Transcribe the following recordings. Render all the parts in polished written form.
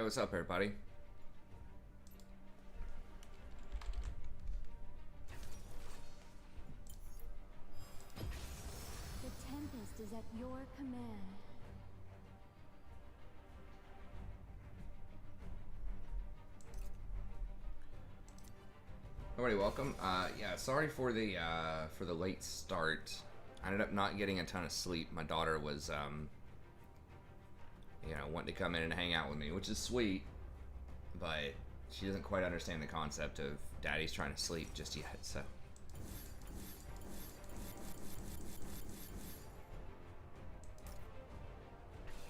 Hey, what's up, everybody? The Tempest is at your command. Everybody, welcome. Yeah, sorry for the late start. I ended up not getting a ton of sleep. My daughter was, wanting to come in and hang out with me, which is sweet, but she doesn't quite understand the concept of daddy's trying to sleep just yet, so.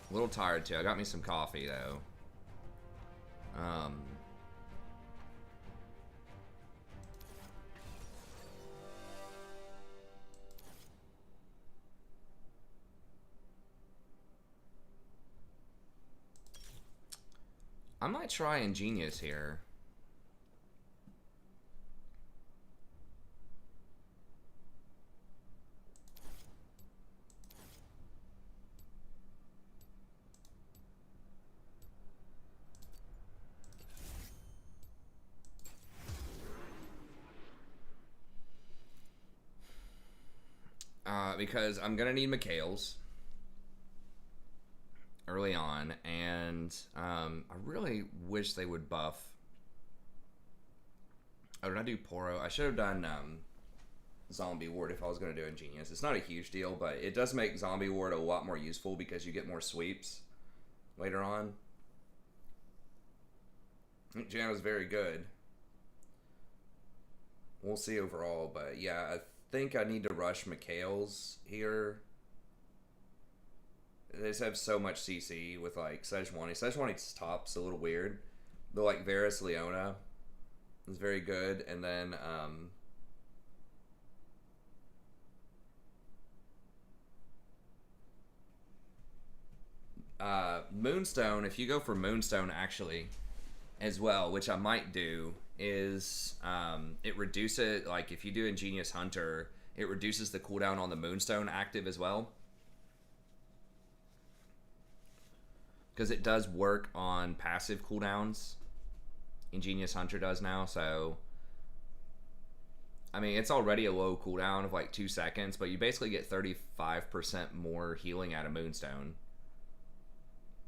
A little tired, too. I got me some coffee, though. I might try Ingenious here. Because I'm gonna need Mikhail's early on, and I really wish they would buff. Oh, did I do Poro? I should have done Zombie Ward if I was going to do Ingenious. It's not a huge deal, but it does make Zombie Ward a lot more useful because you get more sweeps later on. I think Jan was very good. We'll see overall, but yeah, I think I need to rush Mikhail's here. They just have so much CC with like Sejuani. Sejuani's top's a little weird. But like Varus Leona is very good, and then Moonstone. If you go for Moonstone actually as well, which I might do, is it reduces, like if you do Ingenious Hunter, it reduces the cooldown on the Moonstone active as well. Because it does work on passive cooldowns. Ingenious Hunter does now, so I mean it's already a low cooldown of like 2 seconds, but you basically get 35% more healing out of Moonstone.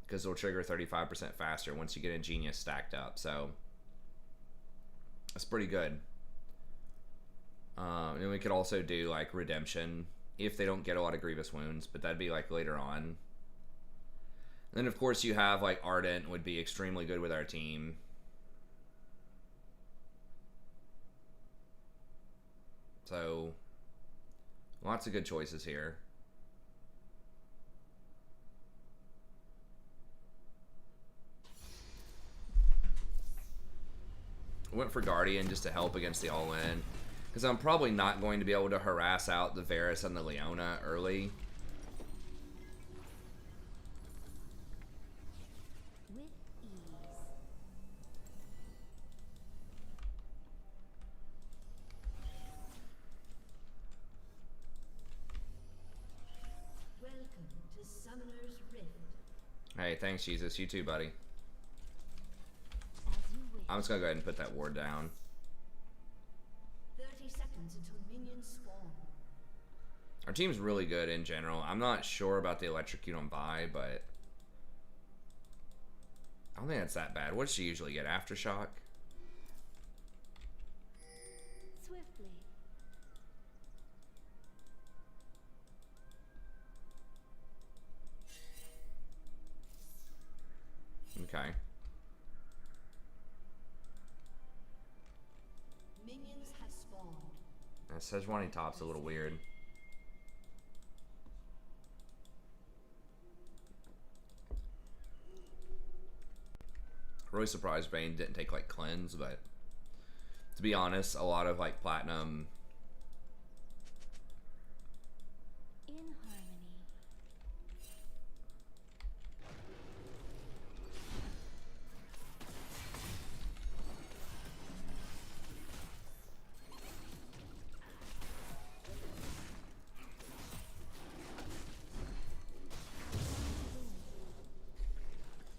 Because it'll trigger 35% faster once you get Ingenious stacked up, so that's pretty good. And we could also do like Redemption if they don't get a lot of Grievous Wounds, but that'd be like later on. And then of course you have like Ardent would be extremely good with our team. So lots of good choices here. I went for Guardian just to help against the all-in, because I'm probably not going to be able to harass out the Varus and the Leona early. With ease. Welcome to Summoner's Rift. Hey, thanks, Jesus. You too, buddy. As you wish. I'm just going to go ahead and put that ward down. 30 seconds until minions spawn. Our team's really good in general. I'm not sure about the Electrocute on Vi, but I don't think that's that bad. What does she usually get? Aftershock? Swiftly. Okay. Minions have spawned. That Sejuani top's a little weird. Really surprised Bane didn't take like cleanse, but to be honest, a lot of like platinum. In harmony.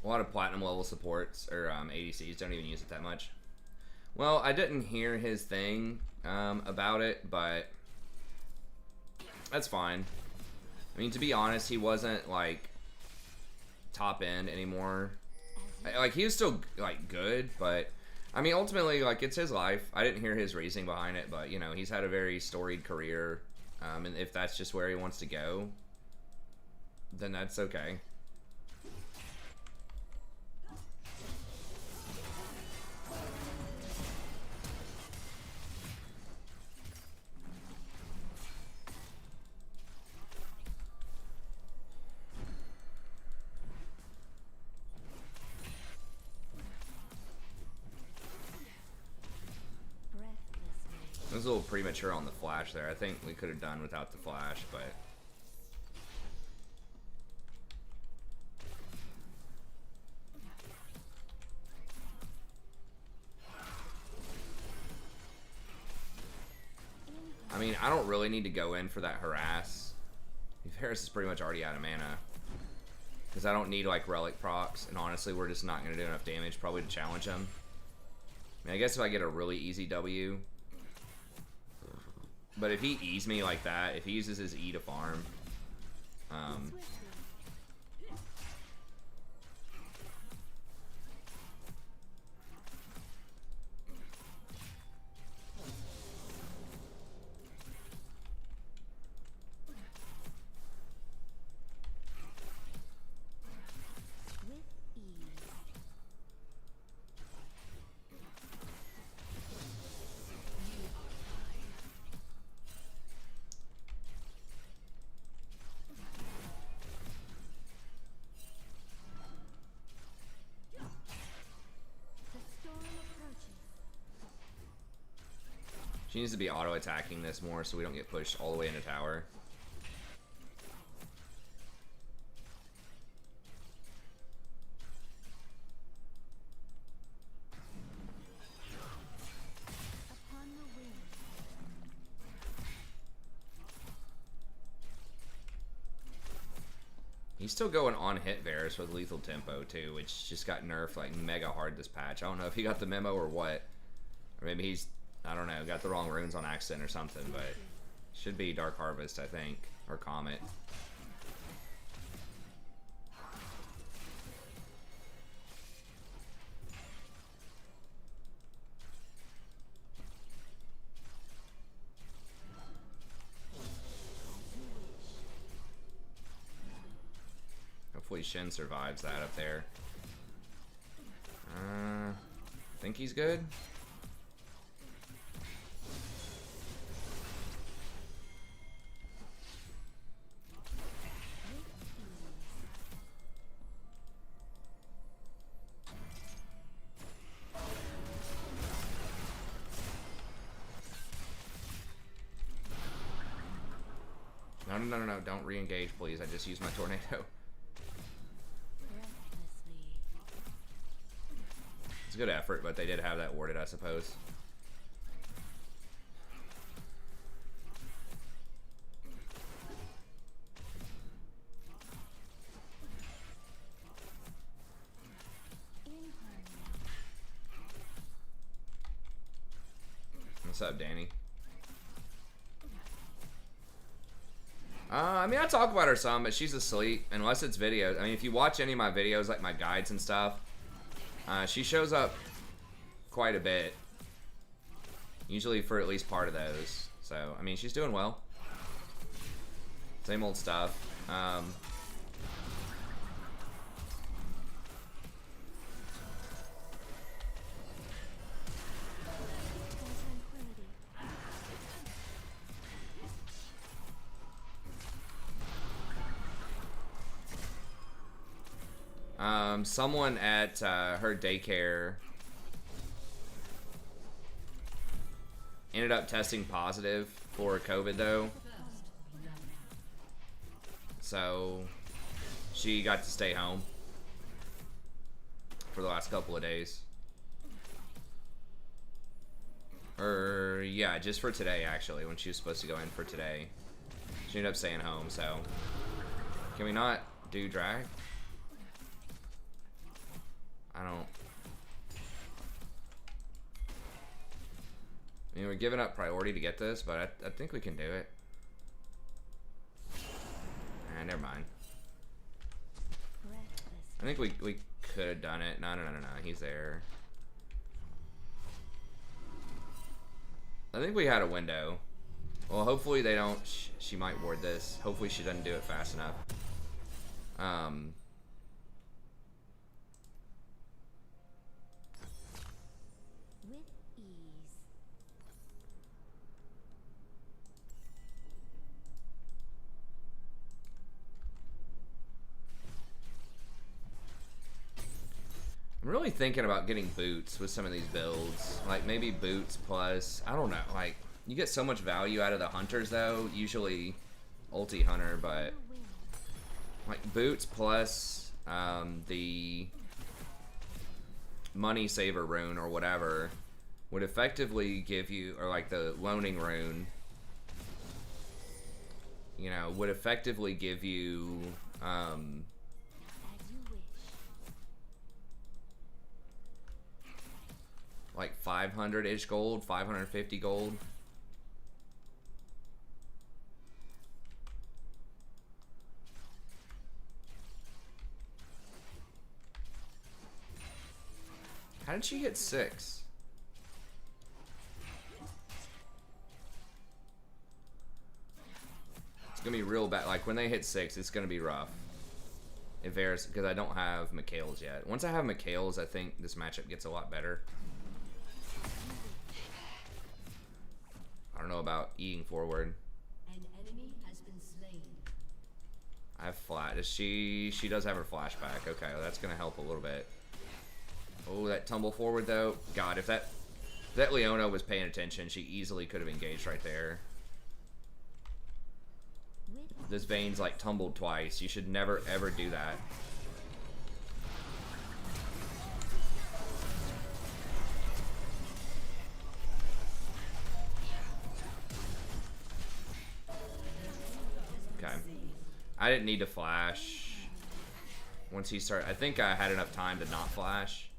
Well, lot of platinum level supports or ADCs don't even use it that much. Well, I didn't hear his thing about it, but that's fine. I mean, to be honest, he wasn't like top end anymore. Like, he was still like good, but I mean, ultimately, like, it's his life. I didn't hear his reasoning behind it, but you know, he's had a very storied career, and if that's just where he wants to go, then that's okay. It was a little premature on the flash there. I think we could have done without the flash, but I mean, I don't really need to go in for that harass. Varus is pretty much already out of mana. Because I don't need like relic procs, and honestly we're just not going to do enough damage probably to challenge him. I mean, I guess if I get a really easy W. But if he E's me like that, if he uses his E to farm, she needs to be auto-attacking this more so we don't get pushed all the way into tower. He's still going on hit Varus with lethal tempo too, which just got nerfed like mega hard this patch. I don't know if he got the memo or what. Or maybe he's, I don't know, got the wrong runes on accident or something, but should be Dark Harvest, I think, or Comet. Hopefully Shin survives that up there. I think he's good. No, don't re-engage, please. I just used my tornado. It's a good effort, but they did have that warded, I suppose. What's up, Danny? I mean, I talk about her some, but she's asleep, unless it's videos. I mean, if you watch any of my videos, like my guides and stuff, she shows up quite a bit. Usually for at least part of those. So, I mean, she's doing well. Same old stuff. Someone at her daycare ended up testing positive for COVID though. So she got to stay home for the last couple of days. Or yeah, just for today actually, when she was supposed to go in for today. She ended up staying home, so can we not do drag? I don't... I mean, we're giving up priority to get this, but I think we can do it. Never mind. I think we could have done it. No. He's there. I think we had a window. Well, hopefully they don't... She might ward this. Hopefully she doesn't do it fast enough. With ease. I'm really thinking about getting boots with some of these builds. Like, maybe boots plus... I don't know. Like, you get so much value out of the hunters, though. Usually ulti hunter, but... Like, boots plus the money saver rune or whatever would effectively give you... Or, like, the loaning rune... You know, would effectively give you... like 500-ish gold, 550 gold. How did she hit 6? It's gonna be real bad. Like when they hit 6, it's gonna be rough. It varies because I don't have Mikhail's yet. Once I have Mikhail's, I think this matchup gets a lot better. I don't know about eating forward. An enemy has been slain. I have flat. She does have her flashback. Okay, well, that's gonna help a little bit. Oh, that tumble forward though. God, if that Leona was paying attention, she easily could have engaged right there. This Vayne's like tumbled twice. You should never ever do that. Okay. I didn't need to flash. Once he started, I think I had enough time to not flash.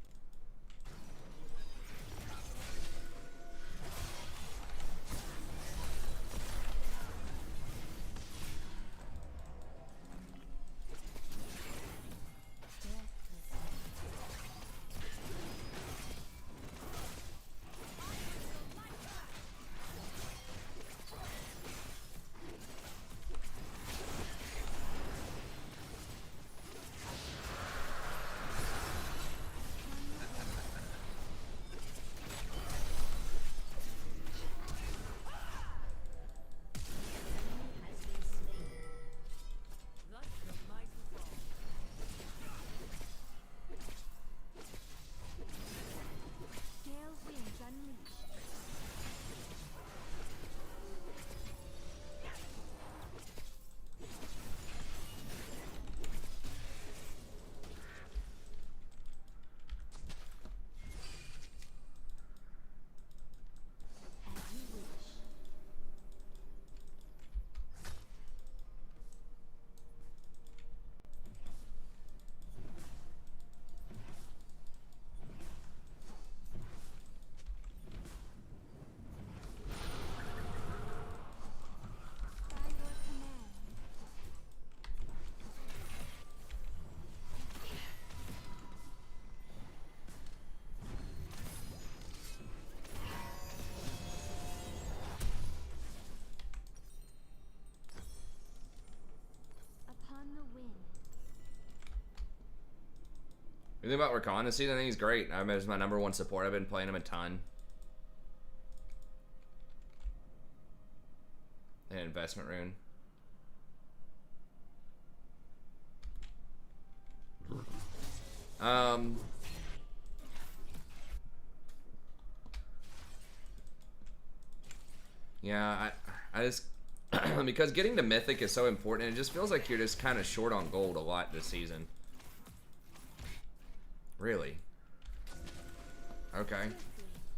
The thing about Rakan this season, I think he's great. I mean, he's my #1 support. I've been playing him a ton. An investment rune. Yeah, I just because getting to Mythic is so important. It just feels like you're just kind of short on gold a lot this season. Really? Okay.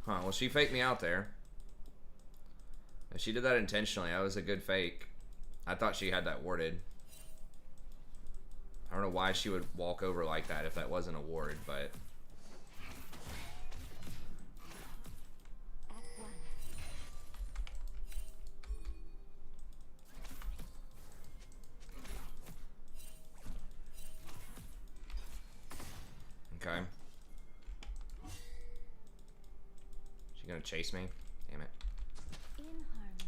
Huh, well she faked me out there. If she did that intentionally, that was a good fake. I thought she had that warded. I don't know why she would walk over like that if that wasn't a ward, but chase me. Damn it. In harmony.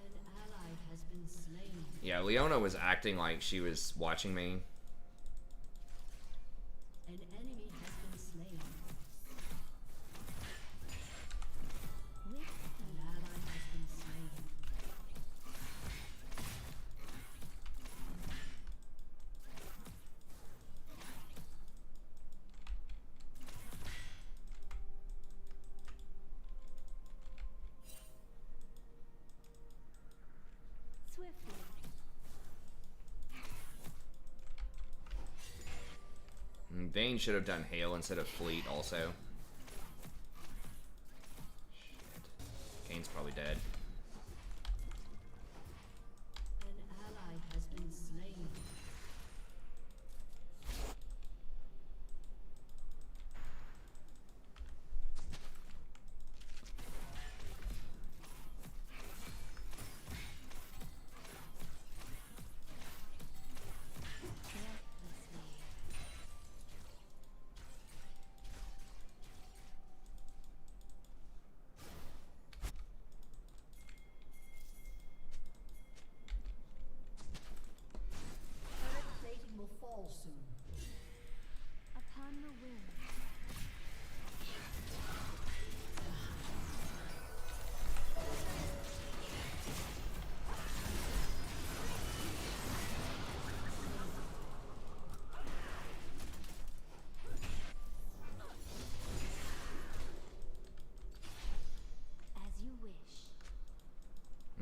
An ally has been slain. Yeah, Leona was acting like she was watching me. An enemy has been slain. With An ally has been slain. swiftly. Vayne should have done hail instead of fleet also. Shit. Kane's probably dead. An ally has been slain. Breathlessly. Turret plating will fall soon. Upon the wind. As you wish.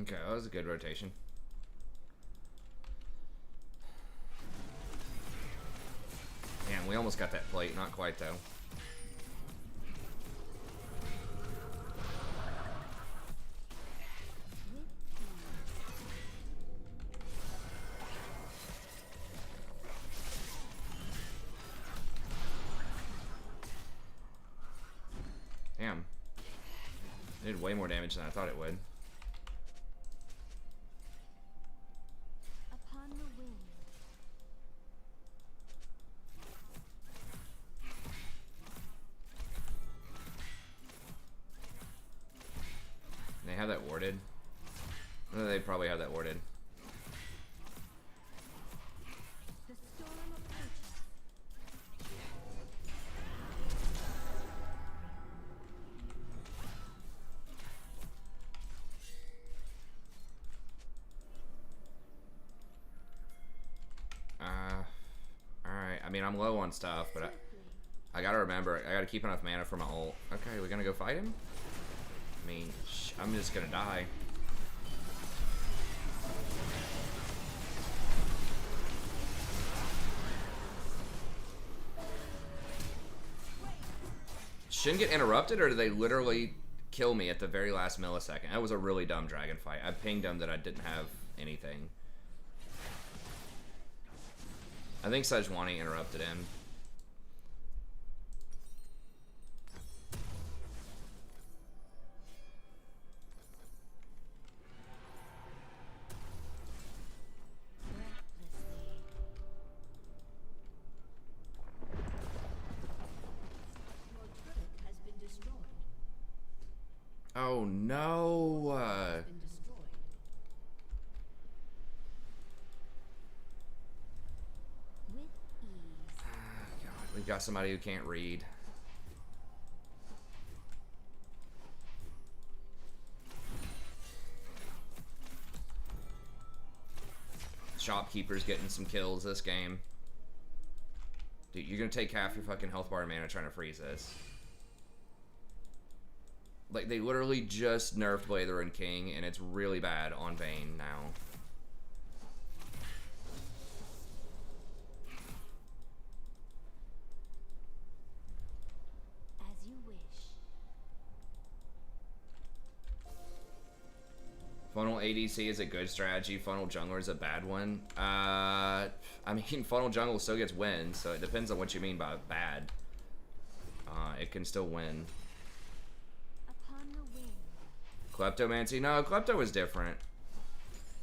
Okay, that was a good rotation. Man, we almost got that plate. Not quite, though. With Damn. It did way more damage than I thought it would. upon the wind. They have that warded. They probably have that warded. The storm approaches. Alright. I mean, I'm low on stuff, but Swiftly. I gotta remember, I gotta keep enough mana for my ult. Okay, we're gonna go fight him? I mean, I'm just gonna die. Shouldn't get interrupted, or did they literally kill me at the very last millisecond? That was a really dumb dragon fight. I pinged him that I didn't have anything. I think Sejuani interrupted him. Breathlessly. Your turret has been destroyed. Oh no! Been destroyed. With ease. God, we've got somebody who can't read. Shopkeeper's getting some kills this game. Dude, you're gonna take half your fucking health bar and mana trying to freeze this. Like, they literally just nerfed Blather and King, and it's really bad on Vayne now. As you wish. Funnel ADC is a good strategy. Funnel Jungler is a bad one. I mean, Funnel Jungle still gets wins, so it depends on what you mean by bad. It can still win. Upon the wind. Kleptomancy? No, Klepto was different.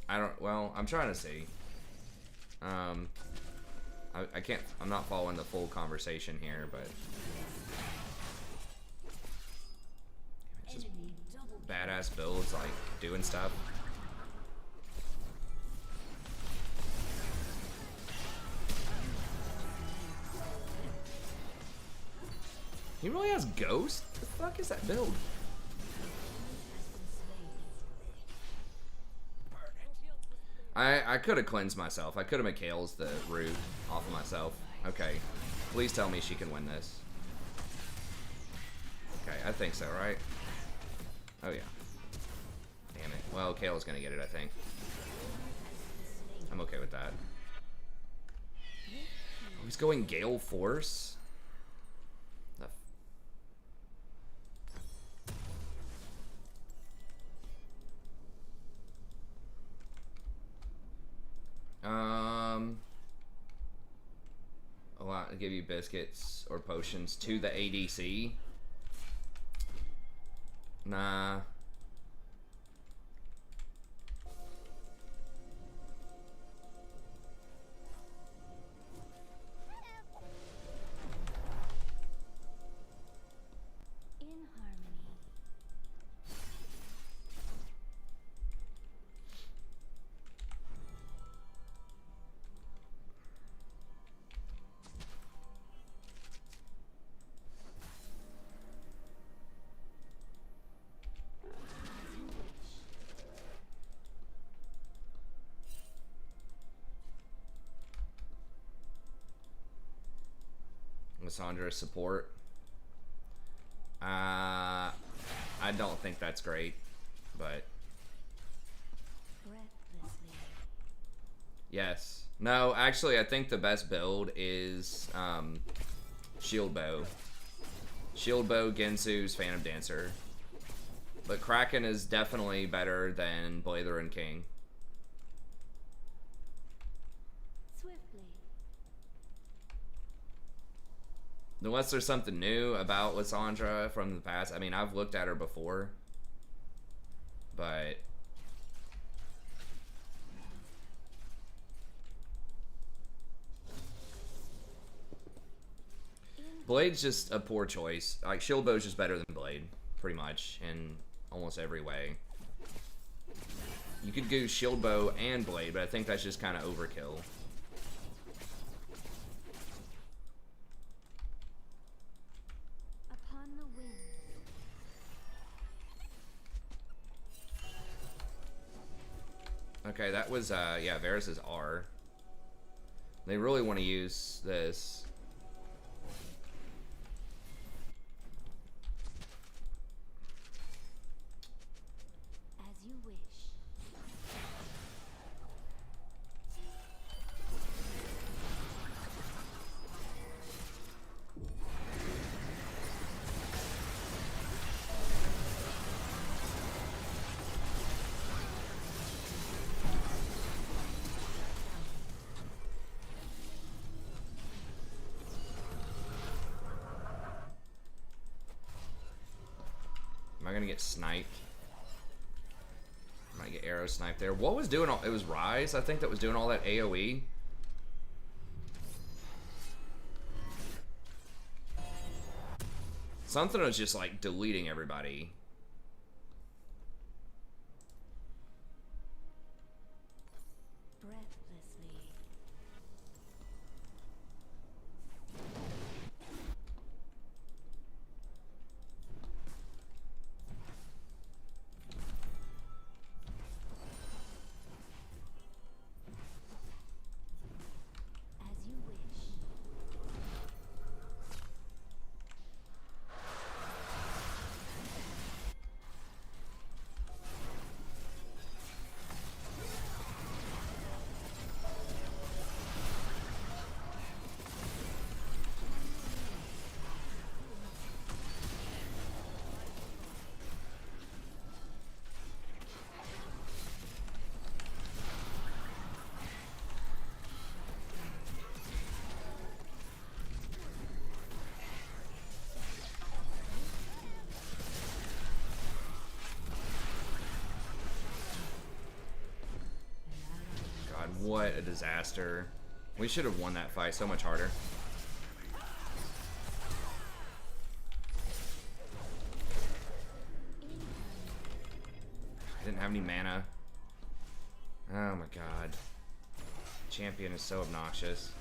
I don't, well, I'm trying to see. I'm I can't. I'm not following the full conversation here, but it's just Enemy double badass builds like doing stuff. He really has Ghost? The fuck is that build? I could have cleansed myself. I could have Mikhail's the root off of myself. Okay. Please tell me she can win this. Okay, I think so, right? Oh yeah. Damn it. Well, Kayla's gonna get it, I think. I'm okay with that. Oh, he's going Gale Force? The allow to give you biscuits or potions to the ADC. Nah. In harmony. Lissandra support. I don't think that's great, but Breathlessly. yes. No, actually, I think the best build is Shield Bow. Shield Bow, Gensu's Phantom Dancer. But Kraken is definitely better than Blather and King. Swiftly. Unless there's something new about Lissandra from the past. I mean, I've looked at her before. But Blade's just a poor choice. Like, Shield Bow's just better than Blade, pretty much, in almost every way. You could do Shield Bow and Blade, but I think that's just kind of overkill. Upon the wind. Okay, that was, yeah, Varus' R. They really want to use this. As you wish. Am I gonna get sniped? I might get arrow sniped there. What was doing all? It was Rise, I think, that was doing all that AoE. Something was just like deleting everybody. Breathlessly. As you wish. God, what a disaster. We should have won that fight so much harder. I didn't have any mana. Oh my god. Champion is so obnoxious.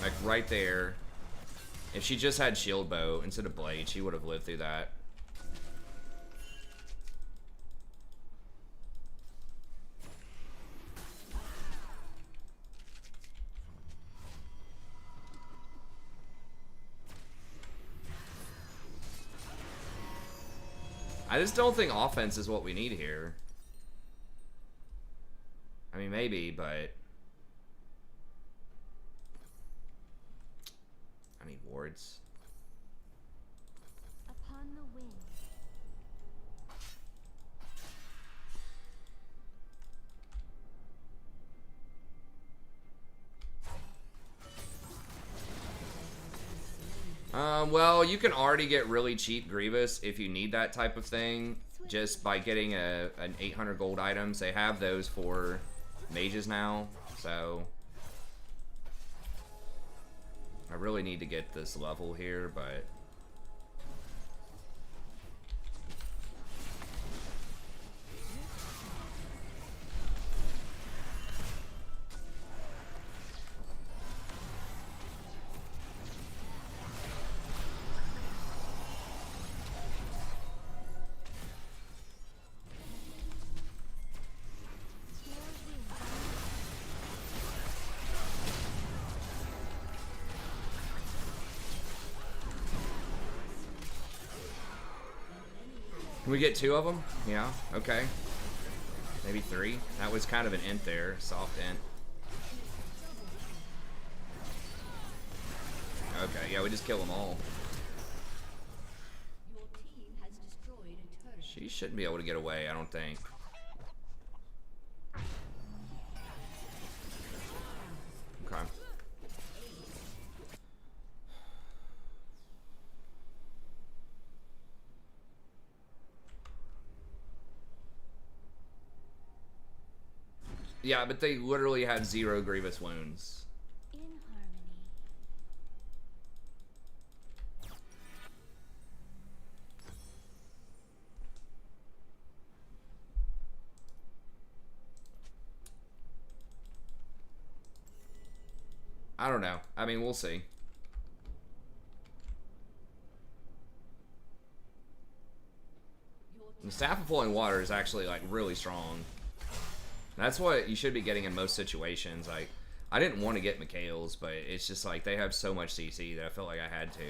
Like right there. If she just had shield bow instead of blade, she would have lived through that. I just don't think offense is what we need here. I mean, maybe, but I need wards. Upon the wind. Well, you can already get really cheap Grievous if you need that type of thing, just by getting an 800 gold items. They have those for mages now, so I really need to get this level here, but can we get 2 of them? Yeah, okay. Maybe 3. That was kind of an int there, soft int. Okay, yeah, we just kill them all. Your team has destroyed a turret. She shouldn't be able to get away, I don't think. Okay. Yeah, but they literally had 0 Grievous wounds. In harmony. I don't know. I mean, we'll see. The Staff of Flowing Water is actually, like, really strong. That's what you should be getting in most situations. Like, I didn't want to get Mikhail's, but it's just like they have so much CC that I felt like I had to.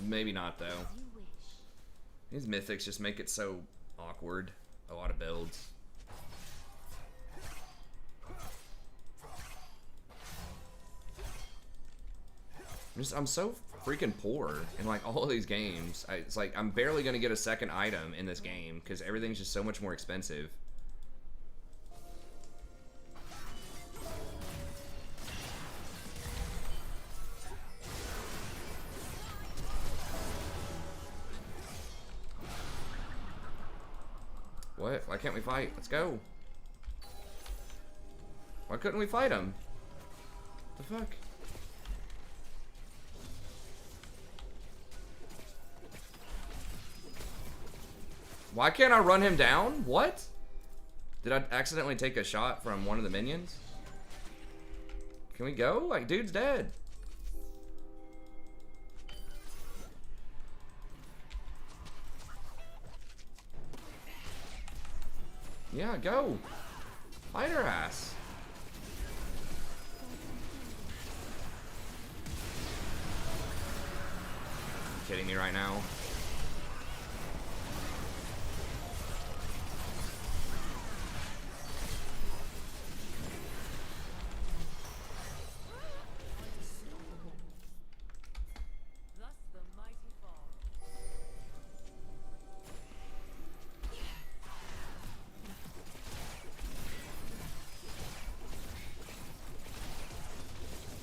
Maybe not, though. You wish. These mythics just make it so awkward. A lot of builds. I'm so freaking poor in like all of these games. It's like I'm barely gonna get a second item in this game because everything's just so much more expensive. What? Why can't we fight? Let's go. Why couldn't we fight him? What the fuck? Why can't I run him down? What? Did I accidentally take a shot from one of the minions? Can we go? Like, dude's dead. Yeah, go. Fight her ass. You kidding me right now?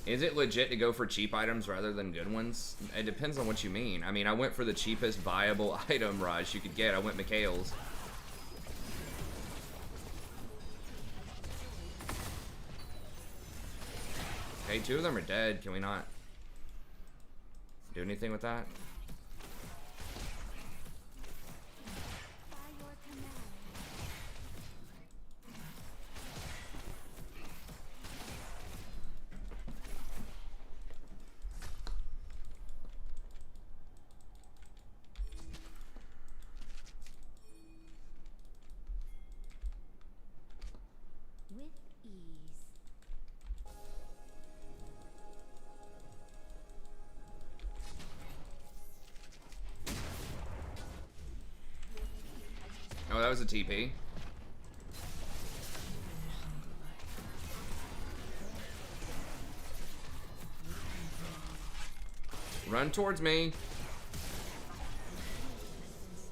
Is it legit to go for cheap items rather than good ones? It depends on what you mean. I mean, I went for the cheapest viable item rush you could get. I went Mikhail's. Okay, 2 of them are dead. Can we not do anything with that? By your command. With ease. Oh, that was a TP. Run towards me. With ease.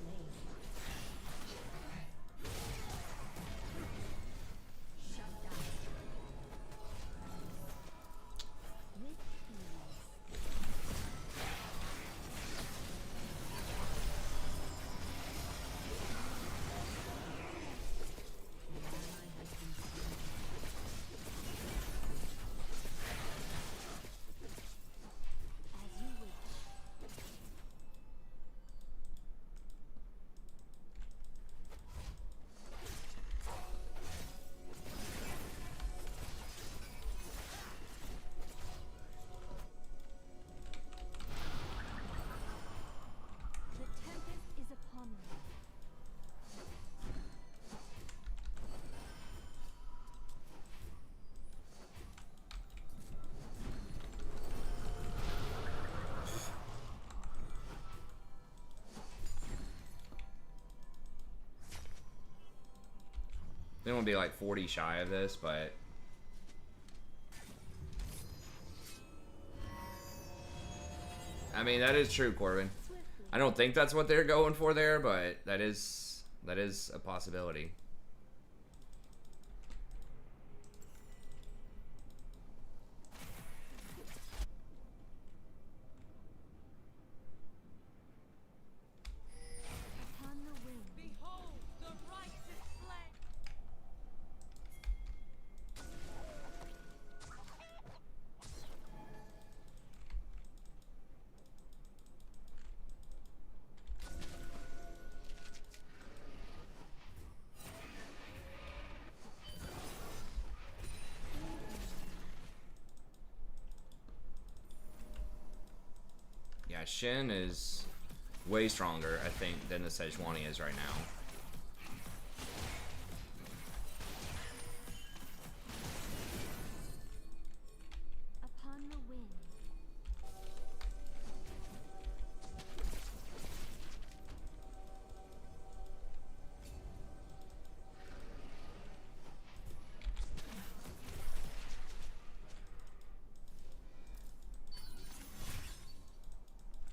As you wish. The tempest is upon me. They won't be like 40 shy of this, but I mean, that is true, Corbin. Swiftly. I don't think that's what they're going for there, but that is a possibility. Upon the wind. Behold the righteous flame! Yeah, Shin is way stronger, I think, than the Sejuani is right now. Upon the wind.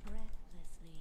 Breathlessly.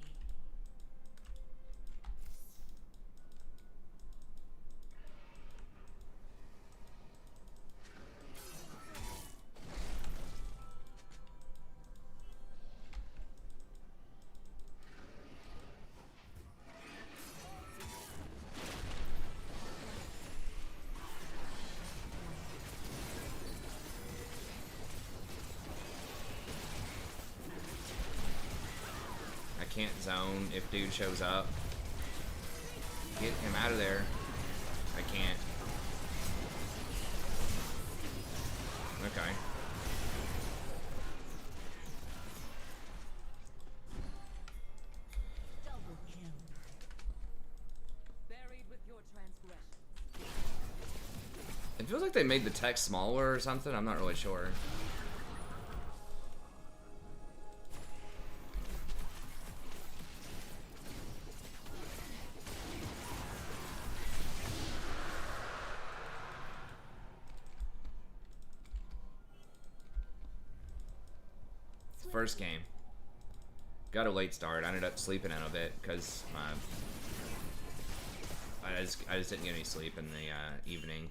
I can't zone if dude shows up. Get him out of there. I can't. Okay. Double kill. Buried with your transgressions. It feels like they made the text smaller or something. I'm not really sure. First game. Got a late start. I ended up sleeping in a bit because I just didn't get any sleep in the evening.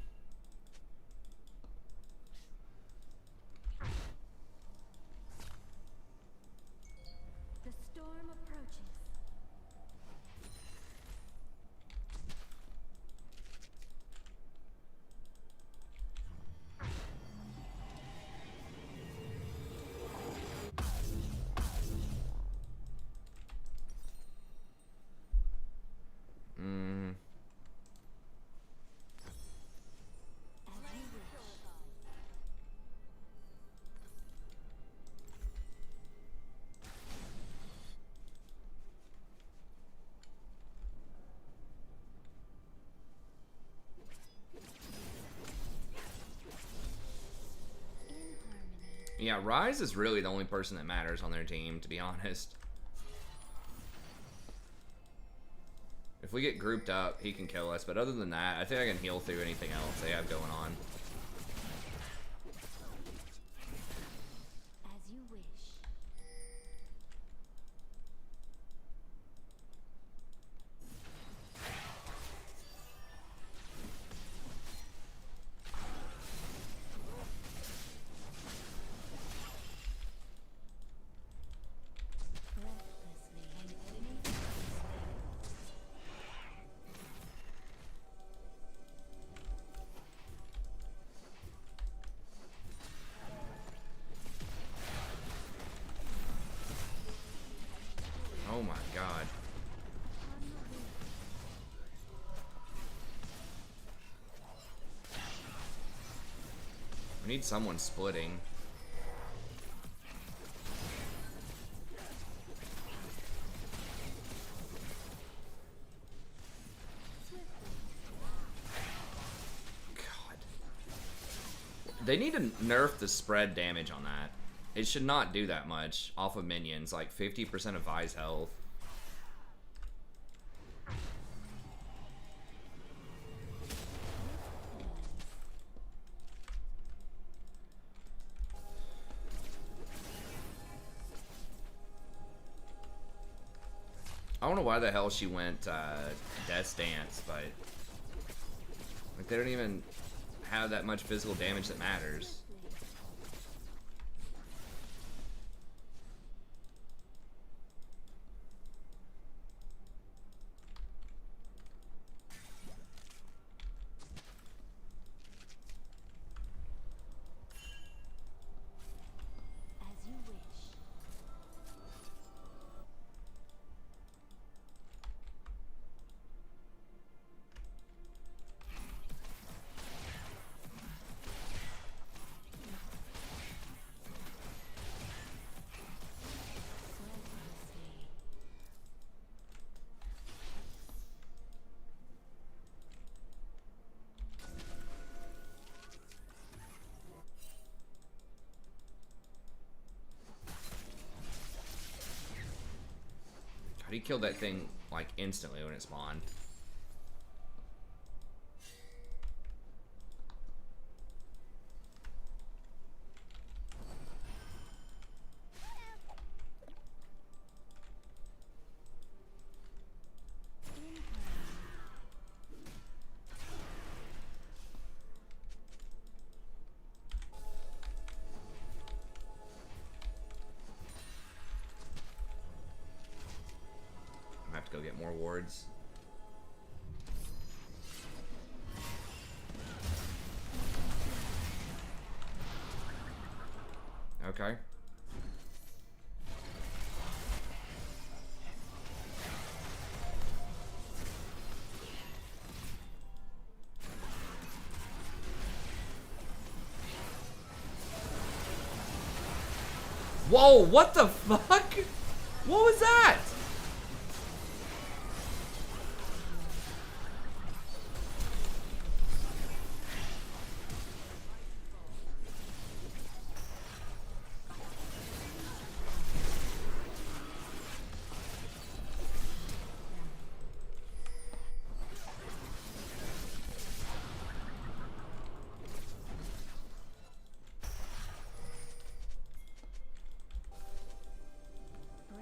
Yeah, Rise is really the only person that matters on their team, to be honest. If we get grouped up, he can kill us, but other than that, I think I can heal through anything else they have going on. As you wish. Breathlessly, an enemy has been slain. Oh my god. Upon the wind. We need someone splitting. God. They need to nerf the spread damage on that. It should not do that much off of minions, like 50% of Vi's health. I don't know why the hell she went Death's Dance, but like they don't even have that much physical damage that matters. As you wish. Breathlessly. God, he killed that thing like instantly when it spawned. I'm gonna have to go get more wards. Okay. Whoa, what the fuck? What was that? Breathlessly. On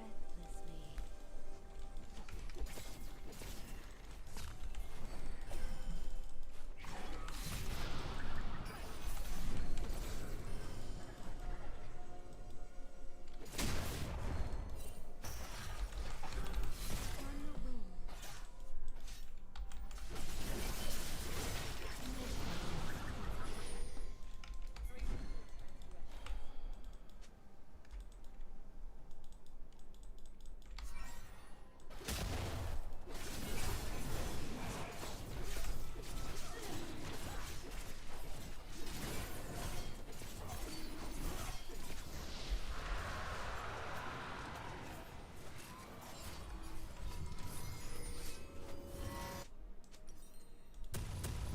the wind.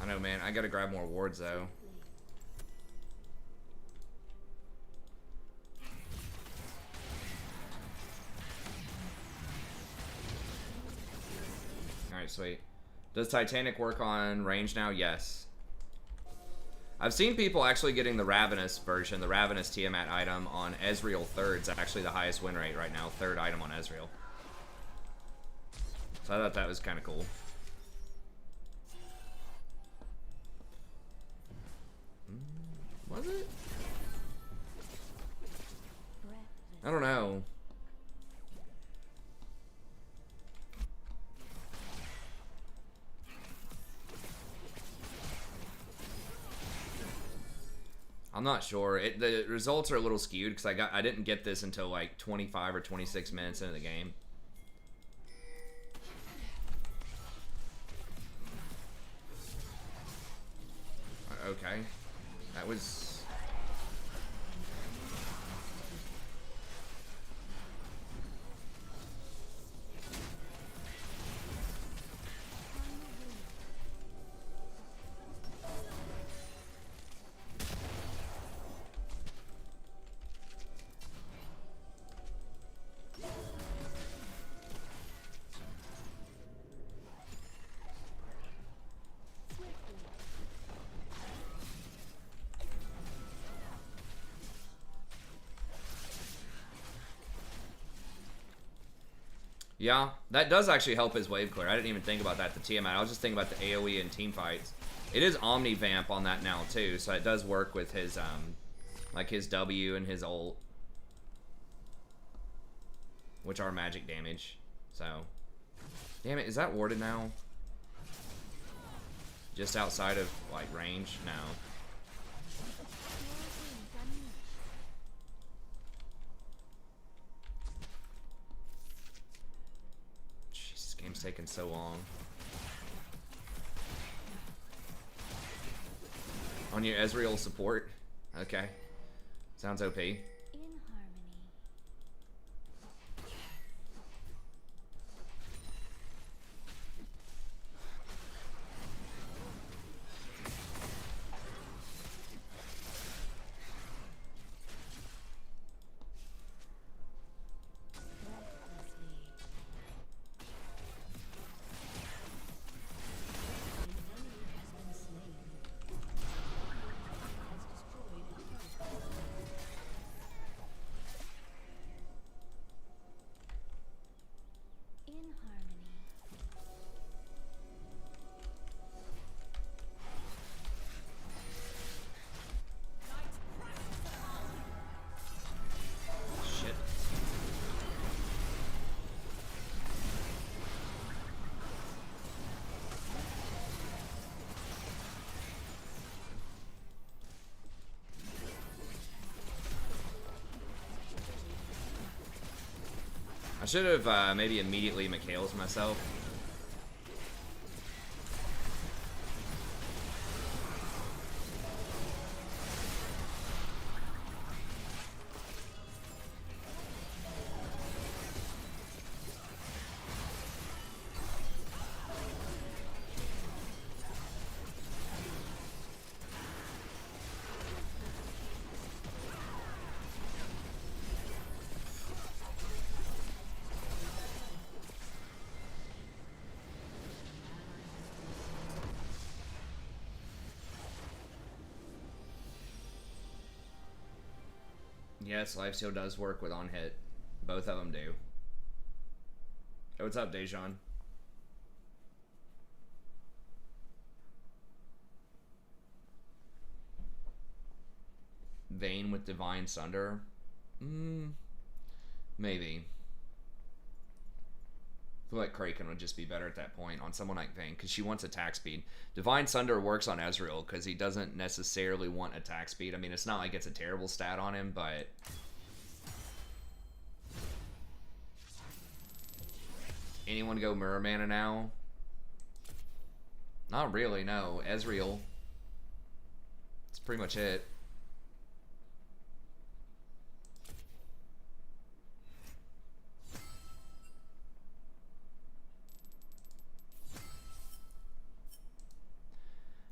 I know, man. I gotta grab more wards though. Alright, sweet. Does Titanic work on range now? Yes. I've seen people actually getting the Ravenous version, the Ravenous Tiamat item on Ezreal 3rd's actually the highest win rate right now. 3rd item on Ezreal. So I thought that was kind of cool. Was it? I don't know. I'm not sure. The results are a little skewed because I didn't get this until like 25 or 26 minutes into the game. Okay. That was... Yeah, that does actually help his wave clear. I didn't even think about that, the Tiamat. I was just thinking about the AoE and team fights. It is Omni Vamp on that now too, so it does work with his like his W and his ult, which are magic damage. So, damn it, is that warded now? Just outside of like range? No. Jeez, this game's taking so long. On your Ezreal support? Okay. Sounds OP. In harmony. Shit. I should have maybe immediately Mikhail's myself. Yes, Lifesteal does work with on hit. Both of them do. Hey, what's up, Dejan? Vayne with Divine Sunder? Maybe. I feel like Kraken would just be better at that point on someone like Vayne because she wants attack speed. Divine Sunder works on Ezreal because he doesn't necessarily want attack speed. I mean, it's not like it's a terrible stat on him, but... Anyone go Mirror Mana now? Not really, no. Ezreal. That's pretty much it.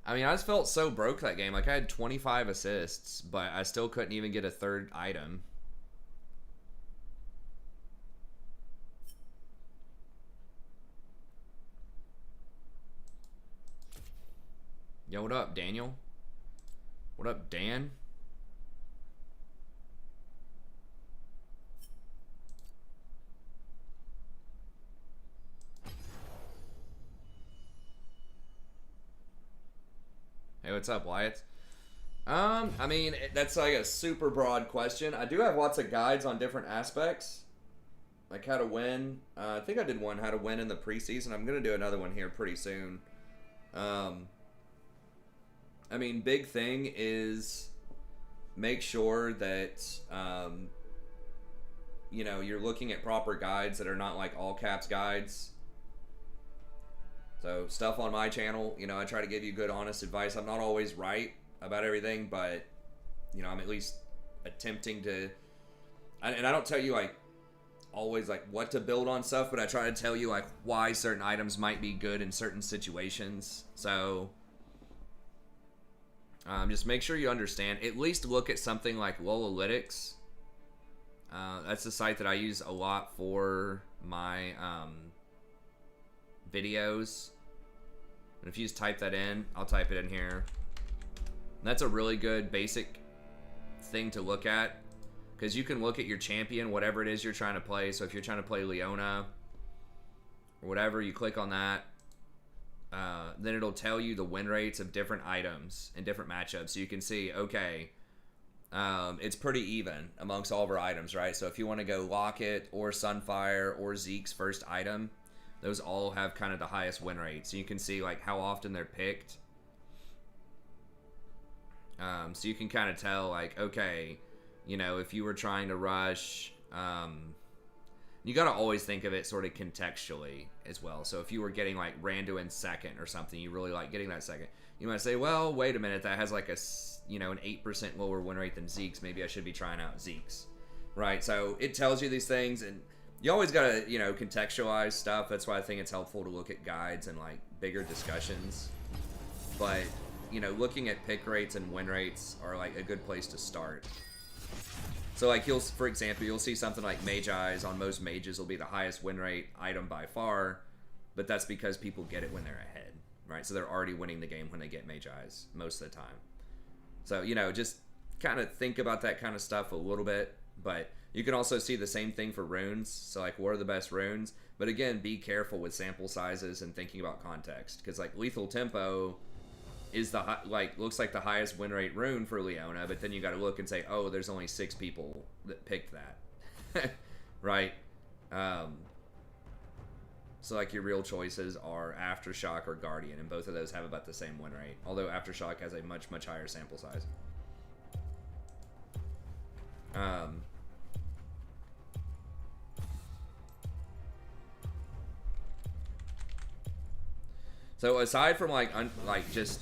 I mean, I just felt so broke that game. Like, I had 25 assists, but I still couldn't even get a third item. Yo, what up, Daniel? What up, Dan? Hey, what's up, Wyatt? I mean, that's like a super broad question. I do have lots of guides on different aspects, like how to win. I think I did one, how to win in the preseason. I'm gonna do another one here pretty soon. I mean, big thing is make sure that you know, you're looking at proper guides that are not like all caps guides. So stuff on my channel, you know, I try to give you good, honest advice. I'm not always right about everything, but you know, I'm at least attempting to. And I don't tell you like always like what to build on stuff, but I try to tell you like why certain items might be good in certain situations. So just make sure you understand. At least look at something like Lolalytics. That's the site that I use a lot for my videos. And if you just type that in, I'll type it in here. And that's a really good basic thing to look at, because you can look at your champion, whatever it is you're trying to play. So if you're trying to play Leona or whatever, you click on that. Then it'll tell you the win rates of different items and different matchups. So you can see, okay, it's pretty even amongst all of our items, right? So if you want to go Locket or Sunfire or Zeke's first item, those all have kind of the highest win rate. So you can see like how often they're picked. So you can kind of tell like, okay, you know, if you were trying to rush, you got to always think of it sort of contextually as well. So if you were getting like Randuin second or something, you really like getting that second, you might say, well, wait a minute, that has like a, you know, an 8% lower win rate than Zeke's. Maybe I should be trying out Zeke's, right? So it tells you these things, and you always got to, you know, contextualize stuff. That's why I think it's helpful to look at guides and like bigger discussions. But, you know, looking at pick rates and win rates are like a good place to start. So like for example, you'll see something like Mage Eyes. On most mages will be the highest win rate item by far, but that's because people get it when they're ahead, right? So they're already winning the game when they get Mage Eyes most of the time. So, you know, just kind of think about that kind of stuff a little bit. But you can also see the same thing for runes. So like, what are the best runes? But again, be careful with sample sizes and thinking about context, because like Lethal Tempo is the looks like the highest win rate rune for Leona, but then you got to look and say, oh, there's only 6 people that picked that, right? So like your real choices are Aftershock or Guardian, and both of those have about the same win rate, although Aftershock has a much higher sample size. So aside from like just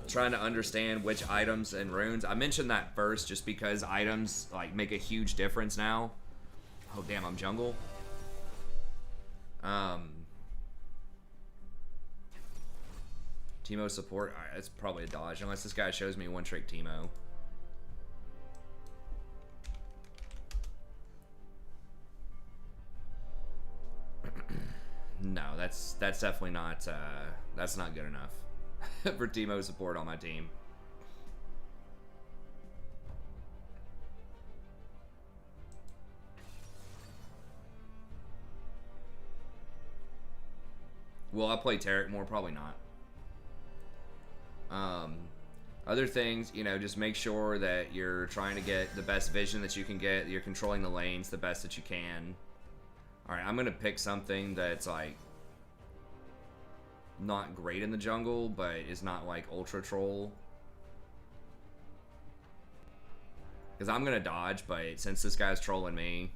trying to understand which items and runes, I mentioned that first just because items like make a huge difference now. Oh damn, I'm jungle. Teemo support. Alright, that's probably a dodge unless this guy shows me one trick Teemo. No, that's definitely not that's not good enough for Teemo support on my team. Will I play Tarek more? Probably not. Other things, you know, just make sure that you're trying to get the best vision that you can get. You're controlling the lanes the best that you can. Alright, I'm going to pick something that's, like, not great in the jungle, but is not, like, ultra troll. Because I'm going to dodge, but since this guy's trolling me,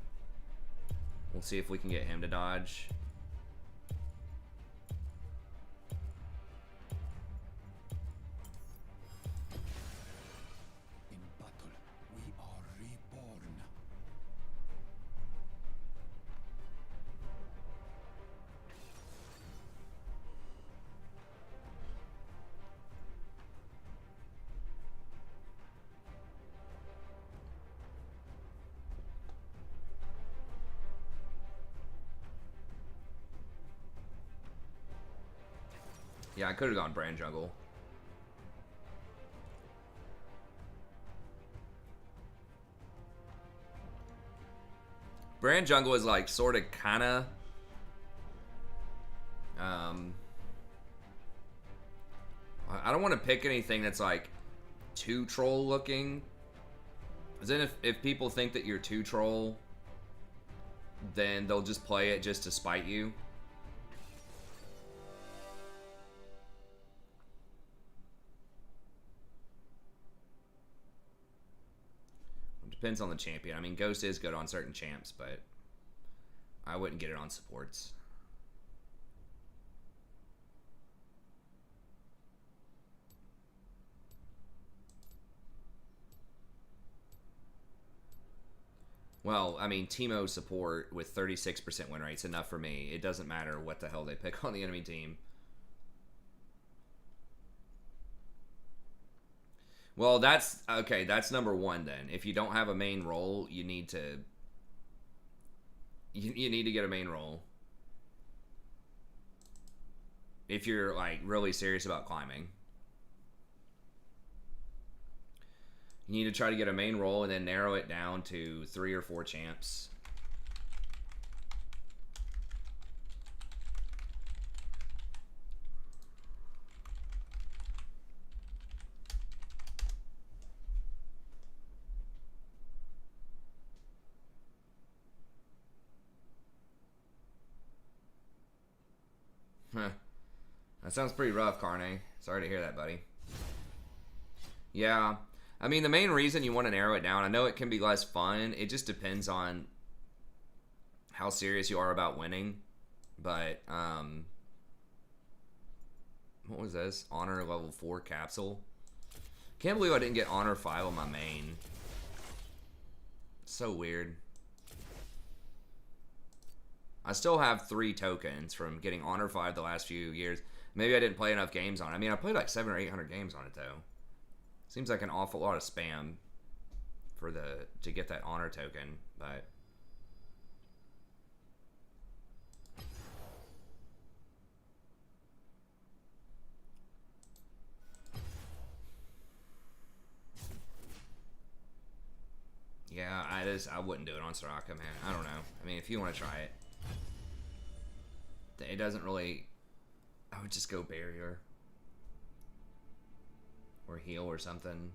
we'll see if we can get him to dodge. Yeah, I could have gone Brand Jungle. Brand jungle is like sort of kind of I don't want to pick anything that's like too troll looking. Because then if people think that you're too troll, then they'll just play it just to spite you. It depends on the champion. I mean, Ghost is good on certain champs, but I wouldn't get it on supports. Well, I mean, Teemo support with 36% win rate's enough for me. It doesn't matter what the hell they pick on the enemy team. Well, that's okay. That's number one then. If you don't have a main role, you need to you need to get a main role. If you're like really serious about climbing. You need to try to get a main role and then narrow it down to 3 or 4 champs. Huh. That sounds pretty rough, Carne. Sorry to hear that, buddy. Yeah. I mean, the main reason you want to narrow it down, I know it can be less fun. It just depends on how serious you are about winning. But, what was this? Honor level 4 capsule. Can't believe I didn't get Honor 5 on my main. So weird. I still have 3 tokens from getting Honor 5 the last few years. Maybe I didn't play enough games on it. I mean, I played like 700 or 800 games on it, though. Seems like an awful lot of spam for to get that honor token, but yeah, I wouldn't do it on Soraka, man. I don't know. I mean, if you want to try it, it doesn't really. I would just go barrier. Or heal or something.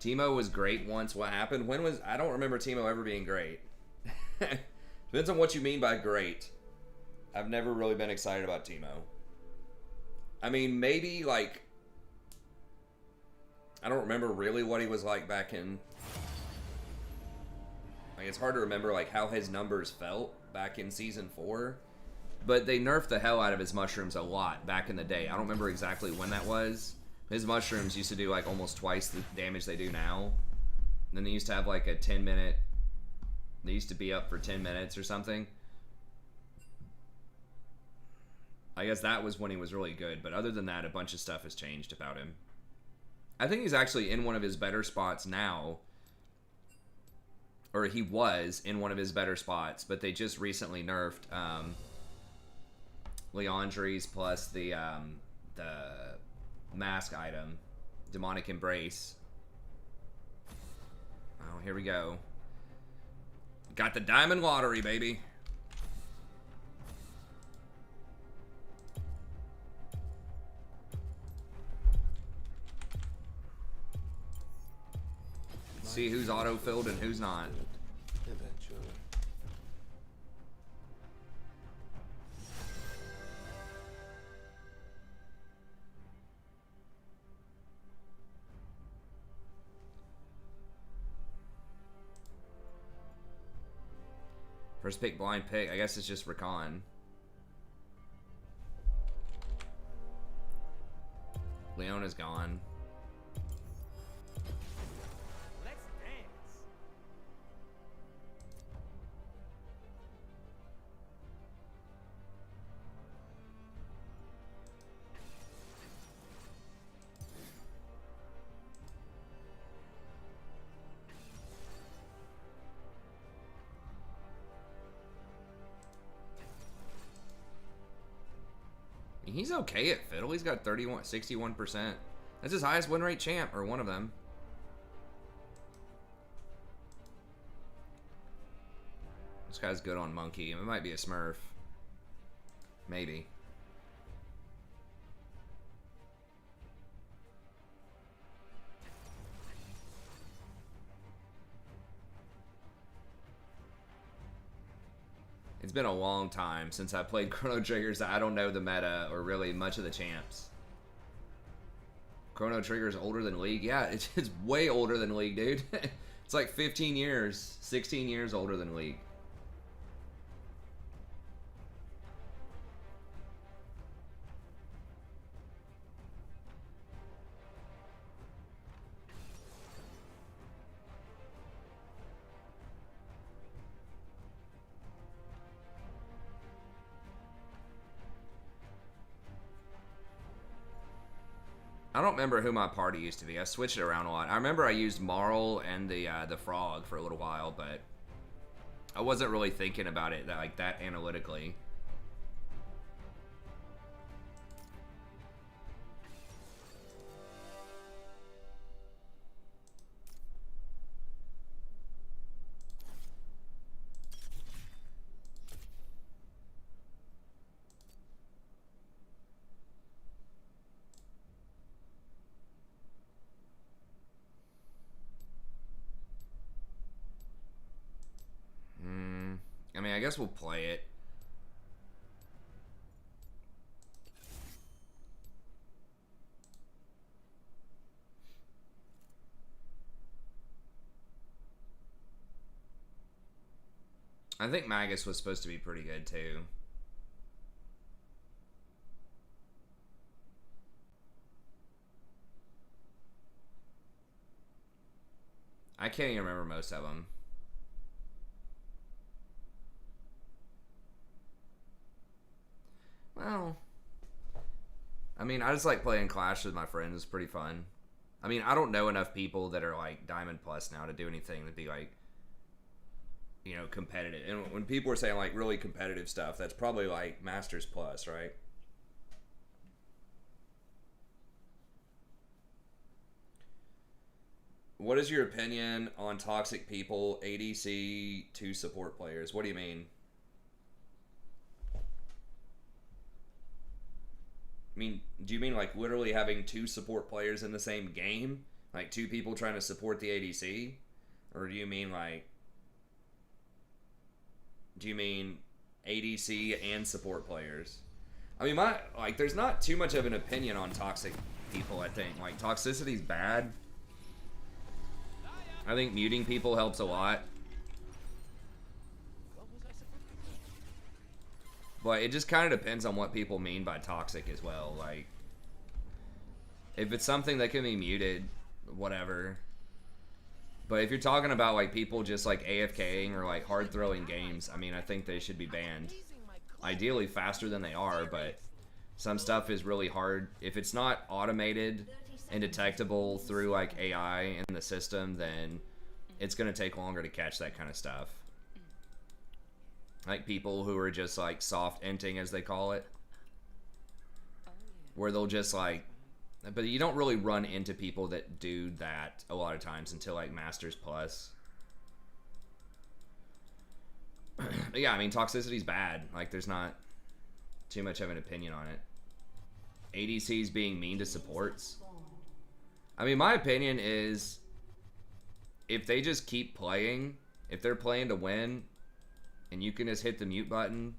Teemo was great once. What happened? When was... I don't remember Teemo ever being great. Depends on what you mean by great. I've never really been excited about Teemo. I mean, maybe, like... I don't remember really what he was like back in... Like, it's hard to remember, like, how his numbers felt back in Season 4. But they nerfed the hell out of his mushrooms a lot back in the day. I don't remember exactly when that was. His mushrooms used to do like almost twice the damage they do now. And then they used to have like a 10-minute... They used to be up for 10 minutes or something. I guess that was when he was really good. But other than that, a bunch of stuff has changed about him. I think he's actually in one of his better spots now. Or he was in one of his better spots. But they just recently nerfed... Leandri's plus the mask item, Demonic Embrace. Oh, here we go. Got the Diamond Lottery, baby. See who's auto-filled and who's not. Eventually. First pick, blind pick. I guess it's just Rakan. Leona's gone. Let's dance. He's okay at Fiddle. He's got 61%. That's his highest win rate champ, or one of them. guy's good on Monkey. It might be a Smurf. Maybe. It's been a long time since I played Chrono Triggers. I don't know the meta or really much of the champs. Chrono Trigger's older than League? Yeah, it's way older than League, dude. It's like 15 years, 16 years older than League. I don't remember who my party used to be. I switched it around a lot. I remember I used Marl and the Frog for a little while, but I wasn't really thinking about it like that analytically. I mean, I guess we'll play it. I think Magus was supposed to be pretty good too. I can't even remember most of them. Well, I mean, I just like playing Clash with my friends. It's pretty fun. I mean, I don't know enough people that are like Diamond Plus now to do anything that'd be like, you know, competitive. And when people are saying like really competitive stuff, that's probably like Masters Plus, right? What is your opinion on toxic people, ADC to support players? What do you mean? I mean, do you mean like literally having two support players in the same game? Like two people trying to support the ADC? Or do you mean like... Do you mean ADC and support players? I mean, there's not too much of an opinion on toxic people, I think. Like, toxicity's bad. I think muting people helps a lot. But it just kind of depends on what people mean by toxic as well. Like, if it's something that can be muted, whatever. But if you're talking about like people just like AFKing or like hard throwing games, I mean, I think they should be banned. Ideally faster than they are, but some stuff is really hard. If it's not automated and detectable through like AI in the system, then it's going to take longer to catch that kind of stuff. Like people who are just like soft inting, as they call it, where they'll just like, but you don't really run into people that do that a lot of times until like Masters Plus. But yeah, I mean, toxicity's bad. Like, there's not too much of an opinion on it. ADCs being mean to supports. I mean, my opinion is if they just keep playing, if they're playing to win, and you can just hit the mute button.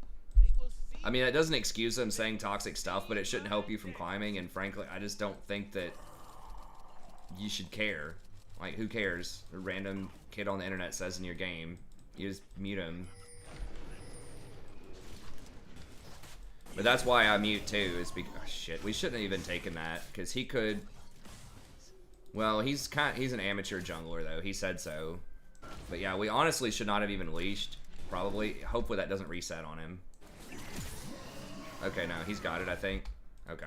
I mean, that doesn't excuse them saying toxic stuff, but it shouldn't help you from climbing, and frankly, I just don't think that you should care. Like, who cares? A random kid on the internet says in your game, you just mute him. But that's why I mute too, is because, oh shit, we shouldn't have even taken that, because he could, well, he's an amateur jungler though, he said so. But yeah, we honestly should not have even leashed, probably. Hopefully that doesn't reset on him. Okay, no, he's got it, I think. Okay.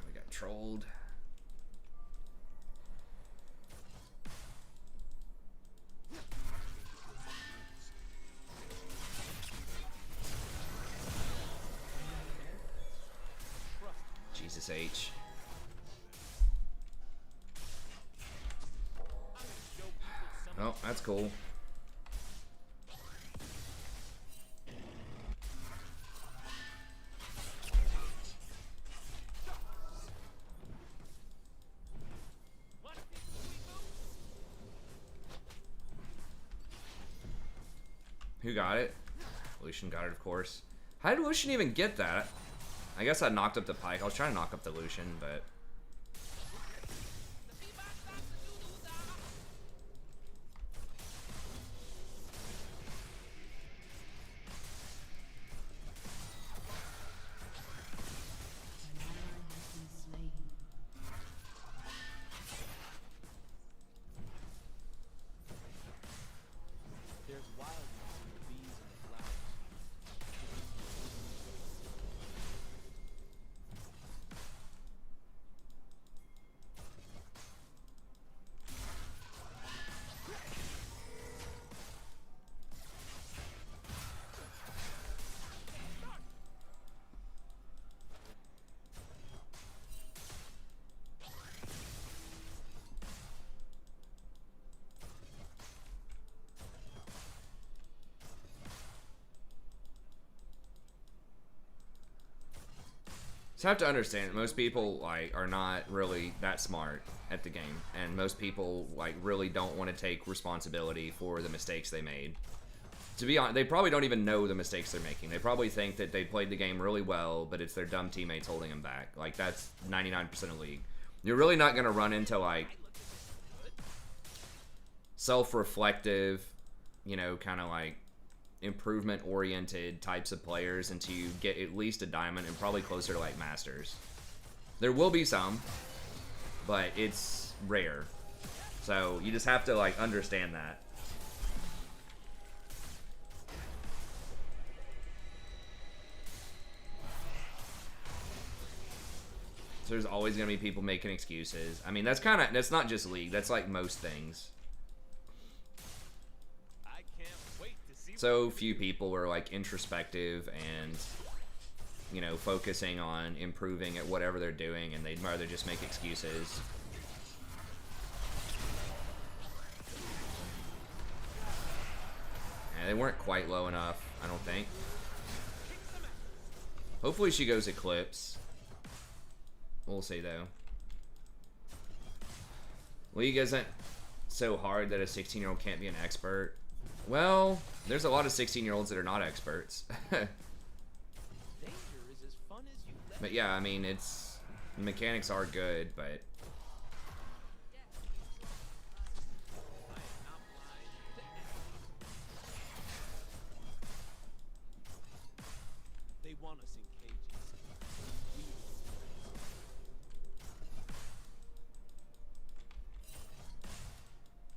We got trolled. Jesus H. That's cool. Who got it? Lucian got it, of course. How did Lucian even get that? I guess I knocked up the Pyke. I was trying to knock up the Lucian, but... There's wildness in the bees and the flowers. So I have to understand, most people like are not really that smart at the game, and most people like really don't want to take responsibility for the mistakes they made. To be honest, they probably don't even know the mistakes they're making. They probably think that they played the game really well, but it's their dumb teammates holding them back. Like, that's 99% of League. You're really not going to run into like self-reflective, you know, kind of like improvement oriented types of players until you get at least a diamond and probably closer to like masters. There will be some, but it's rare. So you just have to like understand that. So there's always gonna be people making excuses. I mean, that's not just League, that's like most things. So few people are like introspective and, you know, focusing on improving at whatever they're doing, and they'd rather just make excuses. Yeah, they weren't quite low enough, I don't think. Hopefully she goes Eclipse. We'll see though. League isn't so hard that a 16-year-old can't be an expert. Well, there's a lot of 16-year-olds that are not experts. But yeah, I mean, the mechanics are good, but They want us in cages.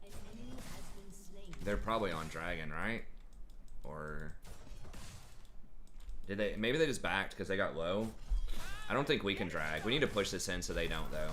An enemy has been slain. they're probably on Dragon, right? Or did they? Maybe they just backed because they got low. I don't think we can drag. We need to push this in so they don't, though.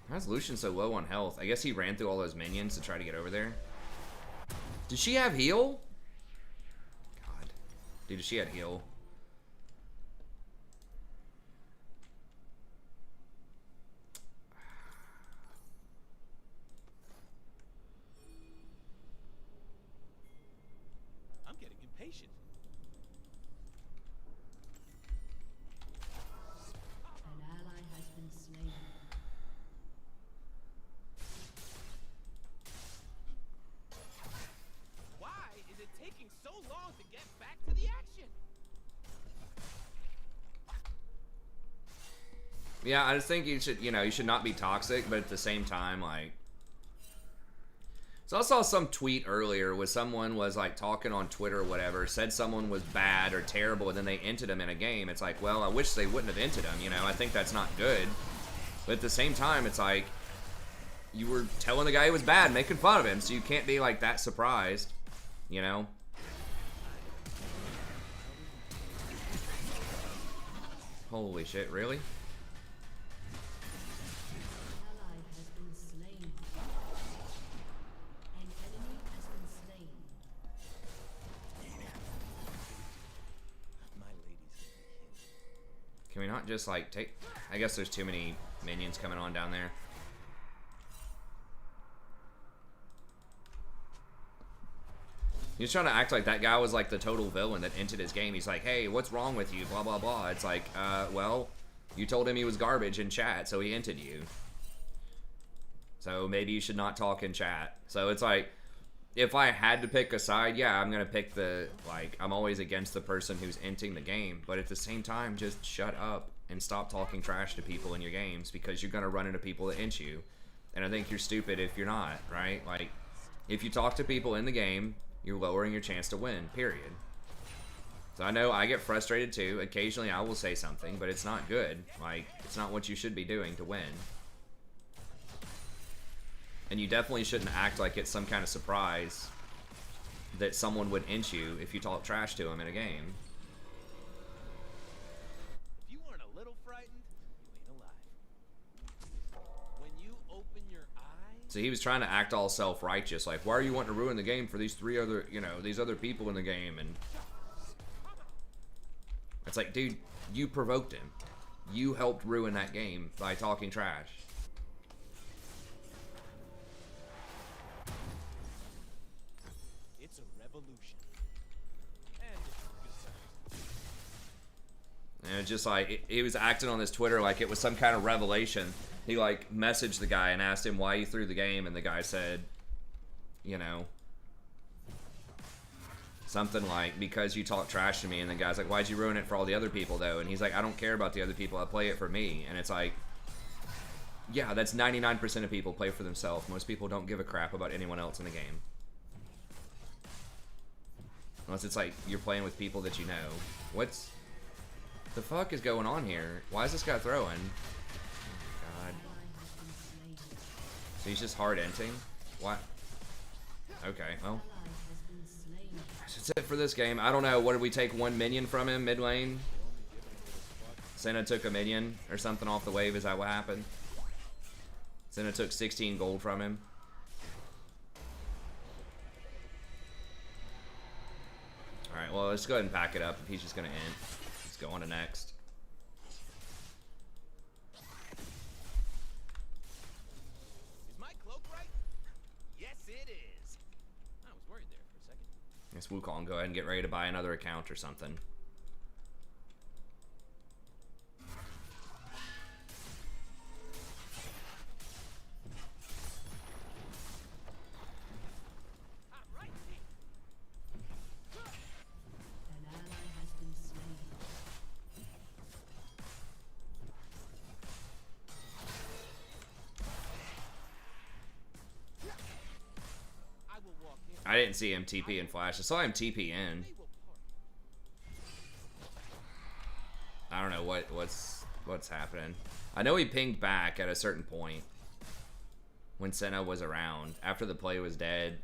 How's Lucian so low on health? I guess he ran through all those minions to try to get over there. Did she have heal? God. Dude, she had heal. I'm getting impatient. An ally has been slain. Why is it taking so long to get back to the action? Yeah, I just think you should, you know, you should not be toxic, but at the same time, like... So I saw some tweet earlier where someone was, like, talking on Twitter or whatever, said someone was bad or terrible, and then they entered them in a game. It's like, well, I wish they wouldn't have entered them, you know? I think that's not good. But at the same time, it's like... you were telling the guy he was bad, making fun of him, so you can't be like that surprised, you know? Holy shit, really? Ally has been slain. An enemy has been slain. My lady's gonna be hit. Can we not just like take... I guess there's too many minions coming on down there. He was trying to act like that guy was like the total villain that entered his game. He's like, hey, what's wrong with you? Blah, blah, blah. It's like, well, you told him he was garbage in chat, so he entered you. So maybe you should not talk in chat. So it's like, if I had to pick a side, yeah, I'm going to pick the, like, I'm always against the person who's entering the game. But at the same time, just shut up and stop talking trash to people in your games, because you're going to run into people that ent you. And I think you're stupid if you're not, right? Like, if you talk to people in the game, you're lowering your chance to win, period. So I know I get frustrated too. Occasionally I will say something, but it's not good. Like, it's not what you should be doing to win. And you definitely shouldn't act like it's some kind of surprise that someone would ent you if you talk trash to them in a game. If you aren't a little frightened, you ain't alive. When you open your eyes, So he was trying to act all self-righteous, like, why are you wanting to ruin the game for these three other, you know, these other people in the game? And it's like, dude, you provoked him. You helped ruin that game by talking trash. it's a revolution. And it's a good time. And it's just like, he was acting on his Twitter like it was some kind of revelation. He like messaged the guy and asked him why he threw the game, and the guy said, you know, something like, because you talk trash to me. And the guy's like, why'd you ruin it for all the other people though? And he's like, I don't care about the other people, I play it for me. And it's like, yeah, that's 99% of people play for themselves. Most people don't give a crap about anyone else in the game. Unless it's like you're playing with people that you know. What's the fuck is going on here? Why is this guy throwing? Oh my god. So he's just hard enting? What? Okay, well. That's it for this game. I don't know. What did we take? One minion from him mid lane? Senna took a minion or something off the wave. Is that what happened? Senna took 16 gold from him. Alright, well, let's go ahead and pack it up if he's just going to end. Let's go on to next. Is my cloak right? Yes, it is. I was worried there for a second. Guess Wukong, go ahead and get ready to buy another account or something. An ally has been slain. I will walk in. I didn't see him TP and flash. I saw him TP in. They will part. I don't know what's happening. I know he pinged back at a certain point when Senna was around after the play was dead.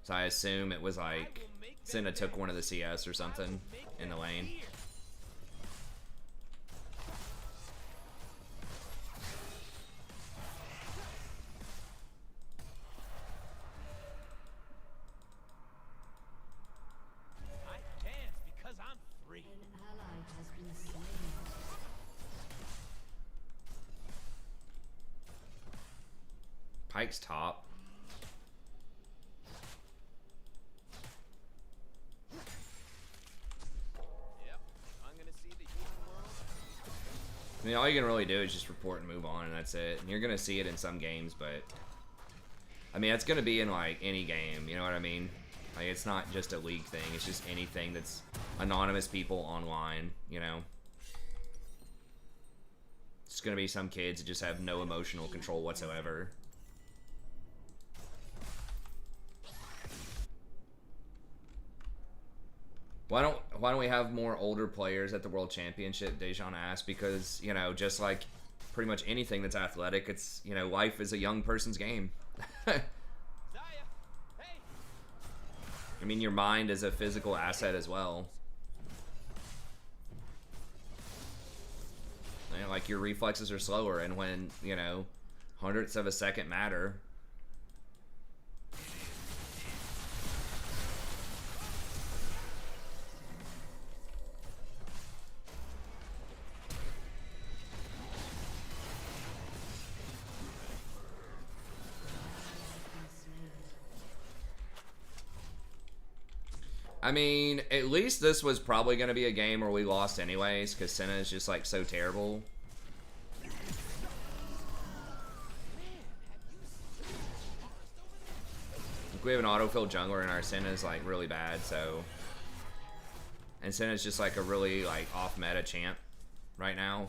So I assume it was like Senna took one of the CS or something in the lane. I dance because I'm free. An ally has been slain. Pike's top. Yep. I'm gonna see the human world. I mean, all you can really do is just report and move on, and that's it. And you're gonna see it in some games, but I mean, it's gonna be in like any game. You know what I mean? Like, it's not just a league thing. It's just anything that's anonymous people online. You know, it's gonna be some kids that just have no emotional control whatsoever. Why don't we have more older players at the World Championship? Dejan asked, because, you know, just like pretty much anything that's athletic. It's, you know, life is a young person's game. Zaya, hey. I mean, your mind is a physical asset as well. And, like, your reflexes are slower, and when, you know, hundredths of a second matter. I mean, at least this was probably going to be a game where we lost anyways, because Senna is just, like, so terrible. We have an autofill jungler, and our Senna is, like, really bad, so... And Senna's just, like, a really, like, off-meta champ right now.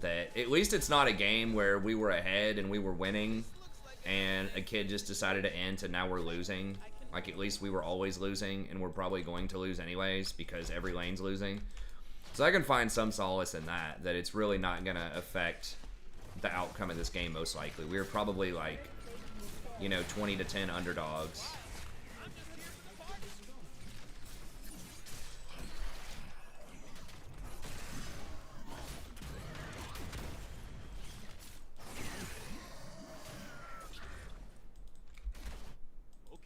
That, at least it's not a game where we were ahead and we were winning, and a kid just decided to end, and now we're losing. Like, at least we were always losing, and we're probably going to lose anyways, because every lane's losing. So I can find some solace in that, that it's really not going to affect the outcome of this game, most likely. We were probably, like, you know, 20-10 underdogs.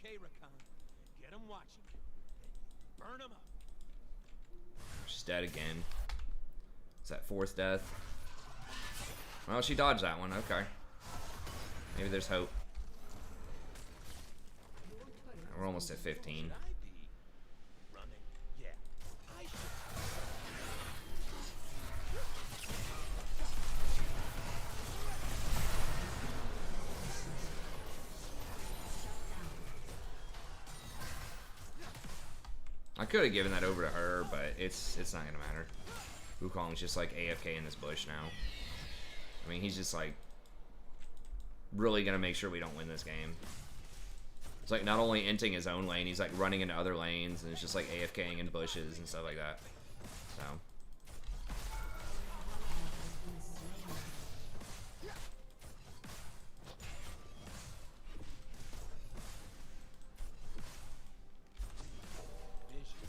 Okay, Rakan. Get him watching you. Then burn him up. She's dead again. Is that fourth death? Well, she dodged that one. Okay. Maybe there's hope. We're almost at 15. Should I be running? Yeah. I should. I could have given that over to her, but it's not gonna matter. Wukong's just like AFK in this bush now. I mean, he's just like really gonna make sure we don't win this game. It's like not only inting his own lane, he's like running into other lanes, and it's just like AFKing in bushes and stuff like that. So. Vision.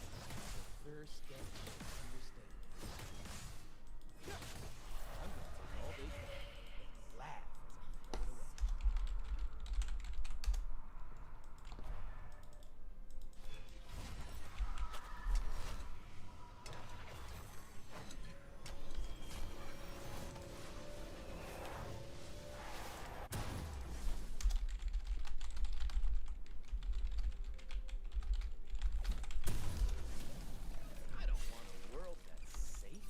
The first step to understanding. I'm gonna take all they got and laugh as I throw it away. I don't want a world that's safe.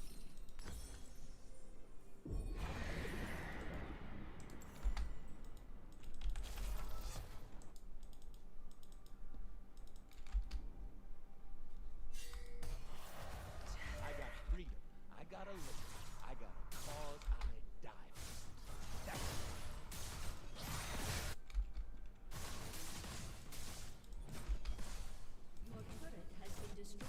I got freedom. I got a living. I got a cause I die for. That's Your turret has been destroyed.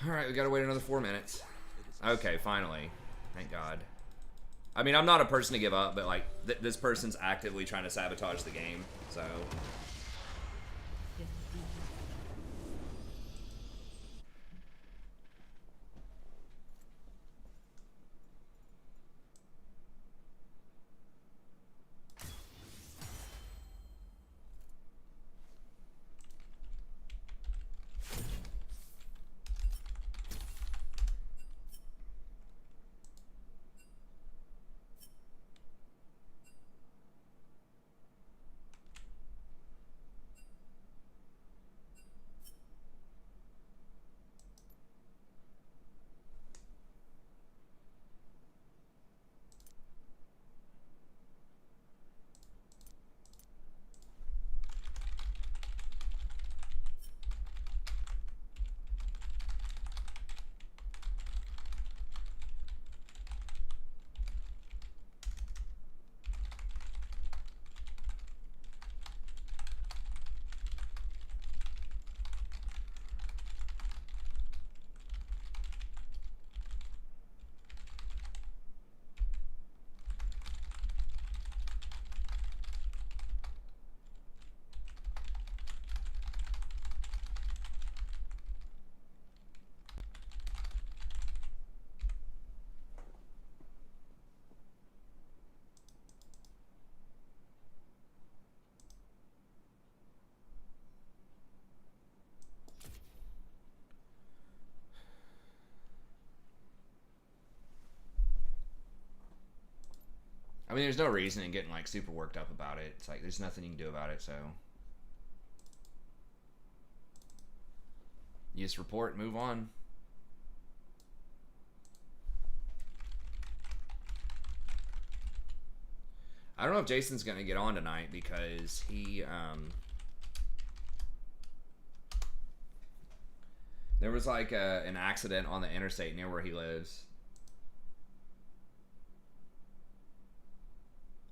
Alright, we gotta wait another 4 minutes. Okay, finally. Thank God. I mean, I'm not a person to give up, but like, this person's actively trying to sabotage the game, so... I mean, there's no reason in getting like super worked up about it. It's like there's nothing you can do about it, so you just report, move on. I don't know if Jason's gonna get on tonight because he there was like an accident on the interstate near where he lives.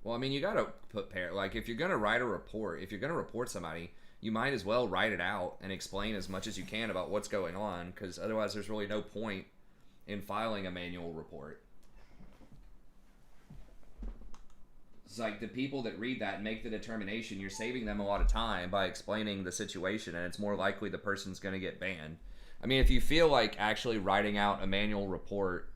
Well, I mean, you gotta put like if you're gonna write a report, if you're gonna report somebody, you might as well write it out and explain as much as you can about what's going on, because otherwise there's really no point in filing a manual report. It's like the people that read that and make the determination, you're saving them a lot of time by explaining the situation, and it's more likely the person's going to get banned. I mean, if you feel like actually writing out a manual report,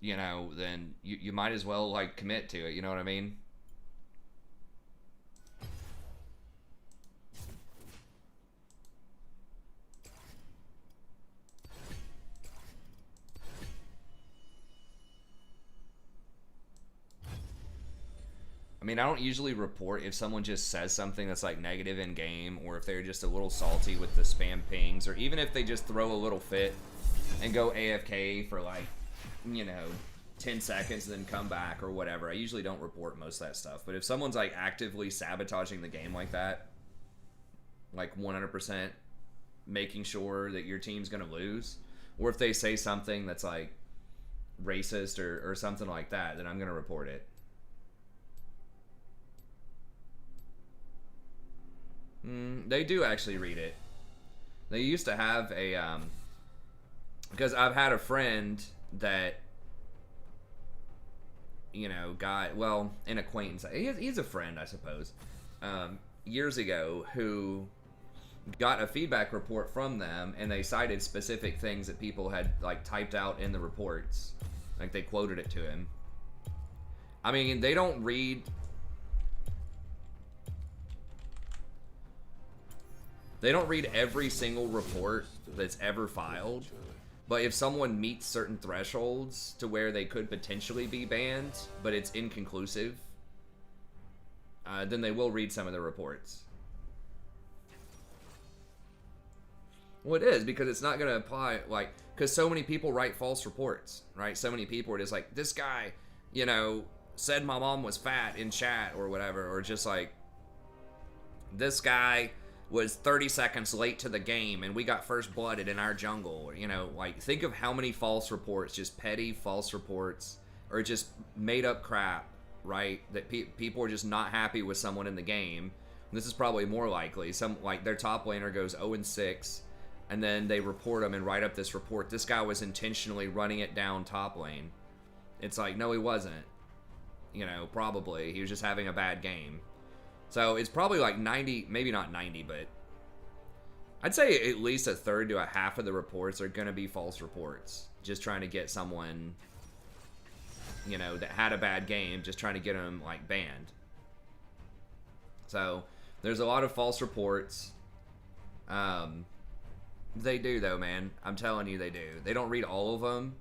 you know, then you might as well like commit to it. You know what I mean? I mean, I don't usually report if someone just says something that's like negative in game, or if they're just a little salty with the spam pings, or even if they just throw a little fit and go AFK for like, you know, 10 seconds and then come back or whatever. I usually don't report most of that stuff. But if someone's like actively sabotaging the game like that, like 100% making sure that your team's going to lose, or if they say something that's like racist or something like that, then I'm going to report it. They do actually read it. They used to have a because I've had a friend that, you know, got, well, an acquaintance. He's a friend, I suppose. Years ago, who got a feedback report from them, and they cited specific things that people had like typed out in the reports, like they quoted it to him. I mean, they don't read. They don't read every single report that's ever filed, but if someone meets certain thresholds to where they could potentially be banned, but it's inconclusive, then they will read some of the reports. Well, it is, because it's not going to apply, like, because so many people write false reports, right? So many people are just like, this guy, you know, said my mom was fat in chat or whatever, or just like, this guy was 30 seconds late to the game and we got first blooded in our jungle. You know, like, think of how many false reports, just petty false reports, or just made up crap, right? That people are just not happy with someone in the game. And this is probably more likely. Some, like, their top laner goes 0-6, and then they report them and write up this report. This guy was intentionally running it down top lane. It's like, no, he wasn't. You know, probably. He was just having a bad game. So it's probably like 90, maybe not 90, but I'd say at least a third to a half of the reports are going to be false reports. Just trying to get someone, you know, that had a bad game, just trying to get them like banned. So there's a lot of false reports. They do though, man. I'm telling you, they do. They don't read all of them,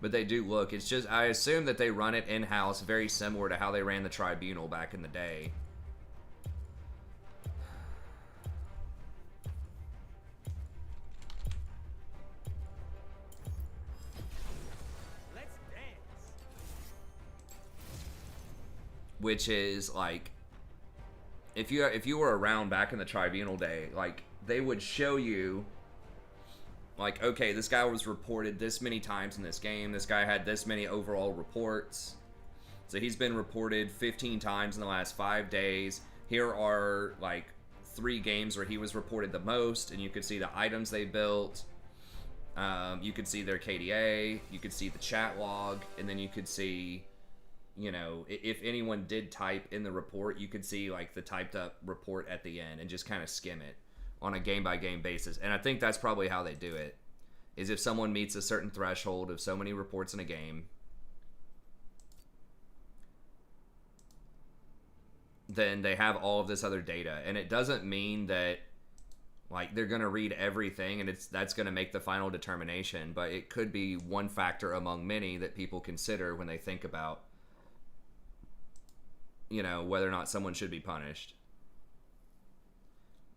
but they do look. It's just, I assume that they run it in-house, very similar to how they ran the tribunal back in the day. Which is like, if you were around back in the tribunal day, like, they would show you, like, okay, this guy was reported this many times in this game. This guy had this many overall reports. So he's been reported 15 times in the last 5 days. Here are like 3 games where he was reported the most, and you could see the items they built. You could see their KDA. You could see the chat log, and then you could see, you know, if anyone did type in the report, you could see like the typed up report at the end and just kind of skim it on a game by game basis. And I think that's probably how they do it, is if someone meets a certain threshold of so many reports in a game, then they have all of this other data. And it doesn't mean that Like, they're going to read everything, and that's going to make the final determination. But it could be one factor among many that people consider when they think about, you know, whether or not someone should be punished.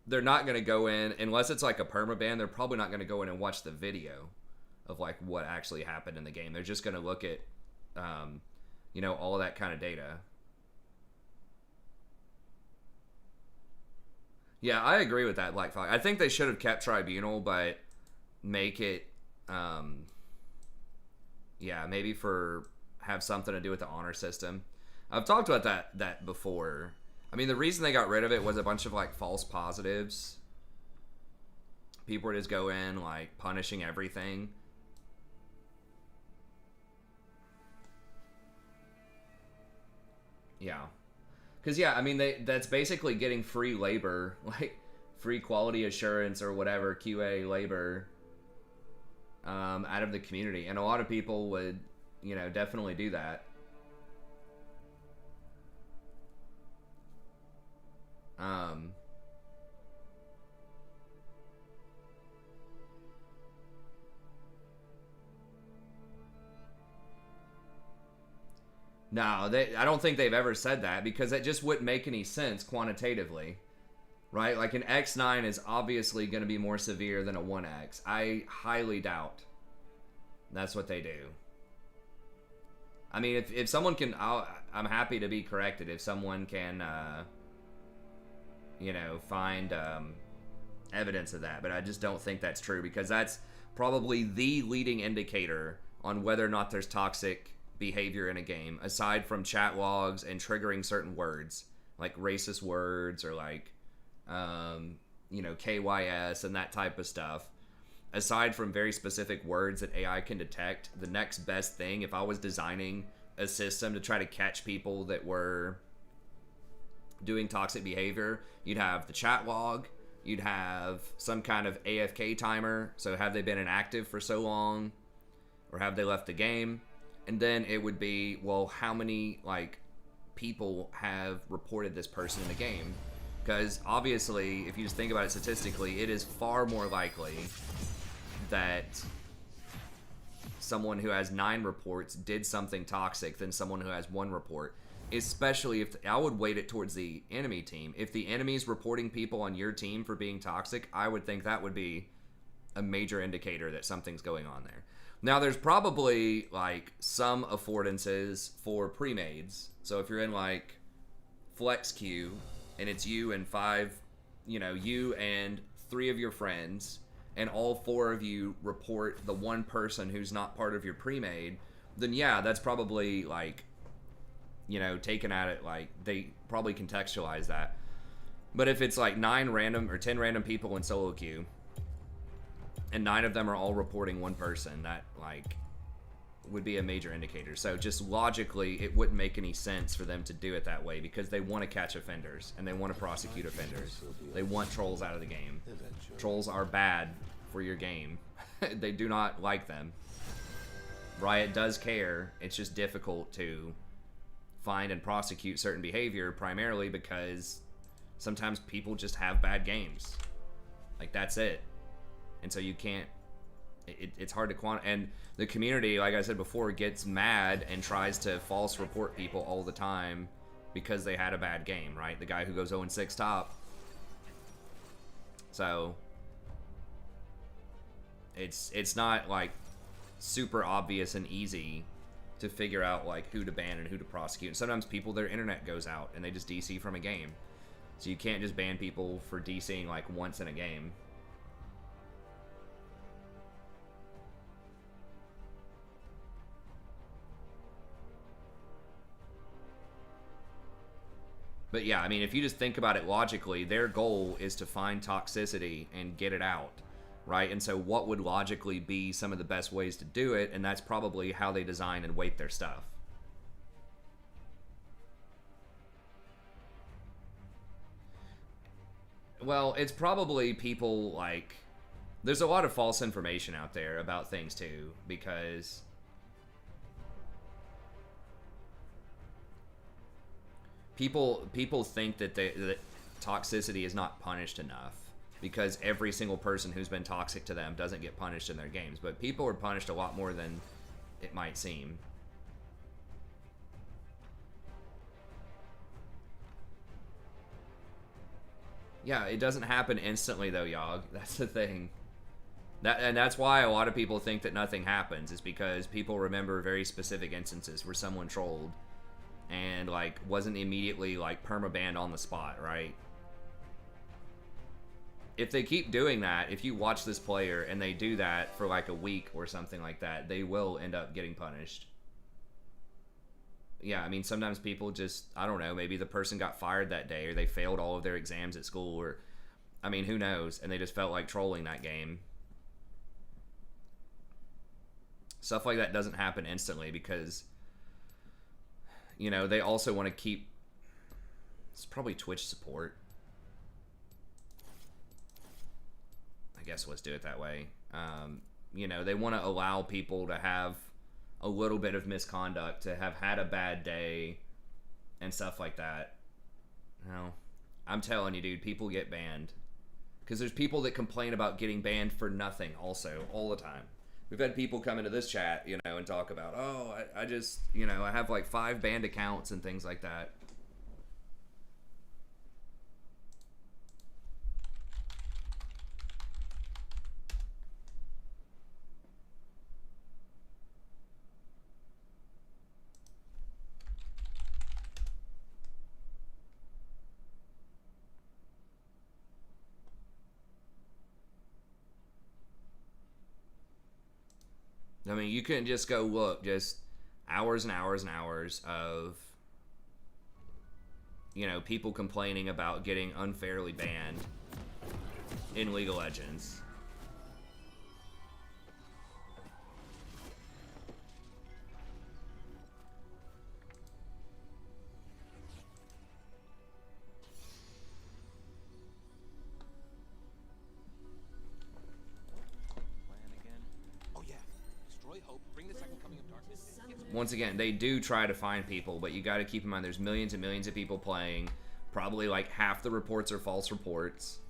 They're not going to go in, unless it's like a permaban, they're probably not going to go in and watch the video of, like, what actually happened in the game. They're just going to look at, you know, all of that kind of data. Yeah, I agree with that, Black Fox. I think they should have kept Tribunal, but make it, yeah, maybe have something to do with the honor system. I've talked about that before. I mean, the reason they got rid of it was a bunch of, like, false positives. People would just go in, like, punishing everything. Yeah. Because, yeah, I mean, that's basically getting free labor, like free quality assurance or whatever, QA labor, out of the community. And a lot of people would, you know, definitely do that. No, I don't think they've ever said that, because it just wouldn't make any sense quantitatively, right? Like, an X9 is obviously going to be more severe than a 1X. I highly doubt that's what they do. I mean, if someone can, I'm happy to be corrected. If someone can, you know, find evidence of that, but I just don't think that's true, because that's probably the leading indicator on whether or not there's toxic behavior in a game, aside from chat logs and triggering certain words like racist words or like you know, KYS and that type of stuff. Aside from very specific words that AI can detect, the next best thing, if I was designing a system to try to catch people that were doing toxic behavior, you'd have the chat log, you'd have some kind of AFK timer, so have they been inactive for so long, or have they left the game? And then it would be, well, how many, like, people have reported this person in the game? Because obviously, if you just think about it statistically, it is far more likely that someone who has 9 reports did something toxic than someone who has 1 report. Especially if, I would weight it towards the enemy team. If the enemy's reporting people on your team for being toxic, I would think that would be a major indicator that something's going on there. Now, there's probably, like, some affordances for pre-mades. So if you're in, like, flex queue, and it's you and 5, you know, you and 3 of your friends, and all 4 of you report the one person who's not part of your pre-made, then yeah, that's probably, like, you know, taken at it, like, they probably contextualize that. But if it's, like, 9 random or 10 random people in solo queue, and 9 of them are all reporting one person, that, like, would be a major indicator. So just logically, it wouldn't make any sense for them to do it that way, because they want to catch offenders and they want to prosecute offenders. They want trolls out of the game. Trolls are bad for your game. They do not like them. Riot does care. It's just difficult to find and prosecute certain behavior, primarily because sometimes people just have bad games. Like, that's it. And so you can't, it's hard to quantify. And the community, like I said before, gets mad and tries to false report people all the time because they had a bad game, right? The guy who goes 0-6 top. So it's not, like, super obvious and easy to figure out, like, who to ban and who to prosecute. And sometimes people, their internet goes out and they just DC from a game. So you can't just ban people for DCing, like, once in a game. But yeah, I mean, if you just think about it logically, their goal is to find toxicity and get it out, right? And so what would logically be some of the best ways to do it? And that's probably how they design and weight their stuff. Well, it's probably people, like, there's a lot of false information out there about things too, because people think that that toxicity is not punished enough because every single person who's been toxic to them doesn't get punished in their games. But people are punished a lot more than it might seem. Yeah, it doesn't happen instantly though, Yogg. That's the thing. And that's why a lot of people think that nothing happens, is because people remember very specific instances where someone trolled and like wasn't immediately like permabanned on the spot, right? If they keep doing that, if you watch this player and they do that for like a week or something like that, they will end up getting punished. Yeah, I mean, sometimes people just, I don't know, maybe the person got fired that day or they failed all of their exams at school, or, I mean, who knows? And they just felt like trolling that game. Stuff like that doesn't happen instantly because, you know, they also want to keep, it's probably Twitch support. I guess let's do it that way. You know, they want to allow people to have a little bit of misconduct, to have had a bad day and stuff like that. You know, I'm telling you, dude, people get banned. Because there's people that complain about getting banned for nothing also, all the time. We've had people come into this chat, you know, and talk about, oh, I just, you know, I have like 5 banned accounts and things like that. I mean, you couldn't just go look, just hours and hours and hours of, you know, people complaining about getting unfairly banned in League of Legends. Once again, they do try to find people, but you got to keep in mind there's millions and millions of people playing. Probably like half the reports are false reports.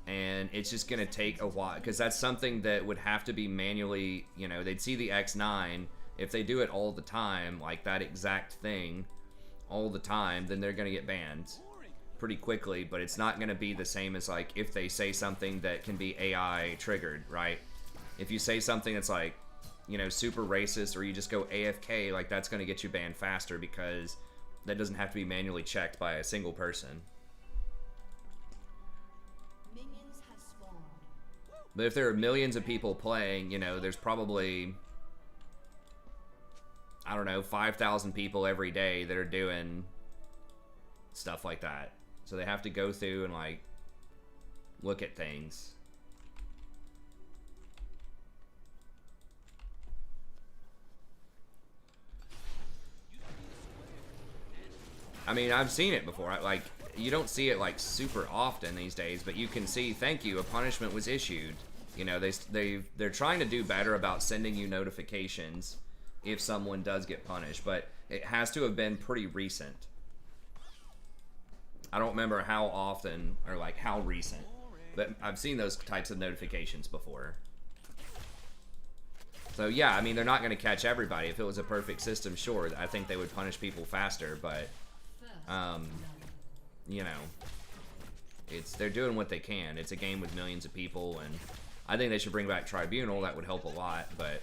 And it's just going to take a while, because that's something that would have to be manually, you know, they'd see the X9. If they do it all the time, like that exact thing all the time, then they're going to get banned pretty quickly. But it's not going to be the same as like if they say something that can be AI triggered, right? If you say something that's like, you know, super racist, or you just go AFK, like that's going to get you banned faster, because that doesn't have to be manually checked by a single person. Minions have spawned. But if there are millions of people playing, you know, there's probably, I don't know, 5,000 people every day that are doing stuff like that. So they have to go through and like look at things. I mean, I've seen it before. Like, you don't see it like super often these days, but you can see, thank you, a punishment was issued. You know, they're trying to do better about sending you notifications if someone does get punished, but it has to have been pretty recent. I don't remember how often or like how recent, but I've seen those types of notifications before. So yeah, I mean, they're not going to catch everybody. If it was a perfect system, sure, I think they would punish people faster, but you know, they're doing what they can. It's a game with millions of people, and I think they should bring back Tribunal. That would help a lot, but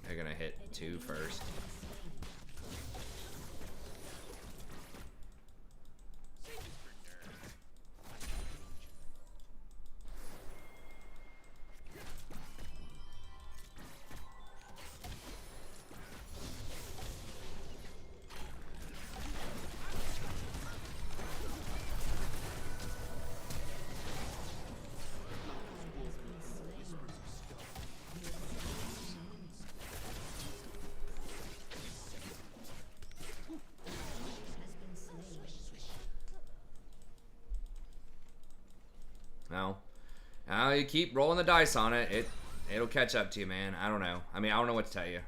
they're gonna hit 2 first. Now you keep rolling the dice on it. It'll catch up to you, man. I don't know. I mean, I don't know what to tell you.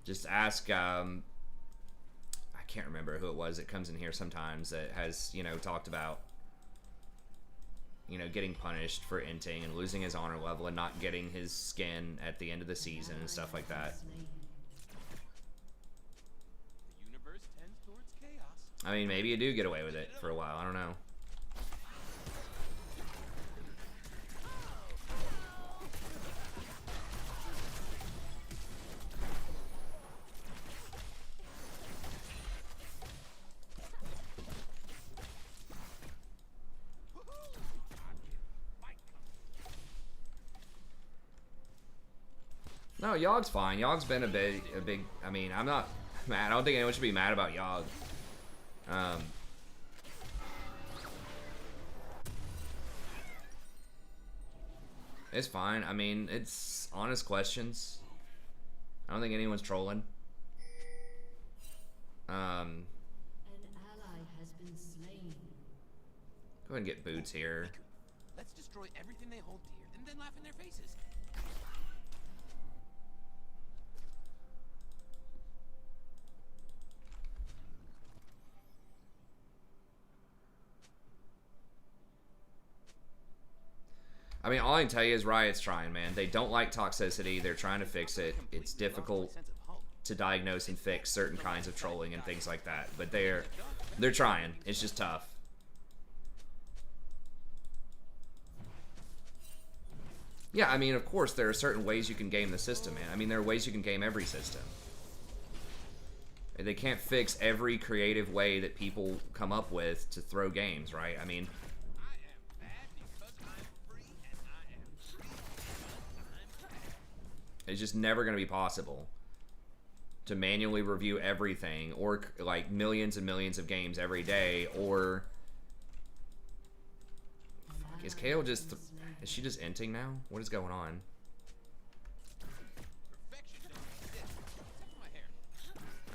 Just ask, I can't remember who it was that comes in here sometimes that has, you know, talked about, you know, getting punished for inting and losing his honor level and not getting his skin at the end of the season and stuff like that. The universe tends towards chaos. I mean, maybe you do get away with it for a while. I don't know. No, Yogg's fine. Yogg's been a big. I mean, I'm not mad. I don't think anyone should be mad about Yogg. It's fine. I mean, it's honest questions. I don't think anyone's trolling. An ally has been slain. Go ahead and get boots here. Let's destroy everything they hold dear and then laugh in their faces. I mean, all I can tell you is Riot's trying, man. They don't like toxicity. They're trying to fix it. It's difficult to diagnose and fix certain kinds of trolling and things like that. But they're trying. It's just tough. Yeah, I mean, of course, there are certain ways you can game the system, man. I mean, there are ways you can game every system. They can't fix every creative way that people come up with to throw games, right? I mean... It's just never going to be possible to manually review everything or like millions and millions of games every day. Or fuck, is Kayle just is she just inting now? What is going on?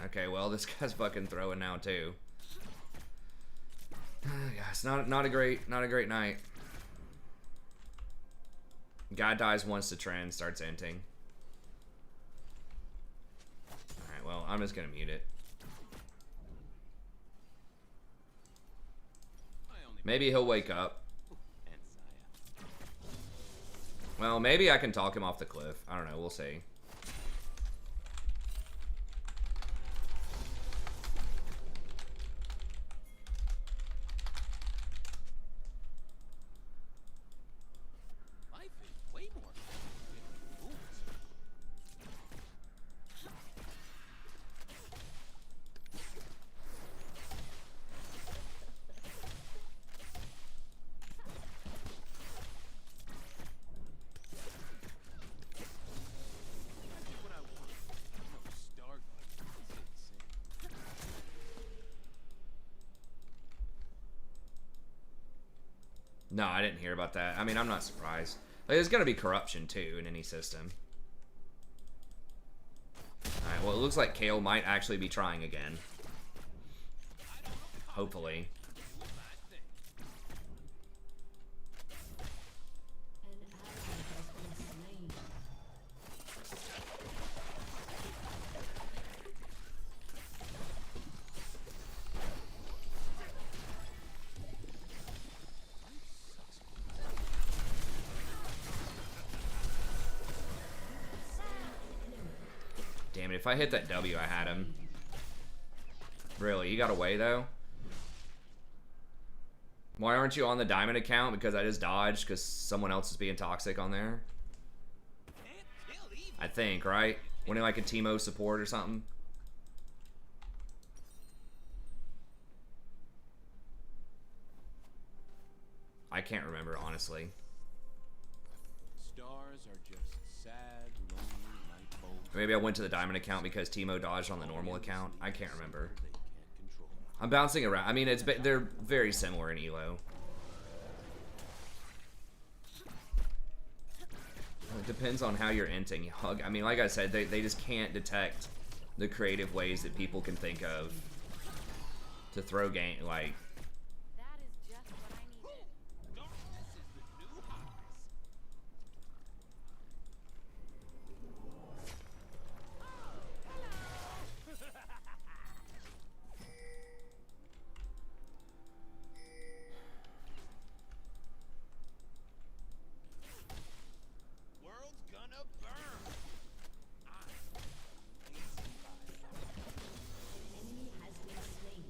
Okay, well, this guy's fucking throwing now too. Yeah, it's not a great night. Guy dies once the trend starts inting. Well, I'm just gonna mute it. Maybe he'll wake up. Well, maybe I can talk him off the cliff. I don't know. We'll see. No, I didn't hear about that. I mean, I'm not surprised. Like, there's gonna be corruption too in any system. Alright, well, it looks like Kayle might actually be trying again. Hopefully. Damn it, if I hit that W, I had him. Really, you got away though? Why aren't you on the diamond account? Because I just dodged because someone else is being toxic on there? I think, right? Winning like a Teemo support or something? I can't remember, honestly. Stars are just sad, lonely night bulbs. Maybe I went to the diamond account because Teemo dodged on the normal account. I can't remember. I'm bouncing around. I mean, they're very similar in Elo. It depends on how you're inting. I mean, like I said, they just can't detect the creative ways that people can think of. to throw game like. That is just what I needed. Darkness is the new hotness. World's gonna burn. I'm blazing fire. An enemy has been slain.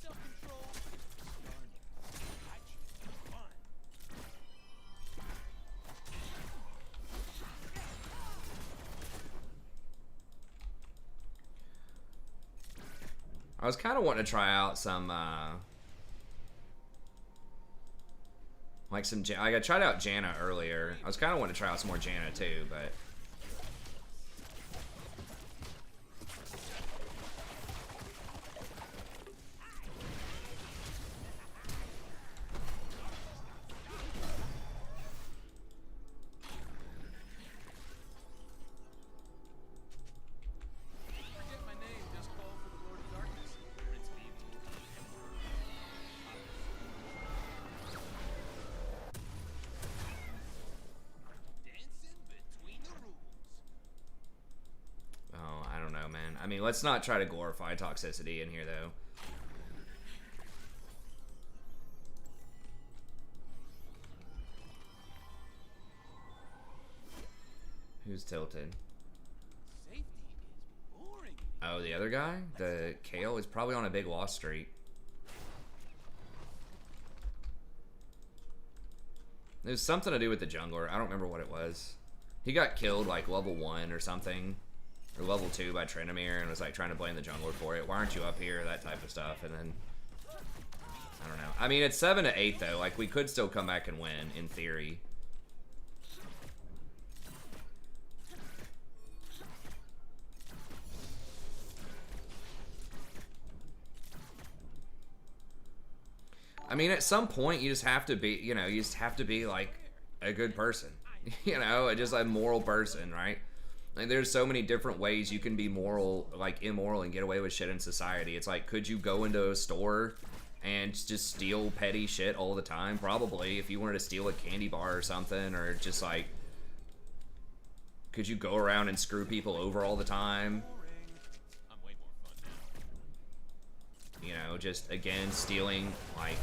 Self-control. Learning. I choose fun. I was kind of wanting to try out some like some. I tried out Janna earlier. I was kind of wanting to try out some more Janna too, but. Forget my name, just call for the Lord of Darkness. Prince Vivi, Emperor. Dancing between the rules. Oh, I don't know, man. I mean, let's not try to glorify toxicity in here, though. Who's tilted? Safety is boring. Oh, the other guy? The Kale is probably on a big loss streak. There's something to do with the jungler. I don't remember what it was. He got killed like level 1 or something. Or level 2 by Tryndamere and was like trying to blame the jungler for it. Why aren't you up here? That type of stuff. And then... I don't know. I mean, it's 7 to 8 though. Like, we could still come back and win, in theory. I mean, at some point, you just have to be, you know, you just have to be, like, a good person. You know, just a moral person, right? Like, there's so many different ways you can be moral, like, immoral and get away with shit in society. It's like, could you go into a store and just steal petty shit all the time? Probably, if you wanted to steal a candy bar or something, or just, like, could you go around and screw people over all the time? Boring. I'm way more fun now. You know, just, again, stealing, like...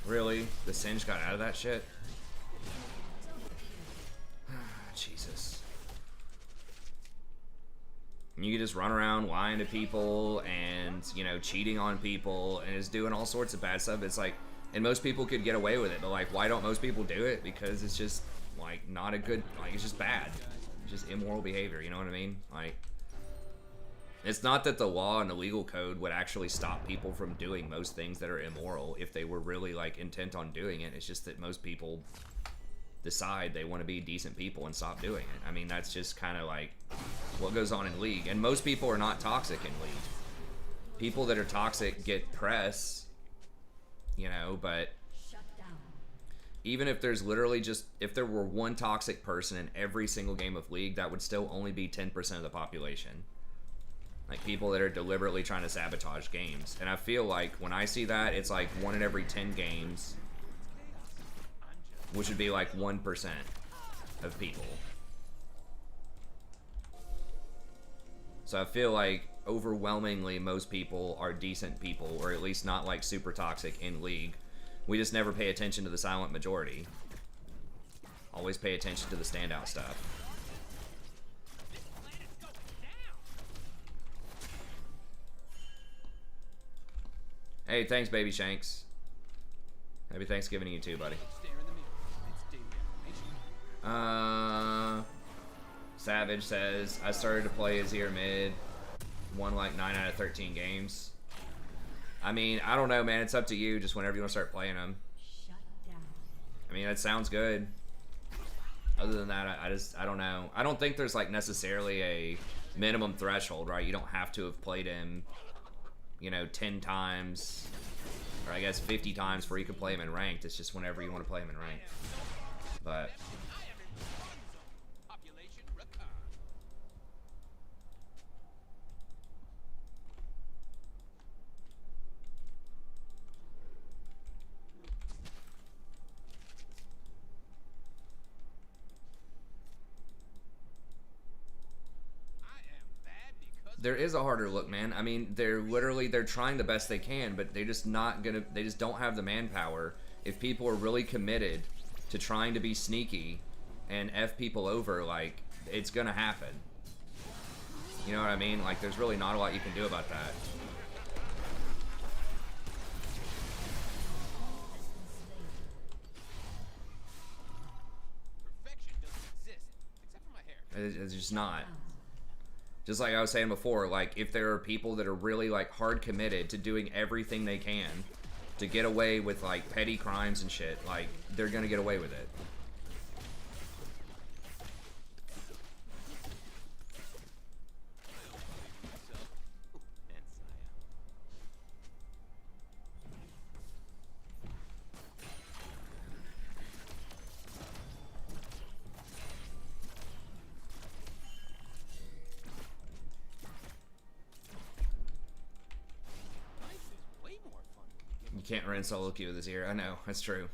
Really? The Singe got out of that shit? Jesus. And you can just run around lying to people and, you know, cheating on people and just doing all sorts of bad stuff. It's like, and most people could get away with it, but like, why don't most people do it? Because it's just, like, not a good, like, it's just bad. It's just immoral behavior, you know what I mean? Like, it's not that the law and the legal code would actually stop people from doing most things that are immoral if they were really, like, intent on doing it. It's just that most people decide they want to be decent people and stop doing it. I mean, that's just kind of like what goes on in League. And most people are not toxic in League. People that are toxic get press, you know, but Shut down. even if there's literally just, if there were one toxic person in every single game of League, that would still only be 10% of the population. Like, people that are deliberately trying to sabotage games. And I feel like when I see that, it's like 1 in every 10 games, which would be like 1% of people. So I feel like overwhelmingly most people are decent people, or at least not like super toxic in League. We just never pay attention to the silent majority. Always pay attention to the standout stuff. Hey, thanks, Baby Shanks. Happy Thanksgiving to you too, buddy. Savage says, I started to play Azir mid. Won like 9 out of 13 games. I mean, I don't know, man. It's up to you. Just whenever you want to start playing them. Shut down. I mean, that sounds good. Other than that, I don't know. I don't think there's like necessarily a minimum threshold, right? You don't have to have played him, you know, 10 times, or I guess 50 times before you can play him in ranked. It's just whenever you want to play him in ranked. But there is a harder look, man. I mean, they're trying the best they can, but they just don't have the manpower. If people are really committed to trying to be sneaky and F people over, like, it's gonna happen. You know what I mean? Like, there's really not a lot you can do about that. Perfection doesn't exist, except for my hair. It's just not. Just like I was saying before, like, if there are people that are really, like, hard committed to doing everything they can to get away with, like, petty crimes and shit, like, they're gonna get away with it. You can't run solo queue with Azir. I know, that's true.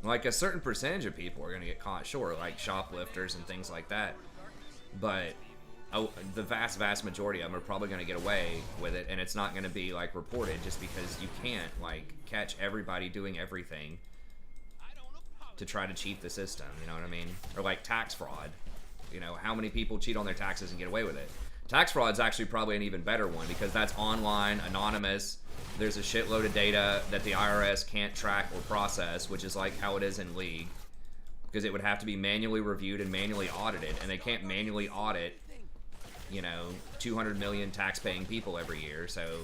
Like, a certain percentage of people are going to get caught, sure, like shoplifters and things like that. But the vast majority of them are probably going to get away with it, and it's not going to be, like, reported just because you can't, like, catch everybody doing everything to try to cheat the system, you know what I mean? Or, like, tax fraud. You know, how many people cheat on their taxes and get away with it? Tax fraud's actually probably an even better one because that's online, anonymous. There's a shitload of data that the IRS can't track or process, which is like how it is in League. Because it would have to be manually reviewed and manually audited, and they can't manually audit, you know, 200 million tax-paying people every year, so,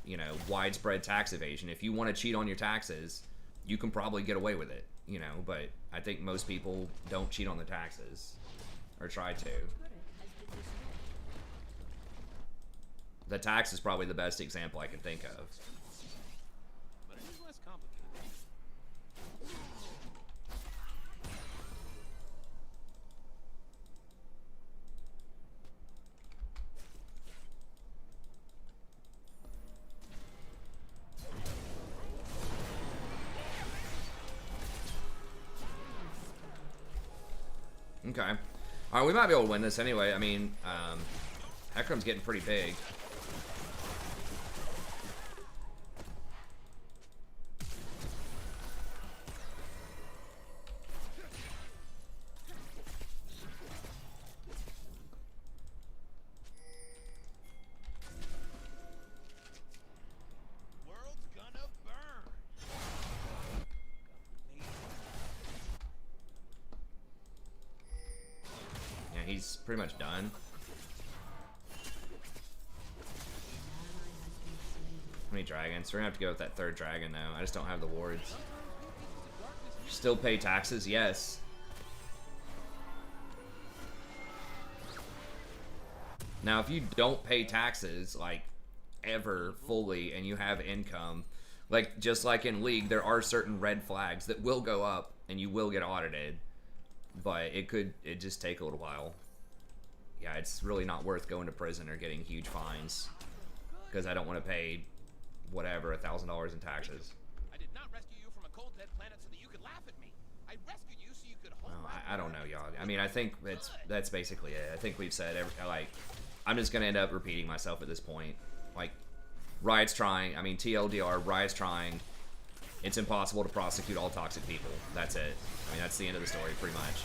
you know, widespread tax evasion. If you want to cheat on your taxes, you can probably get away with it, you know, but I think most people don't cheat on the taxes, or try to. The tax is probably the best example I can think of. But it is less complicated. Okay. Alright, we might be able to win this anyway. I mean, Hecarim's getting pretty big. World's gonna burn. Yeah, he's pretty much done. How many dragons? We're gonna have to go with that third dragon now. I just don't have the wards. Still pay taxes? Yes. Now, if you don't pay taxes, like, ever fully, and you have income, like, just like in League, there are certain red flags that will go up, and you will get audited. but it just take a little while. Yeah, it's really not worth going to prison or getting huge fines because I don't want to pay whatever $1,000 in taxes. I did not rescue you from a cold dead planet so that you could laugh at me. I rescued you so you could hold Well, my I don't know, y'all. I mean, I think that's basically it. I think we've said like I'm just gonna end up repeating myself at this point. Like Riot's trying. I mean, TLDR, Riot's trying. It's impossible to prosecute all toxic people. That's it. I mean, that's the end of the story, pretty much.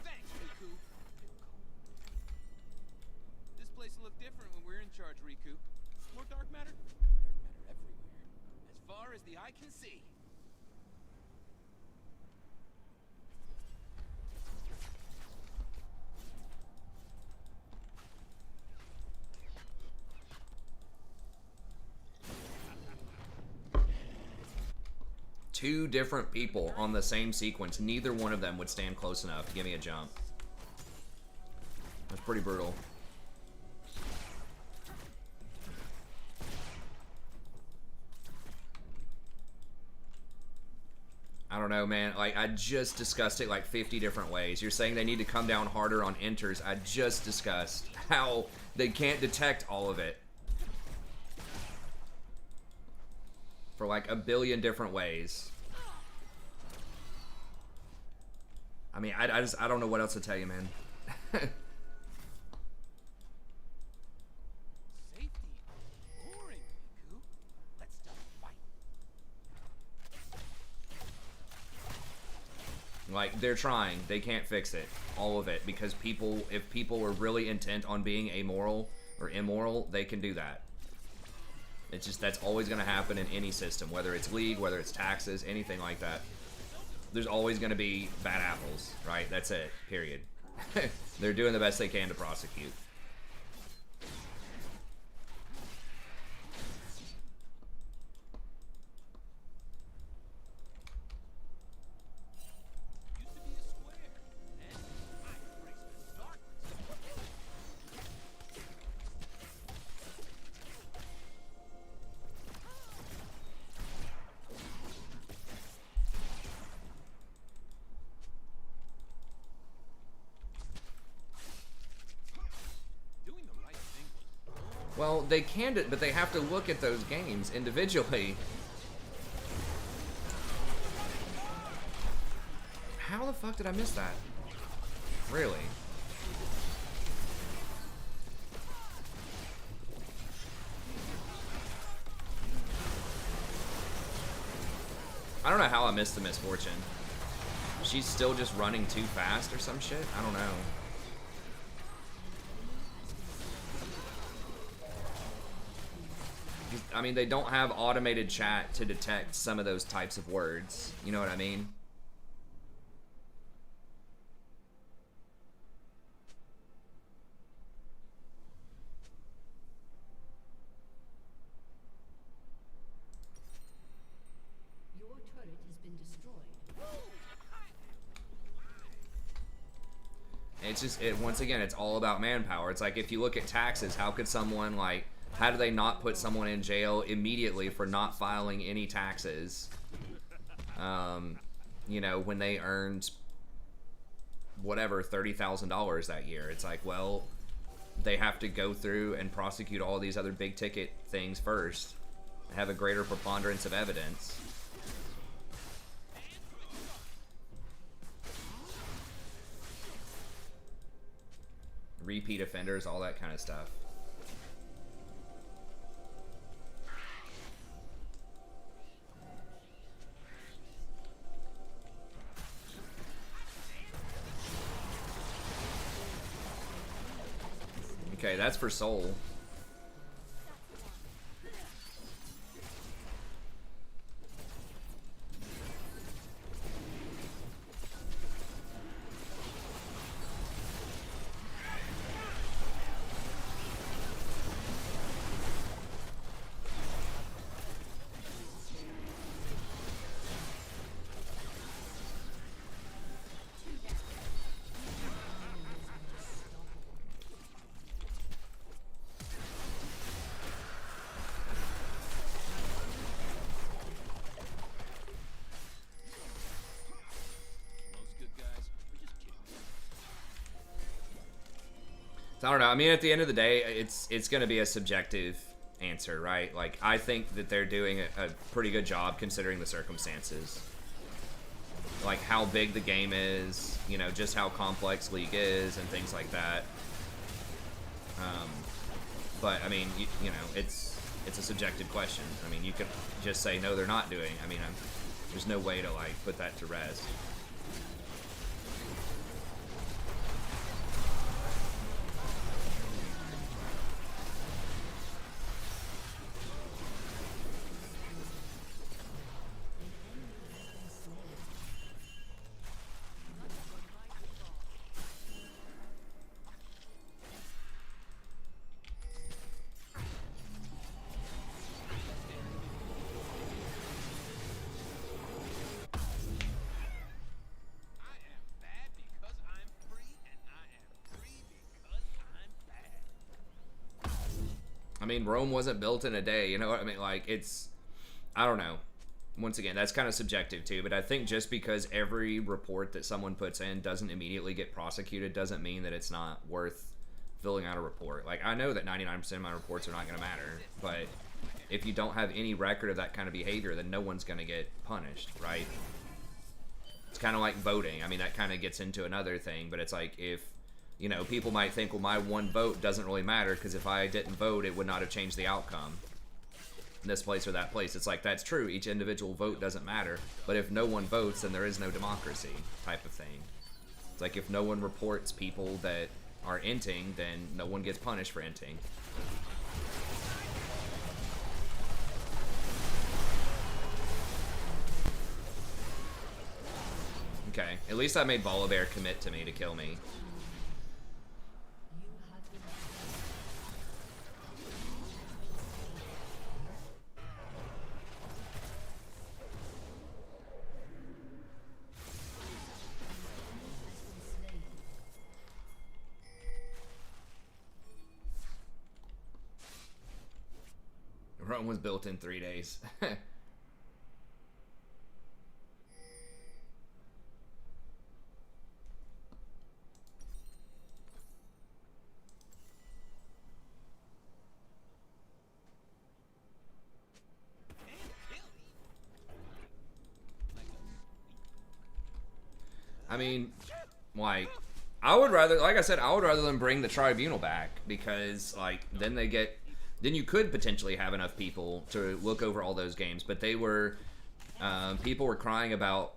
Thanks, Riku. This place will look different when we're in charge, Riku. More dark matter? Dark matter everywhere. As far as the eye can see. Two different people on the same sequence. Neither one of them would stand close enough to give me a jump. That's pretty brutal. I don't know, man. Like, I just discussed it like 50 different ways. You're saying they need to come down harder on enters. I just discussed how they can't detect all of it. For like a billion different ways. I mean, I don't know what else to tell you, man. Safety? Boring, Riku. Let's start a fight. Like, they're trying. They can't fix it. All of it. Because if people are really intent on being amoral or immoral, they can do that. It's just, that's always going to happen in any system. Whether it's League, whether it's taxes, anything like that. There's always going to be bad apples, right? That's it. Period. They're doing the best they can to prosecute. Used to be a square. And I embrace the darkness. Doing the right thing was Well, they can, but they have to look at those games individually. How the fuck did I miss that? Really? I don't know how I missed the misfortune. She's still just running too fast or some shit? I don't know. I mean, they don't have automated chat to detect some of those types of words. You know what I mean? Your turret has been destroyed. It's just, once again, it's all about manpower. It's like, if you look at taxes, how could someone, like, how do they not put someone in jail immediately for not filing any taxes? You know, when they earned, whatever, $30,000 that year. It's like, well, they have to go through and prosecute all these other big ticket things first. Have a greater preponderance of evidence. Repeat offenders, all that kind of stuff. Okay, that's for Soul. Most good guys are just kidding. I don't know. I mean, at the end of the day, it's going to be a subjective answer, right? Like, I think that they're doing a pretty good job considering the circumstances. Like, how big the game is, you know, just how complex League is and things like that. But, I mean, you know, it's a subjective question. I mean, you could just say, no, they're not doing. I mean, there's no way to, like, put that to rest. I am bad because I'm free, and I am free because I'm bad. I mean, Rome wasn't built in a day, you know what I mean? Like, it's, I don't know. Once again, that's kind of subjective too, but I think just because every report that someone puts in doesn't immediately get prosecuted doesn't mean that it's not worth filling out a report. Like, I know that 99% of my reports are not going to matter, but if you don't have any record of that kind of behavior, then no one's going to get punished, right? It's kind of like voting. I mean, that kind of gets into another thing, but it's like if, you know, people might think, well, my one vote doesn't really matter because if I didn't vote, it would not have changed the outcome in this place or that place. It's like, that's true. Each individual vote doesn't matter, but if no one votes, then there is no democracy type of thing. It's like if no one reports people that are inting, then no one gets punished for inting. Okay, at least I made Volibear commit to me to kill me. Rome was built in 3 days. I mean, like, I would rather, like I said, I would rather them bring the tribunal back because, like, then they get, then you could potentially have enough people to look over all those games. But they were, people were crying about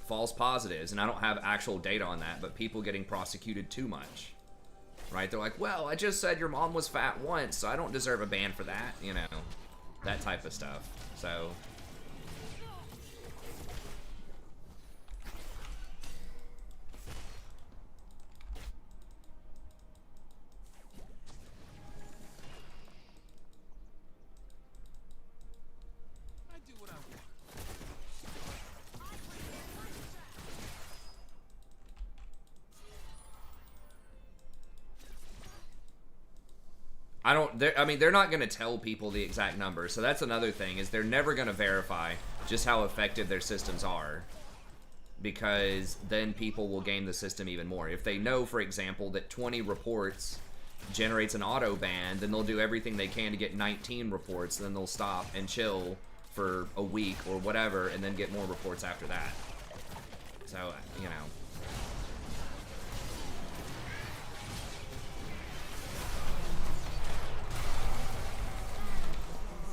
false positives, and I don't have actual data on that, but people getting prosecuted too much, right? They're like, well, I just said your mom was fat once, so I don't deserve a ban for that, you know, that type of stuff. So I do what I want. I mean, they're not going to tell people the exact number, so that's another thing, is they're never going to verify just how effective their systems are, because then people will game the system even more. If they know, for example, that 20 reports generates an auto ban, then they'll do everything they can to get 19 reports, then they'll stop and chill for a week or whatever, and then get more reports after that. So, you know.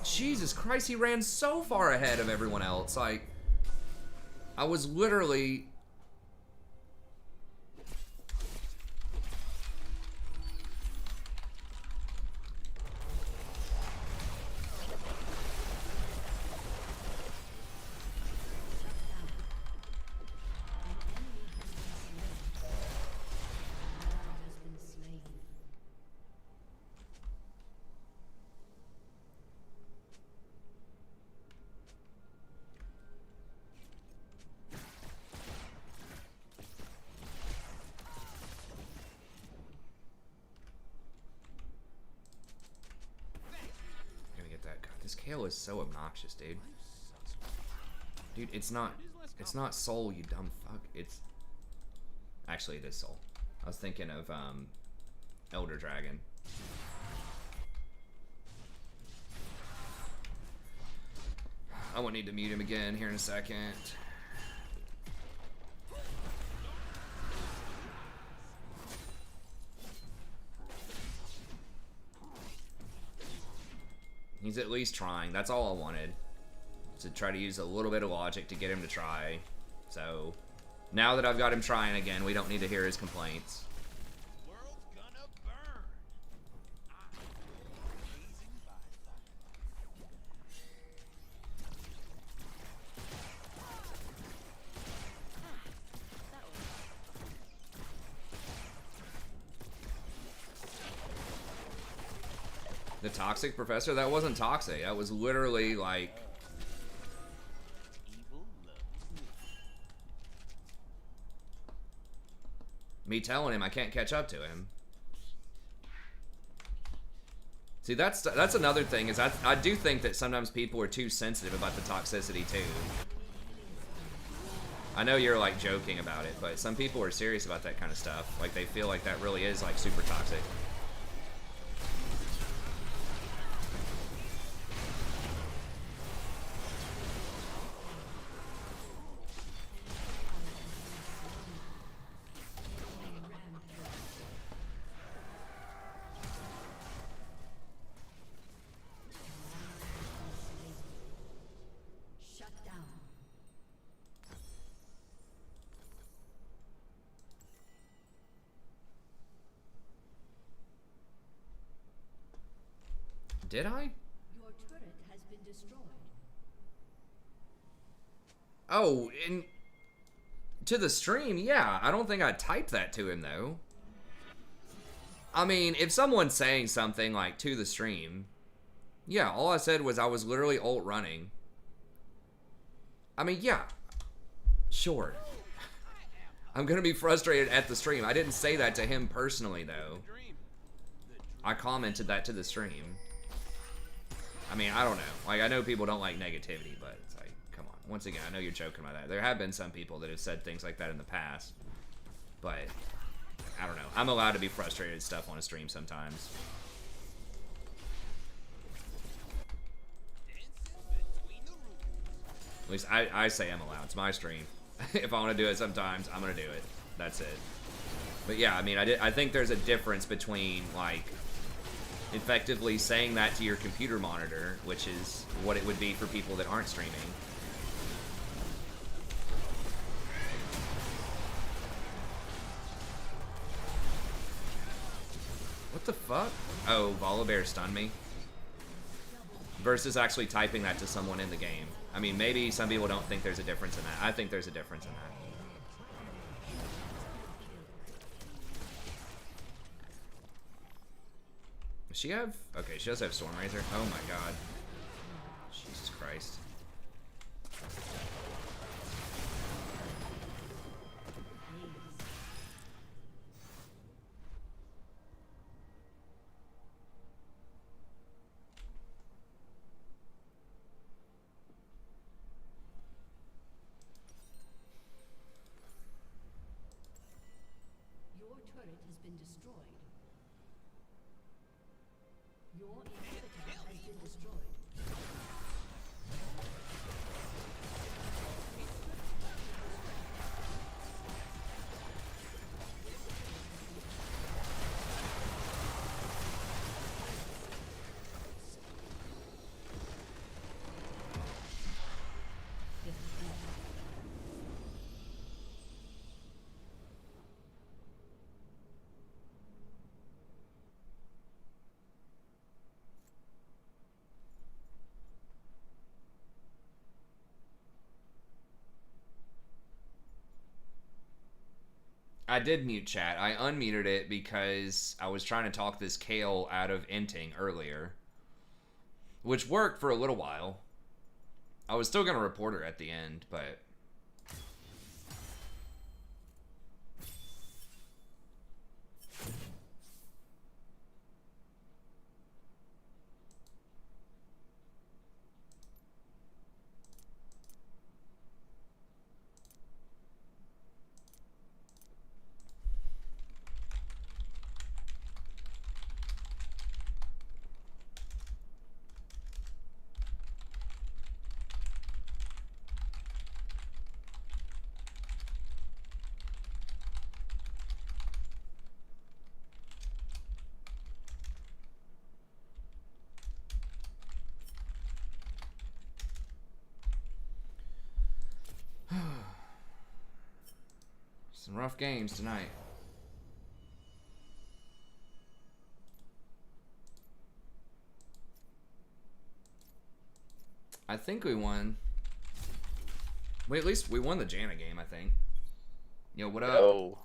Jesus Christ, he ran so far ahead of everyone else. Like, I was literally... Kale is so obnoxious, dude. Dude, it's not Soul, you dumb fuck. It's actually it is Soul. I was thinking of Elder Dragon. I won't need to mute him again here in a second. He's at least trying. That's all I wanted. To try to use a little bit of logic to get him to try. So, now that I've got him trying again, we don't need to hear his complaints. World's gonna burn. Blazing by The toxic professor? That wasn't toxic. That was literally like... evil loves me. me telling him I can't catch up to him. See, that's another thing, is I do think that sometimes people are too sensitive about the toxicity too. I know you're like joking about it, but some people are serious about that kind of stuff. Like they feel like that really is like super toxic. Shut down. Did I? Your turret has been destroyed. Oh, and to the stream, yeah. I don't think I typed that to him though. I mean, if someone's saying something like to the stream, yeah, all I said was I was literally ult running. I mean, yeah, sure. I'm gonna be frustrated at the stream. I didn't say that to him personally though. Dream. I commented that to the stream. I mean, I don't know. Like, I know people don't like negativity, but it's like, come on. Once again, I know you're joking about that. There have been some people that have said things like that in the past, but I don't know. I'm allowed to be frustrated at stuff on a stream sometimes. Dancing between the rules. At least I say I'm allowed. It's my stream. If I want to do it sometimes, I'm going to do it. That's it. But yeah, I mean, I think there's a difference between, like, effectively saying that to your computer monitor, which is what it would be for people that aren't streaming. What the fuck? Oh, Volibear stunned me. Versus actually typing that to someone in the game. I mean, maybe some people don't think there's a difference in that. I think there's a difference in that. Does she have... Okay, she does have Storm Razor. Oh my god. Jesus Christ. Your turret has been destroyed. Your inhibitor has been destroyed. I did mute chat. I unmuted it because I was trying to talk this Kale out of inting earlier. Which worked for a little while. I was still going to report her at the end, but... Some rough games tonight. I think we won. Wait, at least we won the Janna game, I think. Yo, what up?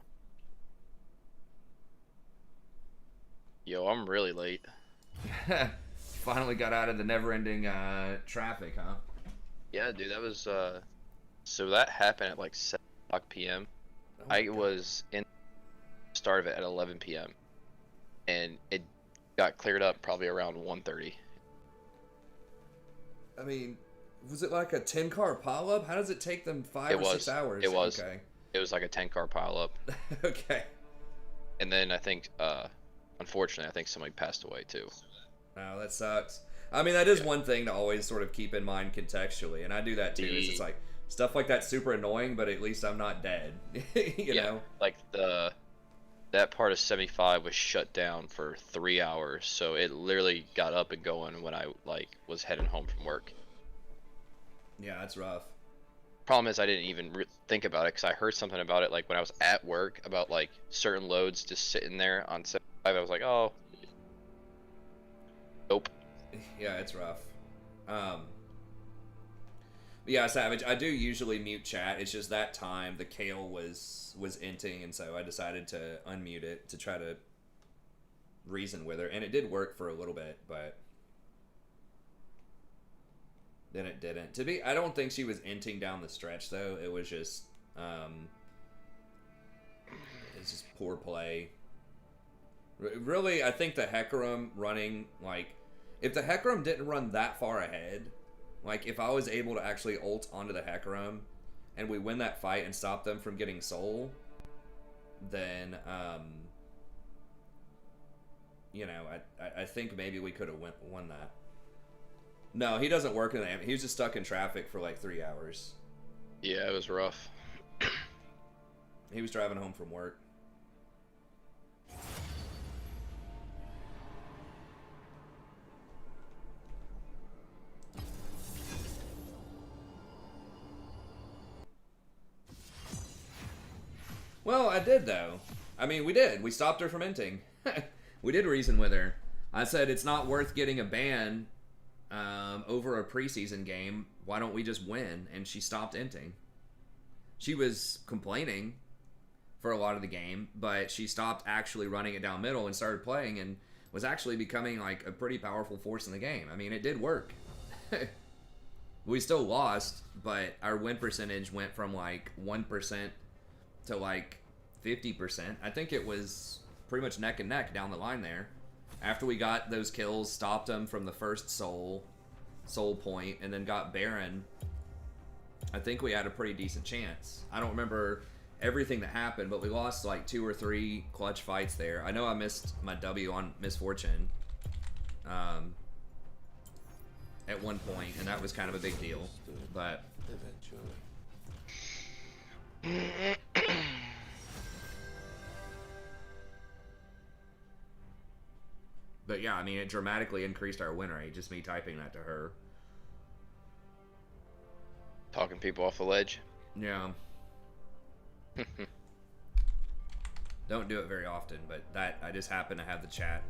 Yo, I'm really late. Finally got out of the never-ending traffic, huh? Yeah, dude, that was so that happened at like 7 o'clock p.m. I was in the start of it at 11 p.m. and it got cleared up probably around 1:30. I mean, was it like a 10-car pileup? How does it take them 5 or 6 hours? It was. Okay. It was like a 10-car pileup. Okay. And then I think, unfortunately, I think somebody passed away too. Oh, that sucks. I mean, that is one thing to always sort of keep in mind contextually, and I do that too. Is it's like stuff like that's super annoying, but at least I'm not dead. you know, like that part of 75 was shut down for 3 hours, so it literally got up and going when I was heading home from work. Yeah, that's rough. Problem is, I didn't even think about it because I heard something about it like when I was at work about like certain loads just sitting there on 75. I was like, oh, nope. Yeah, it's rough. Yeah, Savage, I do usually mute chat. It's just that time the Kale was inting, and so I decided to unmute it to try to reason with her, and it did work for a little bit, but then it didn't. I don't think she was inting down the stretch though. It was just it's just poor play. Really, I think the Hecarim running, like, if the Hecarim didn't run that far ahead, like, if I was able to actually ult onto the Hecarim and we win that fight and stop them from getting soul, then, you know, I think maybe we could have won that. No, he doesn't work in the... He was just stuck in traffic for like 3 hours. Yeah, it was rough. He was driving home from work. Well, I did, though. I mean, we did. We stopped her from inting. We did reason with her. I said it's not worth getting a ban over a preseason game. Why don't we just win? And she stopped inting. She was complaining for a lot of the game, but she stopped actually running it down middle and started playing and was actually becoming like a pretty powerful force in the game. I mean, it did work. We still lost, but our win percentage went from like 1% to like 50%. I think it was pretty much neck and neck down the line there. After we got those kills, stopped them from the first soul point, and then got Baron, I think we had a pretty decent chance. I don't remember everything that happened, but we lost like 2 or 3 clutch fights there. I know I missed my W on Misfortune at one point, and that was kind of a big deal. But But yeah, I mean, it dramatically increased our win rate, just me typing that to her. Talking people off the ledge. Yeah. Don't do it very often, but that I just happen to have the chat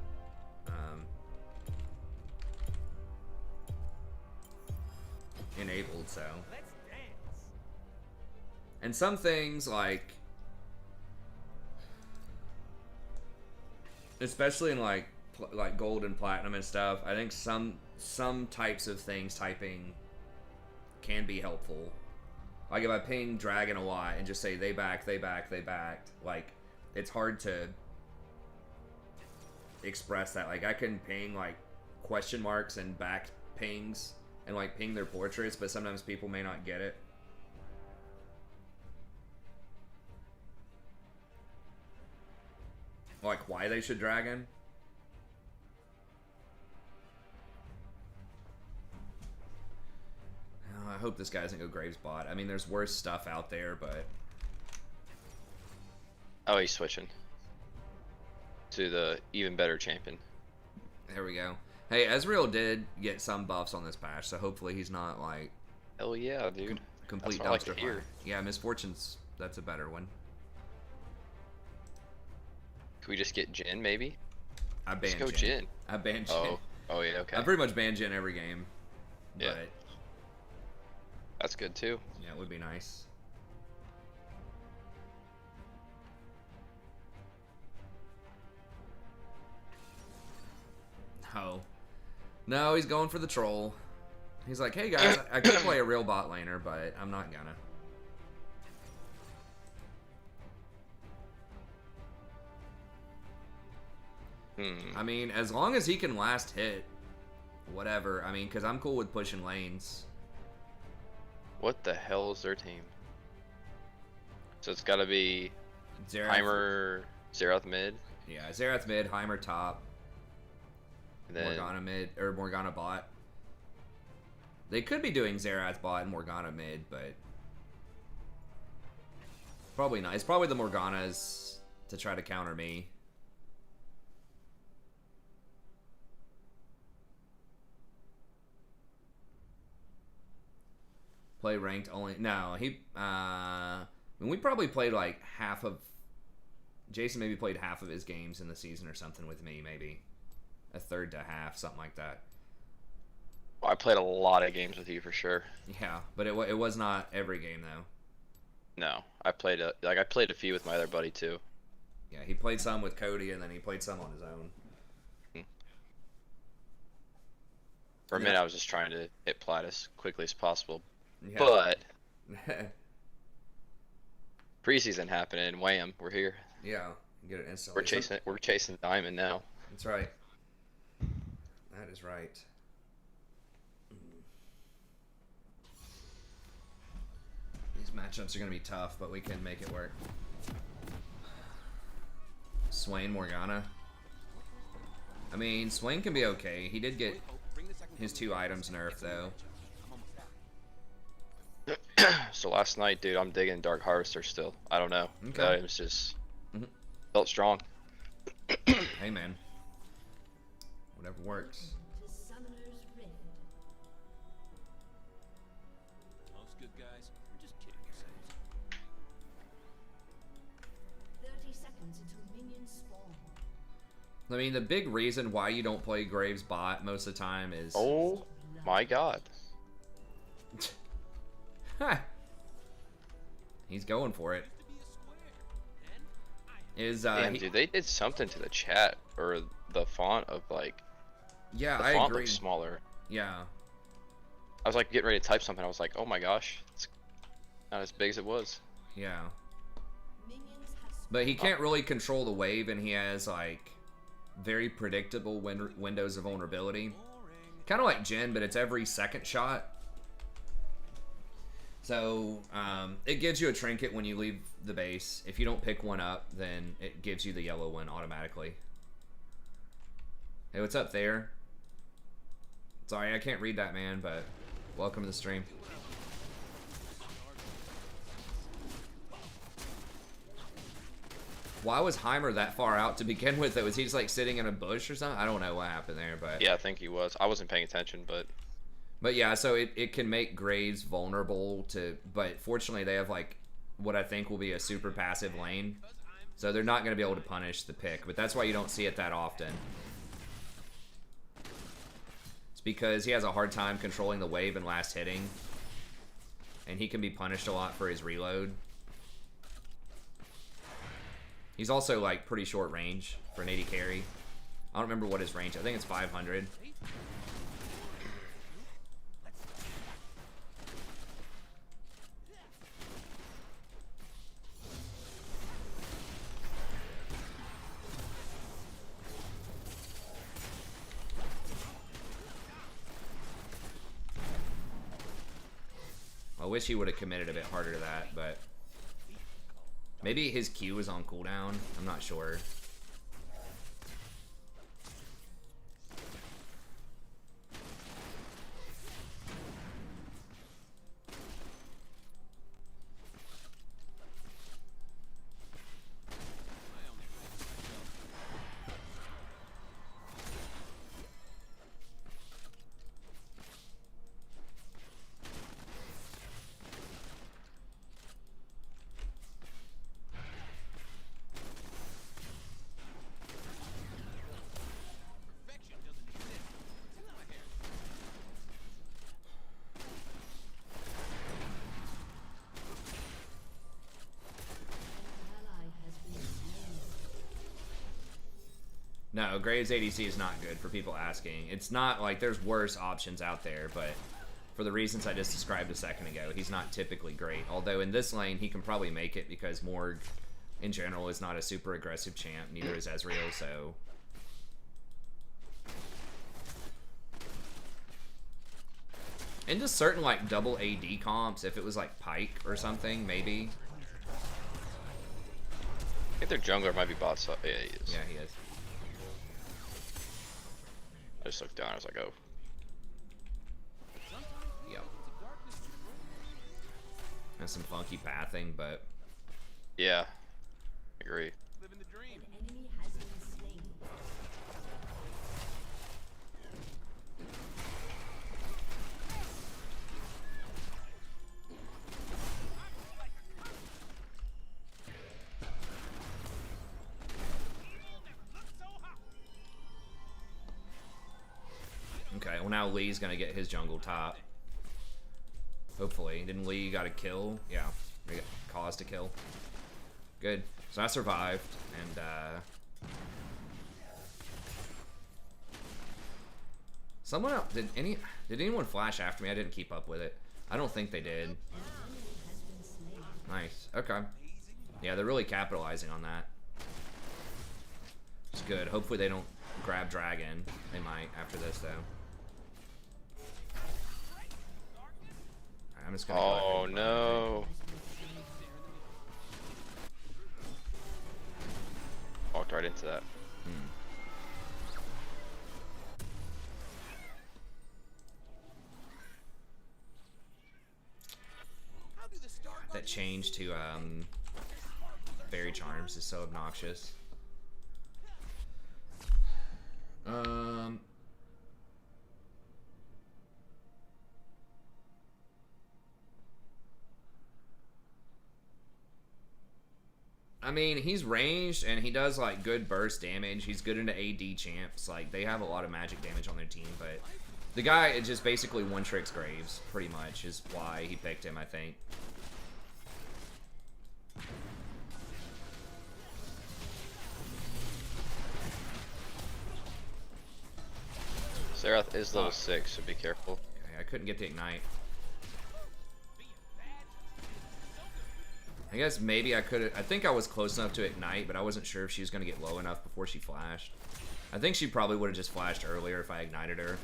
enabled, so. Let's dance. And some things, like, especially in like gold and platinum and stuff, I think some types of things typing can be helpful. Like if I ping Dragon a lot and just say they backed, like it's hard to express that. Like I can ping like question marks and back pings and like ping their portraits, but sometimes people may not get it. Like why they should Dragon. I hope this guy doesn't go Graves bot. I mean, there's worse stuff out there, but... Oh, he's switching to the even better champion. There we go. Hey, Ezreal did get some buffs on this patch, so hopefully he's not, like... Hell yeah, dude. Complete That's what I like dumpster to hear. fire. Yeah, Misfortune's... That's a better one. Can we just get Jin maybe? I Let's banned go Jhin. Jin. I banned Jhin. Oh. Oh yeah. Okay. I pretty much banned Jhin every game. Yeah. But That's good too. yeah, it would be nice. Oh. No, he's going for the troll. He's like, hey guys, I could play a real bot laner, but I'm not gonna. I mean, as long as he can last hit, whatever. I mean, because I'm cool with pushing lanes. What the hell is their team? So it's got to be Xerath, Heimer, Xerath mid, yeah, Xerath mid, Heimer top, and then Morgana mid, or Morgana bot. They could be doing Xerath bot and Morgana mid, but probably not. It's probably the Morganas to try to counter me. Play ranked only. No, he. I mean, we probably played like half of. Jason maybe played half of his games in the season or something with me, maybe a third to half, something like that. I played a lot of games with you for sure. Yeah, but it was not every game though. No, I played I played a few with my other buddy too. Yeah, he played some with Cody, and then he played some on his own. For a minute, I was just trying to hit plat as quickly as possible, Yeah. but preseason happened and wham, we're here. Yeah, you get it instantly. We're chasing diamond now. That's right. That is right. These matchups are going to be tough, but we can make it work. Swain Morgana. I mean, Swain can be okay. He did get his 2 items nerfed, though. So last night, dude, I'm digging Dark Harvester still. I don't know. Okay. It was just felt strong. Hey, man. Whatever works. To Summoner's Rift. Most good guys are just kidding yourselves. 30 seconds until minions spawn. I mean, the big reason why you don't play Graves bot most of the time is... Oh my god. He's going for it. Is Damn, dude, they did something to the chat or the font of like. Yeah, the I font agree. looks smaller. Yeah. I was like getting ready to type something. I was like, oh my gosh, it's not as big as it was. Yeah. Minions have spawned. But he can't really control the wave, and he has like very predictable windows of vulnerability. Kind of like Jhin, but it's every second shot. So it gives you a trinket when you leave the base. If you don't pick one up, then it gives you the yellow one automatically. Hey, what's up there? Sorry, I can't read that, man, but welcome to the stream. Why was Heimer that far out to begin with? Was he just like sitting in a bush or something? I don't know what happened there, but Yeah, I think he was. I wasn't paying attention, but yeah, so it can make Graves vulnerable to, but fortunately they have like what I think will be a super passive lane, so they're not going to be able to punish the pick, but that's why you don't see it that often. It's because he has a hard time controlling the wave and last hitting, and he can be punished a lot for his reload. He's also like pretty short range for an 80 carry. I don't remember what his range. I think it's 500. I wish he would have committed a bit harder to that, but maybe his Q was on cooldown. I'm not sure. No, Graves ADC is not good for people asking. It's not like there's worse options out there, but for the reasons I just described a second ago, he's not typically great. Although in this lane, he can probably make it because Morg, in general, is not a super aggressive champ. Neither is Ezreal, so... Into certain, like, double AD comps, if it was, like, Pyke or something, maybe. I think their jungler might be bot side. Yeah, he is. Yeah, he is. I just looked down. I was like, oh. Yep. That's some funky pathing, but... Yeah. Agree. Living the dream. An enemy has been slain. Okay, well now Lee's gonna get his jungle top. Hopefully. Didn't Lee got a kill? Yeah, he got cause to kill. Good. So I survived, and someone else, did anyone flash after me? I didn't keep up with it. I don't think they did. Nice. Okay. Yeah, they're really capitalizing on that. It's good. Hopefully they don't grab Dragon. They might after this though. I'm just gonna go Oh ahead and no. Walked right into that. How do the Star that change to Fairy Charms is so obnoxious. I mean, he's ranged and he does like good burst damage. He's good into AD champs. Like they have a lot of magic damage on their team, but the guy is just basically one tricks Graves, pretty much, is why he picked him, I think. Serath is level 6, so be careful. Okay, I couldn't get the ignite. I guess maybe I could have. I think I was close enough to ignite, but I wasn't sure if she was going to get low enough before she flashed. I think she probably would have just flashed earlier if I ignited her.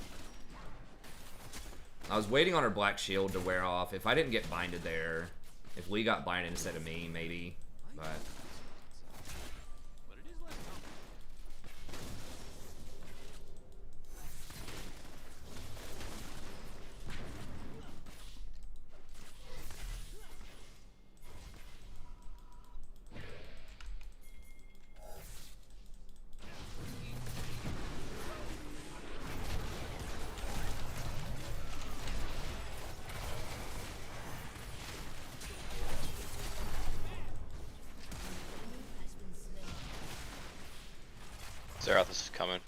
I was waiting on her black shield to wear off. If I didn't get binded there, if Lee got binded instead of me, maybe. But But it is less common. Serath is coming.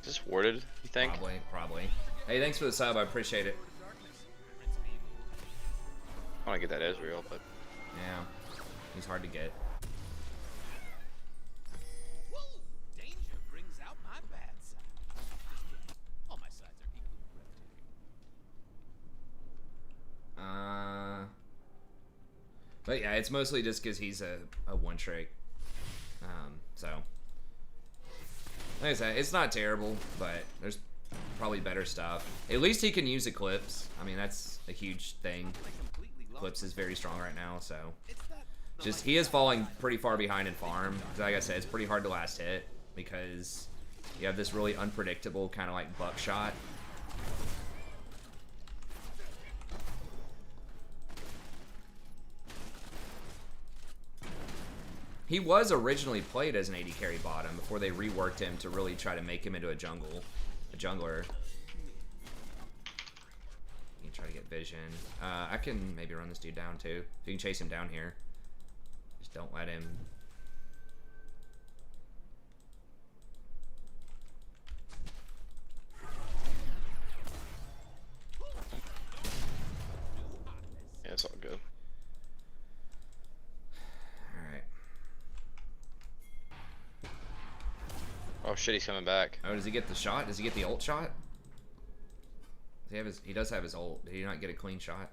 Is this warded, you think? probably. Hey, thanks for the sub. I appreciate it. I want to get that Ezreal, but Yeah, he's hard to get. Woo! Danger brings out my bad side. All my sides are equally breathtaking. But yeah, it's mostly just because he's a one trick. So like I said, it's not terrible, but there's probably better stuff. At least he can use Eclipse. I mean, that's a huge thing. Eclipse is very strong right now, so just he is falling pretty far behind in farm. Like I said, it's pretty hard to last hit because you have this really unpredictable kind of like buckshot. He was originally played as an AD carry bottom before they reworked him to really try to make him into a jungler. You can try to get vision. I can maybe run this dude down too. If you can chase him down here. Just Don't let him. Yeah, it's all good. Alright. Oh shit, he's coming back. Oh, does he get the shot? Does he get the ult shot? Does he have his, he does have his ult. Did he not get a clean shot?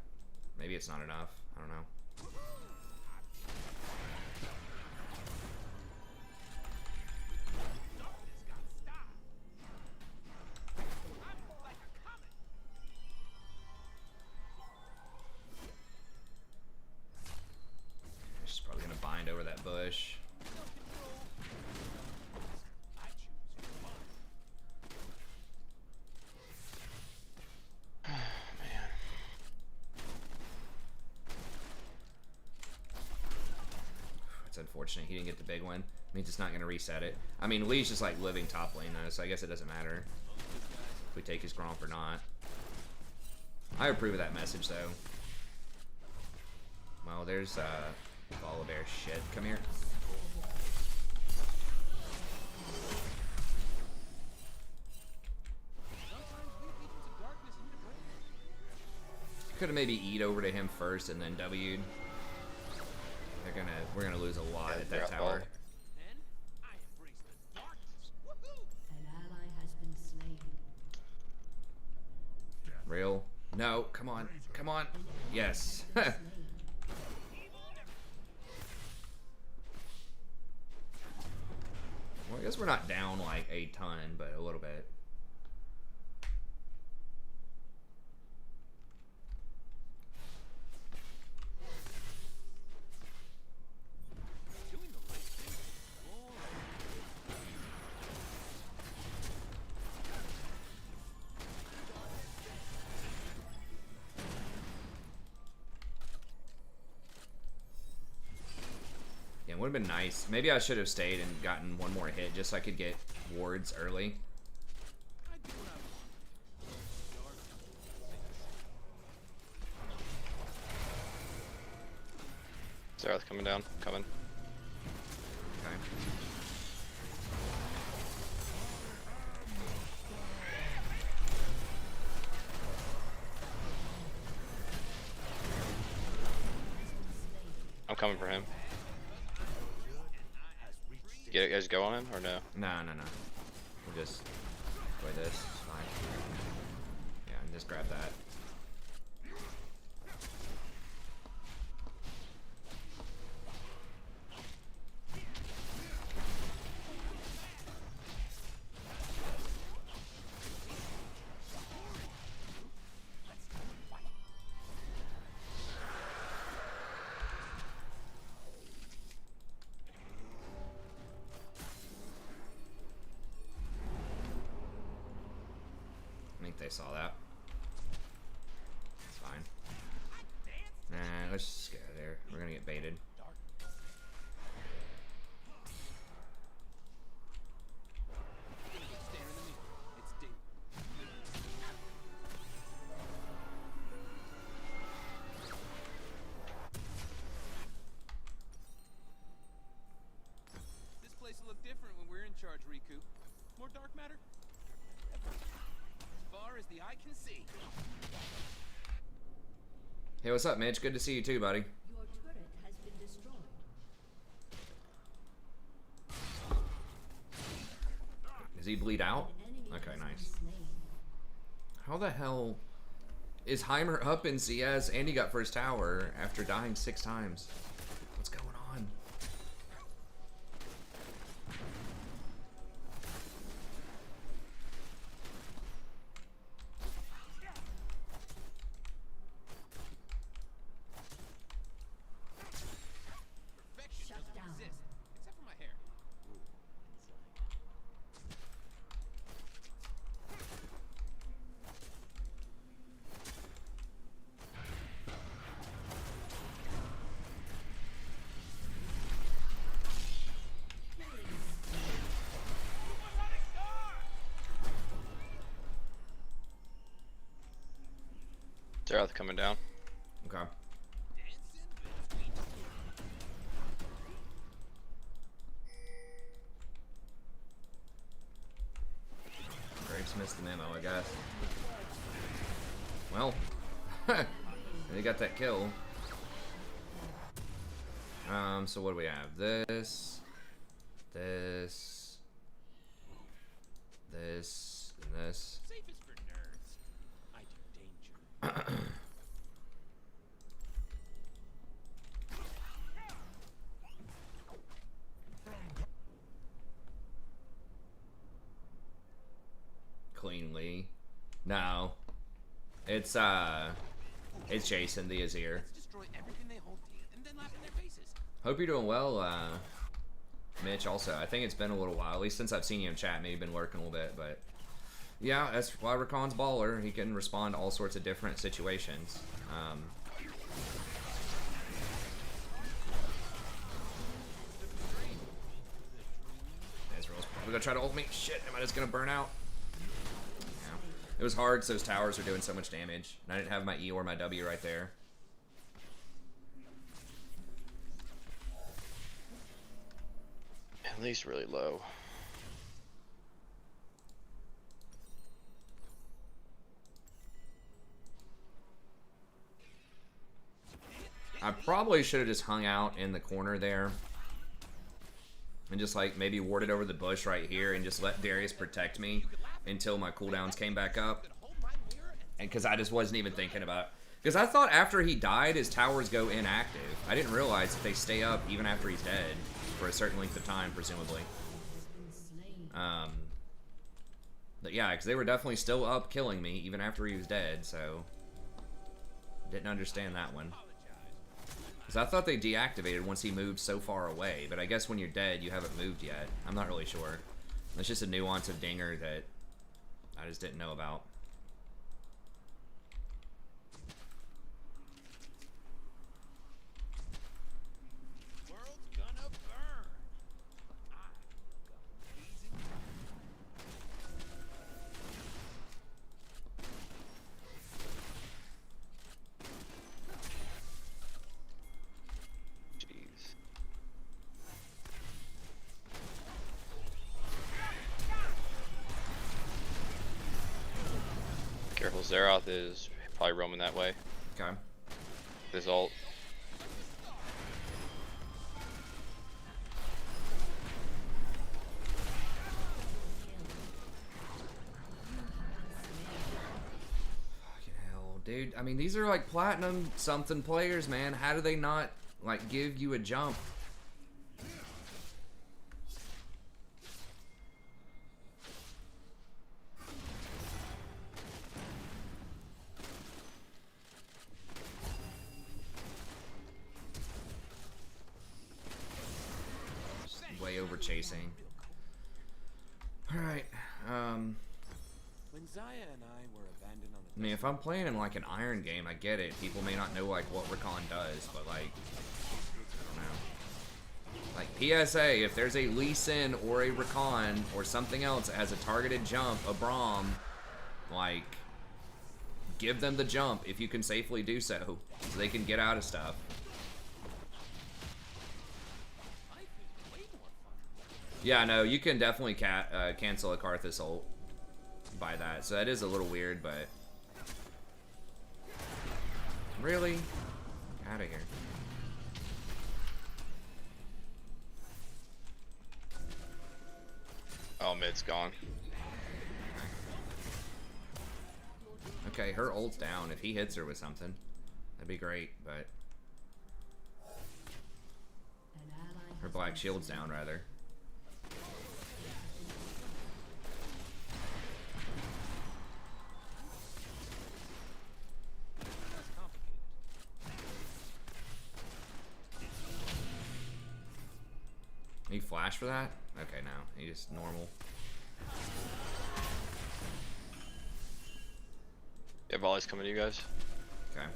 Maybe it's not enough. I don't know. She's probably gonna bind over that bush. It's unfortunate he didn't get the big one. Means it's not gonna reset it. I mean, Lee's just like living top lane though, so I guess it doesn't matter if we take his Gromp or not. I approve of that message though. Well, there's Follow Bear shit. Come here. Could have maybe E'd over to him first and then W'd. We're gonna lose a lot at that tower. Then I embrace the darkness. Woohoo! An ally has been slain. Real? No, come on. Come on. Yes. Well, I guess we're not down like a ton, but a little bit. Doing the right thing. All right. Yeah, it would have been nice. Maybe I should have stayed and gotten one more hit just so I could get wards early. I do what I want. Dark. Zerath coming down. Coming. Okay. I'm coming for him. You guys go on him or no? No. We'll just play this. It's fine. Yeah, and just grab that. I think they saw that. It's fine. Nah, let's just get out of there. We're gonna get baited. Stand in the middle. It's deep. This place will look different when we're in charge, Riku. More dark matter? As far as the eye can see. Hey, what's up, Mitch? Good to see you too, buddy. Your turret has been destroyed. Does he bleed out? An enemy Okay, has nice. been slain. How the hell is Heimer up in CS and he got first tower after dying 6 times? What's going on? Perfection Shut doesn't down. exist. Except for my hair. Zerath coming down. Okay. Dancing between missed the memo, I guess. Well, they got that kill. So what do we have? This, and this. Safe is for nerds. I do danger. Cleanly. No. It's Jason the Azir. Let's destroy everything they hold dear and then laugh in their faces. Hope you're doing well, Mitch, also. I think it's been a little while, at least since I've seen you in chat. Maybe been lurking a little bit, but yeah, that's why Rakan's baller. He can respond to all sorts of different situations. Ezreal's probably gonna try to ult me. Shit, am I just gonna burn out? Yeah. It was hard because those towers were doing so much damage, and I didn't have my E or my W right there. At least really low. I probably should have just hung out in the corner there and just like maybe warded over the bush right here and just let Darius protect me until my cooldowns came back up. And because I just wasn't even thinking about it. Because I thought after he died, his towers go inactive. I didn't realize that they stay up even after he's dead for a certain length of time, presumably. But yeah, because they were definitely still up killing me even after he was dead, so didn't understand that one. Because I thought they deactivated once he moved so far away, but I guess when you're dead, you haven't moved yet. I'm not really sure. It's just a nuance of Dinger that I just didn't know about. World's gonna burn. I'm gonna blazing. Jeez. Careful, Zeroth is probably roaming that way. Okay. His ult. Fucking hell, dude. I mean, these are like platinum something players, man. How do they not like give you a jump? Just way over chasing. All right. When Zaya and I were abandoned on I mean, if I'm playing in like an iron game, I get it. People may not know like what Rakan does, but like, I don't know. Like PSA, if there's a Lee Sin or a Rakan or something else that has a targeted jump, a Braum, like, give them the jump if you can safely do so they can get out of stuff. life is way more fun. Yeah, no, you can definitely cancel a Karthus ult by that, so that is a little weird, but really? Out of here. Oh, mid's gone. Okay, her ult's down. If he hits her with something, that'd be great, but her black shield's down, rather. Less complicated. He flash for that? Okay, no. He just normal. Yeah, volley's coming to you guys. Okay.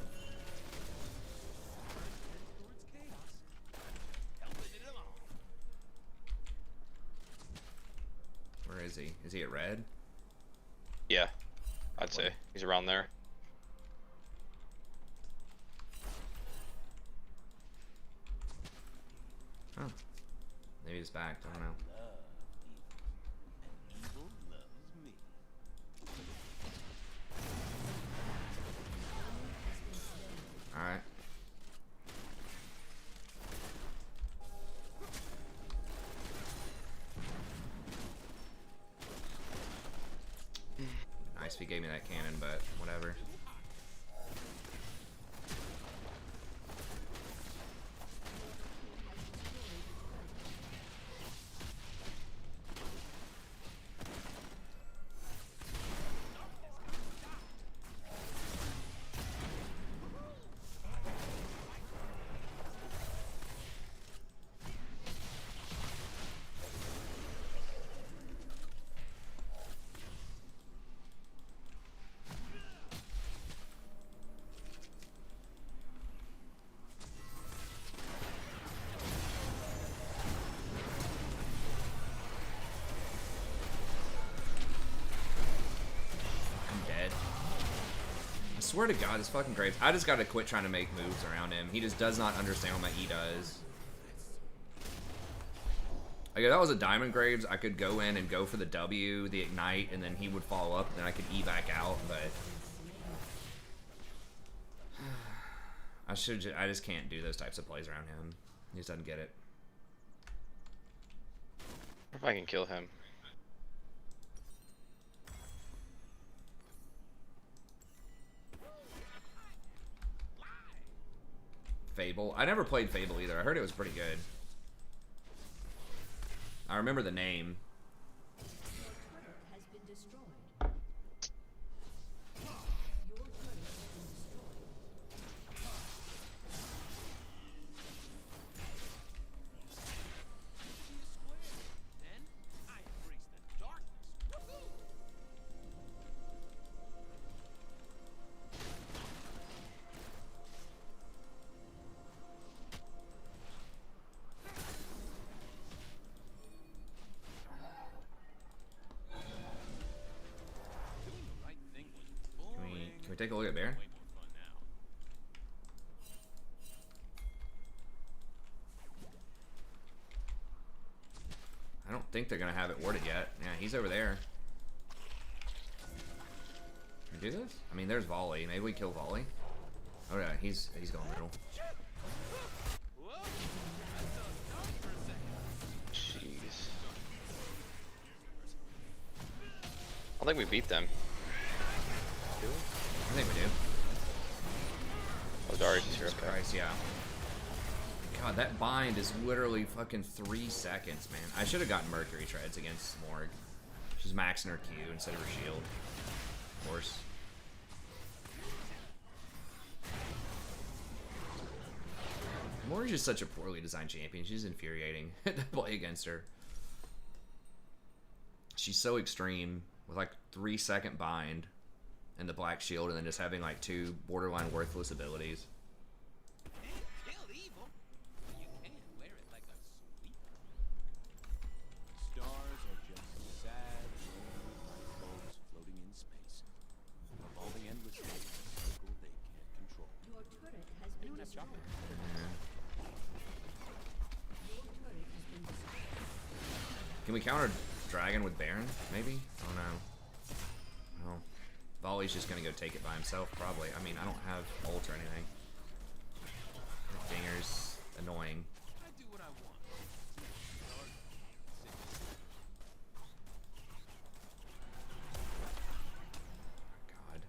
Towards chaos. Helping it along. Where is he? Is he at red? Yeah, I'd say he's around there. Huh. Maybe he's back. I don't know. Love evil, and evil loves me. nice if he gave me that cannon, but whatever. I swear to God, this fucking Graves. I just gotta quit trying to make moves around him. He just does not understand what my E does. Like, if that was a Diamond Graves, I could go in and go for the W, the Ignite, and then he would follow up, and then I could E back out, but... I just can't do those types of plays around him. He just doesn't get it. If I can kill him. Fable. I never played Fable either. I heard it was pretty good. I remember the name. Has been destroyed. Your turret has been destroyed. Then I embrace the darkness. Woohoo! Doing the right thing was boring. Can we take a look at Baron? Way more fun now. I don't think they're gonna have it worded yet. Yeah, he's over there. Can we do this? I mean, there's Volley. Maybe we kill Volley. Oh yeah, he's going middle. Whoa! I felt dark for a second. Jeez. I think we beat them. I think we do. Oh, Darius is here. Jesus Okay. Christ, yeah. God, that bind is literally fucking 3 seconds, man. I should have gotten Mercury Treads against Morg. She's maxing her Q instead of her shield. Of course. Morg's just such a poorly designed champion. She's infuriating to play against her. She's so extreme with like 3-second bind and the black shield, and then just having like 2 borderline worthless abilities. Can't kill evil. You can wear it like a sweeper. Stars are just sad, lonely light bulbs floating in space, revolving endlessly in a circle they can't control. Your turret has been Anyone have destroyed. chocolate? Your turret has been destroyed. Can we counter Dragon with Baron, maybe? Oh no. No. Volley's just gonna go take it by himself, probably. I mean, I don't have ult or anything. That Dinger's annoying. I do what I want. God.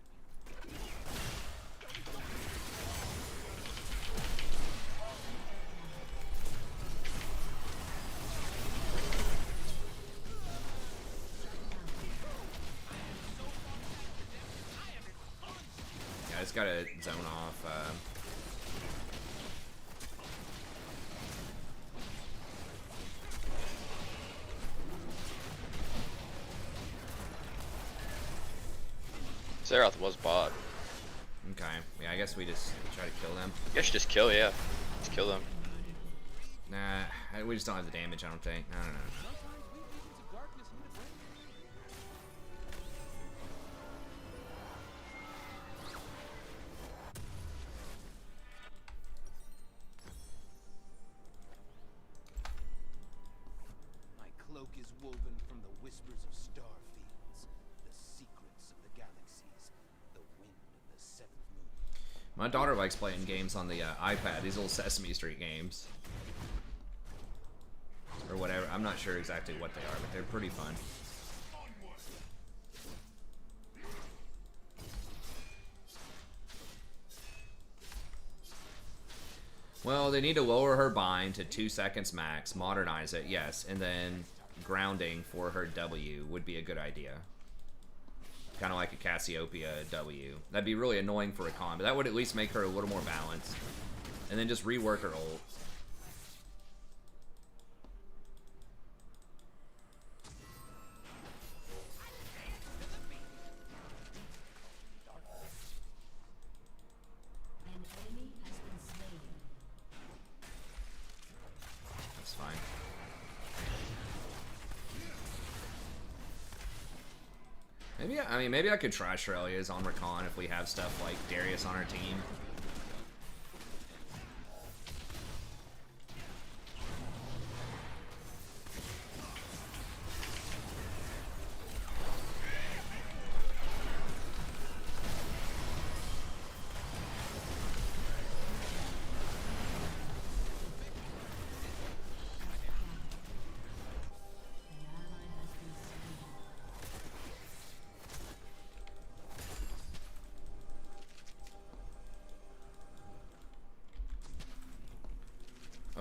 Yeah, I just gotta zone off. Zeroth was bot. Okay. Yeah, I guess we just try to kill them. You guys should just kill, yeah. Just kill them. Nah, we just don't have the damage, I don't think. No. Sometimes we agents of darkness need a break. My cloak is woven from the whispers of star fields, the secrets of the galaxies, the wind of the seventh moon. My daughter likes playing games on the iPad, these little Sesame Street games. Or whatever. I'm not sure exactly what they are, but they're pretty fun. Well, they need to lower her bind to 2 seconds max, modernize it, yes, and then grounding for her W would be a good idea. Kind of like a Cassiopeia W. That'd be really annoying for a con, but that would at least make her a little more balanced. And then just rework her ult. An enemy has been slain. That's fine. Maybe I could try Shrelia's on Rakan if we have stuff like Darius on our team.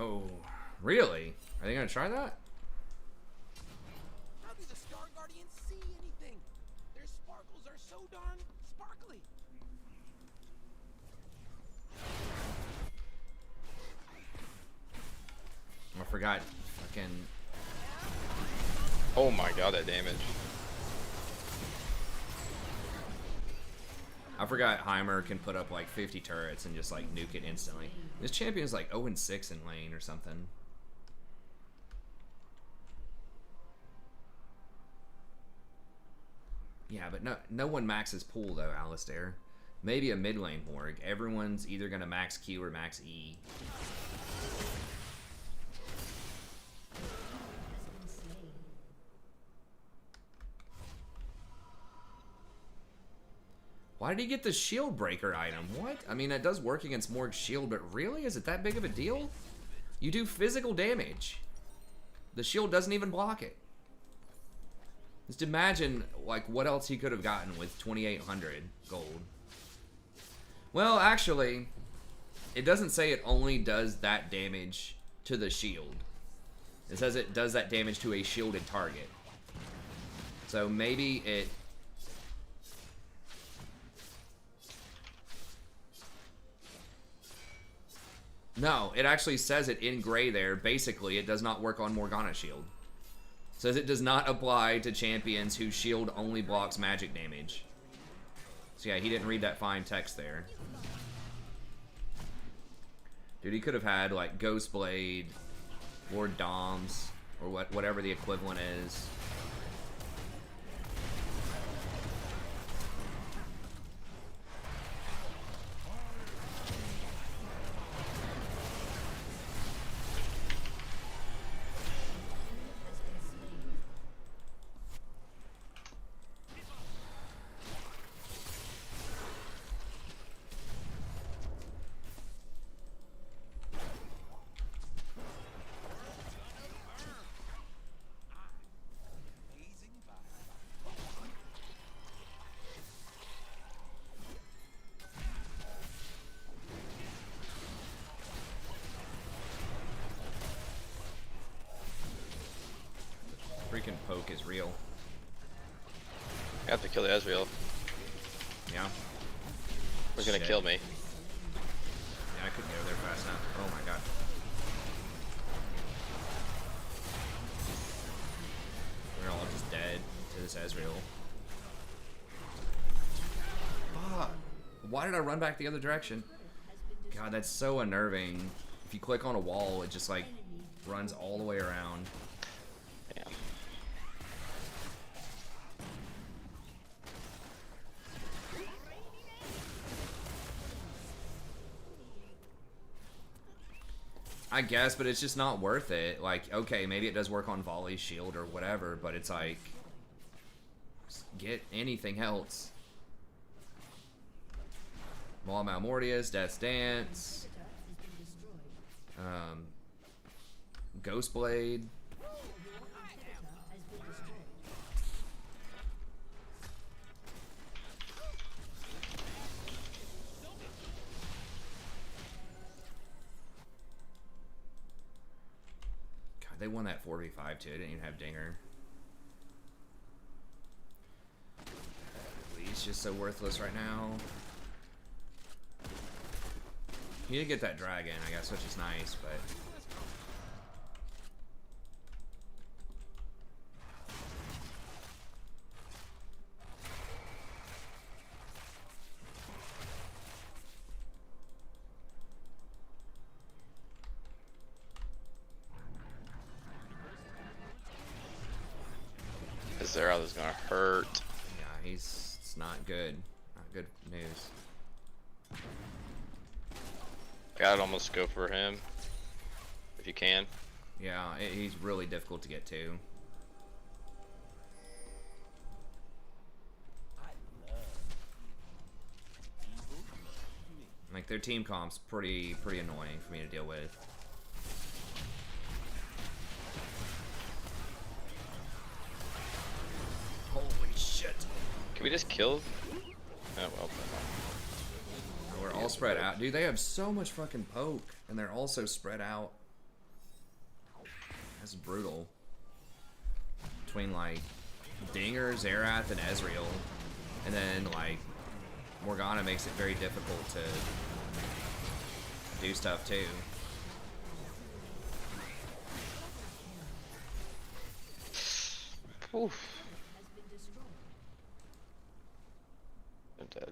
Oh, really? Are they gonna try that? How do the Star Guardians see anything? Their sparkles are so darn sparkly. I forgot fucking... Oh my god, that damage. I forgot Heimer can put up like 50 turrets and just like nuke it instantly. This champion is like 0-6 in lane or something. Yeah, but no one maxes pool though, Alistair. Maybe a mid lane Morg. Everyone's either gonna max Q or max E. Why did he get the shield breaker item? What? I mean, that does work against Morg's shield, but really? Is it that big of a deal? You do physical damage. The shield doesn't even block it. Just imagine, like, what else he could have gotten with 2,800 gold. Well, actually, it doesn't say it only does that damage to the shield. It says it does that damage to a shielded target. So maybe it... No, it actually says it in gray there. Basically, it does not work on Morgana shield. It says it does not apply to champions whose shield only blocks magic damage. So yeah, he didn't read that fine text there. Dude, he could have had like Ghost Blade, Lord Doms, or whatever the equivalent is. Freaking poke is real. I have to kill the Ezreal. Yeah. Who's gonna Shit. kill me? Yeah, I couldn't go there fast enough. Oh my god. We're all just dead to this Ezreal. Fuck. Why did I run back the other direction? God, that's so unnerving. If you click on a wall, it just like runs all the way around. Yeah. I guess, but it's just not worth it. Like, okay, maybe it does work on volley, shield, or whatever, but it's like, just get anything else. Maul Malmortius, Death's Dance, Ghost Blade. They won that 4v5 too. They didn't even have Dinger. He's just so worthless right now. He did get that dragon, I guess, which is nice, but... Zerath is gonna hurt. Yeah, it's not good. Not good news. Gotta almost go for him. If you can. Yeah, he's really difficult to get to. Like, their team comp's pretty annoying for me to deal with. Holy shit. Can we just kill? Oh well. We're all spread out. Dude, they have so much fucking poke, and they're also spread out. That's brutal. Between, like, Dinger, Zerath, and Ezreal. And then, like, Morgana makes it very difficult to do stuff, too. Oof. I'm dead.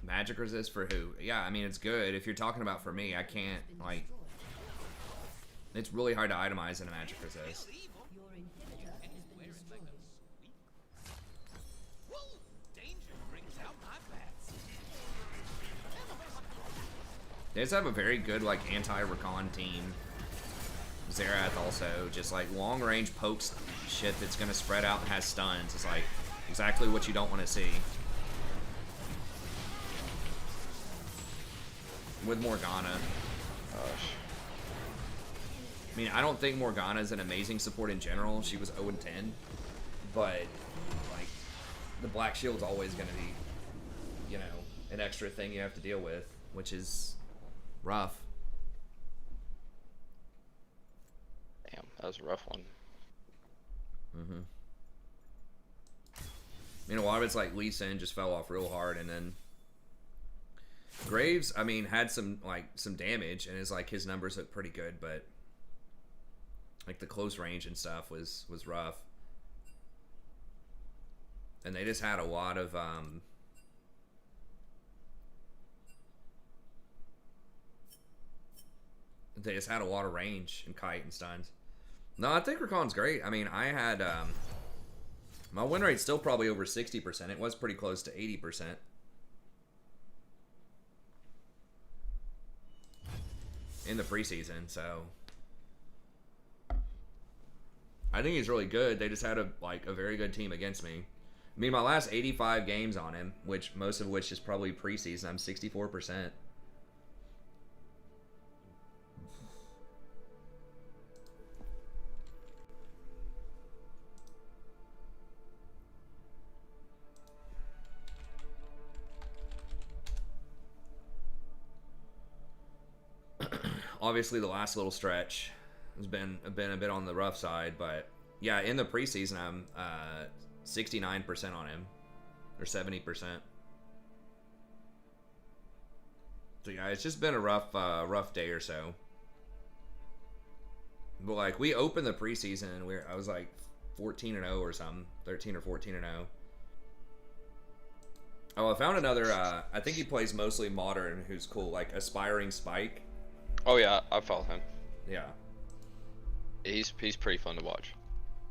Magic resist for who? Yeah, I mean, it's good. If you're talking about for me, I can't, like... It's really hard to itemize in a magic resist. Your inhibitor has been destroyed. They just have a very good, like, anti-recon team. Zerath also, just like long-range pokes shit that's gonna spread out and has stuns. It's like exactly what you don't want to see. With Morgana. Gosh. I mean, I don't think Morgana is an amazing support in general. She was 0-10. But, like, the Black Shield's always gonna be, you know, an extra thing you have to deal with, which is rough. Damn, that was a rough one. Mm-hmm. I mean, a lot of it's like Lee Sin just fell off real hard, and then Graves, I mean, had some damage, and his his numbers look pretty good, but like the close range and stuff was rough. And they just had a lot of range and kite and stuns. No, I think Rakon's great. I mean, I had my win rate's still probably over 60%. It was pretty close to 80% in the preseason, so I think he's really good. They just had a very good team against me. I mean, my last 85 games on him, which most of which is probably preseason, I'm 64%. Obviously, the last little stretch has been a bit on the rough side, but yeah, in the preseason, I'm 69% on him, or 70%. So yeah, it's just been a rough day or so. But like, we opened the preseason, and I was like 14-0 or something, 13 or 14-0. Oh, I found another. I think he plays mostly modern, who's cool, like Aspiring Spike. Oh yeah, I follow him. Yeah. He's pretty fun to watch.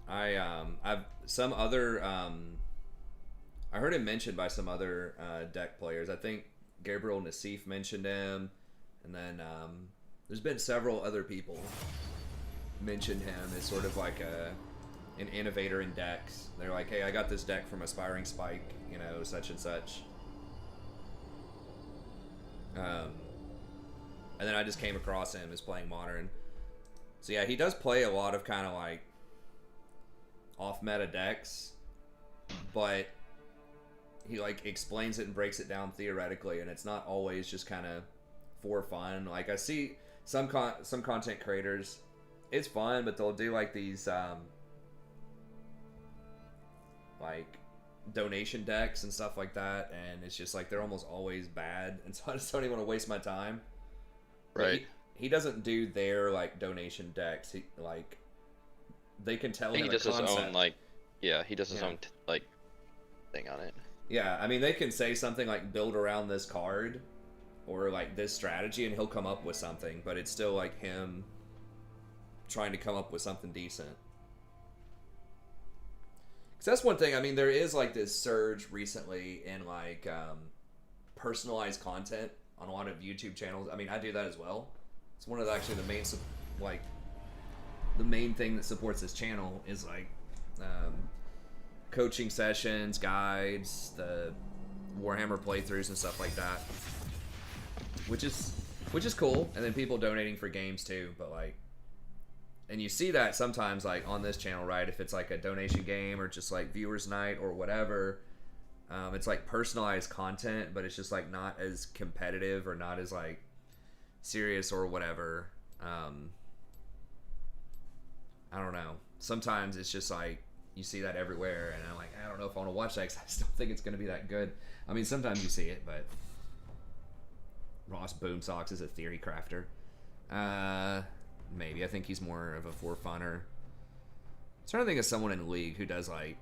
I've some other I heard him mentioned by some other deck players. I think Gabriel Nassif mentioned him, and then there's been several other people mentioned him as sort of like an innovator in decks. They're like, hey, I got this deck from Aspiring Spike, you know, such and such. And then I just came across him as playing modern. So yeah, he does play a lot of kind of like off-meta decks, but he like explains it and breaks it down theoretically, and it's not always just kind of for fun. Like I see some content creators, it's fun, but they'll do like these like donation decks and stuff like that, and it's just like they're almost always bad, and so I just don't even want to waste my time. Right. He doesn't do their like donation decks. He like they can tell him He the does his concept. own like, yeah, he does his Yeah. own like thing on it. Yeah, I mean they can say something like build around this card or like this strategy, and he'll come up with something, but it's still like him trying to come up with something decent. Because that's one thing. I mean, there is like this surge recently in like personalized content on a lot of YouTube channels. I mean, I do that as well. It's one of actually the main like the main thing that supports this channel is like coaching sessions, guides, the Warhammer playthroughs and stuff like that, which is cool. And then people donating for games too, but like. And you see that sometimes, like, on this channel, right? If it's, like, a donation game or just, like, viewers night or whatever, it's, like, personalized content, but it's just, like, not as competitive or not as, like, serious or whatever. I don't know. Sometimes it's just, like, you see that everywhere, and I'm like, I don't know if I want to watch that because I just don't think it's going to be that good. I mean, sometimes you see it, but Ross Boomsocks is a theory crafter. Maybe. I think he's more of a for funner. I'm trying to think of someone in the league who does like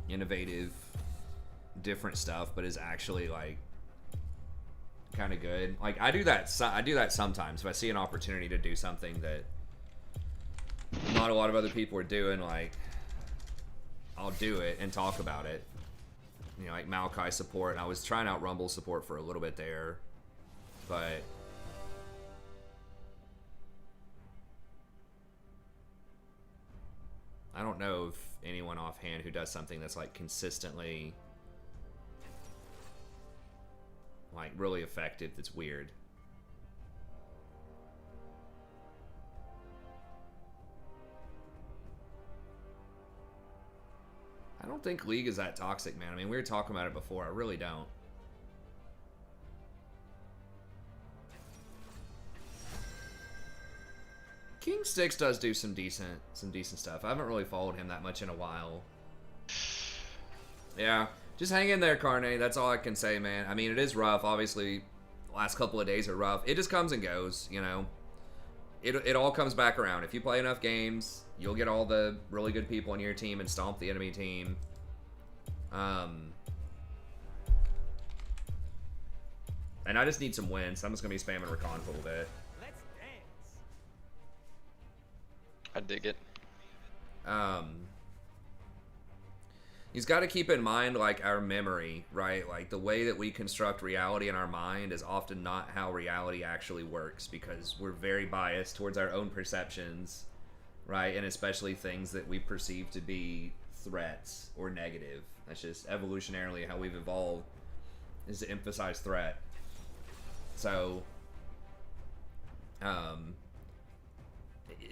innovative, different stuff, but is actually like kind of good. Like I do that sometimes. If I see an opportunity to do something that not a lot of other people are doing, like I'll do it and talk about it. You know, like Maokai support. And I was trying out Rumble support for a little bit there, but. I don't know of anyone offhand who does something that's like consistently like really effective that's weird. I don't think League is that toxic, man. I mean, we were talking about it before. I really don't. King Sticks does do some decent stuff. I haven't really followed him that much in a while. Yeah, just hang in there, Carne. That's all I can say, man. I mean, it is rough. Obviously, the last couple of days are rough. It just comes and goes, you know. It all comes back around. If you play enough games, you'll get all the really good people on your team and stomp the enemy team. And I just need some wins. So I'm just gonna be spamming Recon for a little bit. I dig it. He's got to keep in mind, like, our memory, right? Like, the way that we construct reality in our mind is often not how reality actually works, because we're very biased towards our own perceptions, right? And especially things that we perceive to be threats or negative. That's just evolutionarily how we've evolved, is to emphasize threat. So,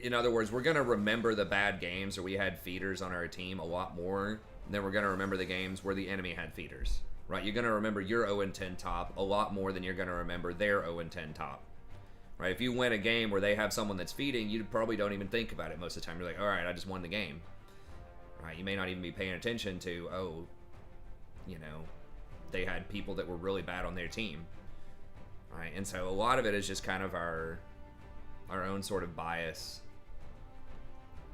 in other words, we're going to remember the bad games where we had feeders on our team a lot more than we're going to remember the games where the enemy had feeders, right? You're going to remember your 0-10 top a lot more than you're going to remember their 0-10 top, right? If you win a game where they have someone that's feeding, you probably don't even think about it most of the time. You're like, all right, I just won the game, right? You may not even be paying attention to, oh, you know, they had people that were really bad on their team, right? And so a lot of it is just kind of our own sort of bias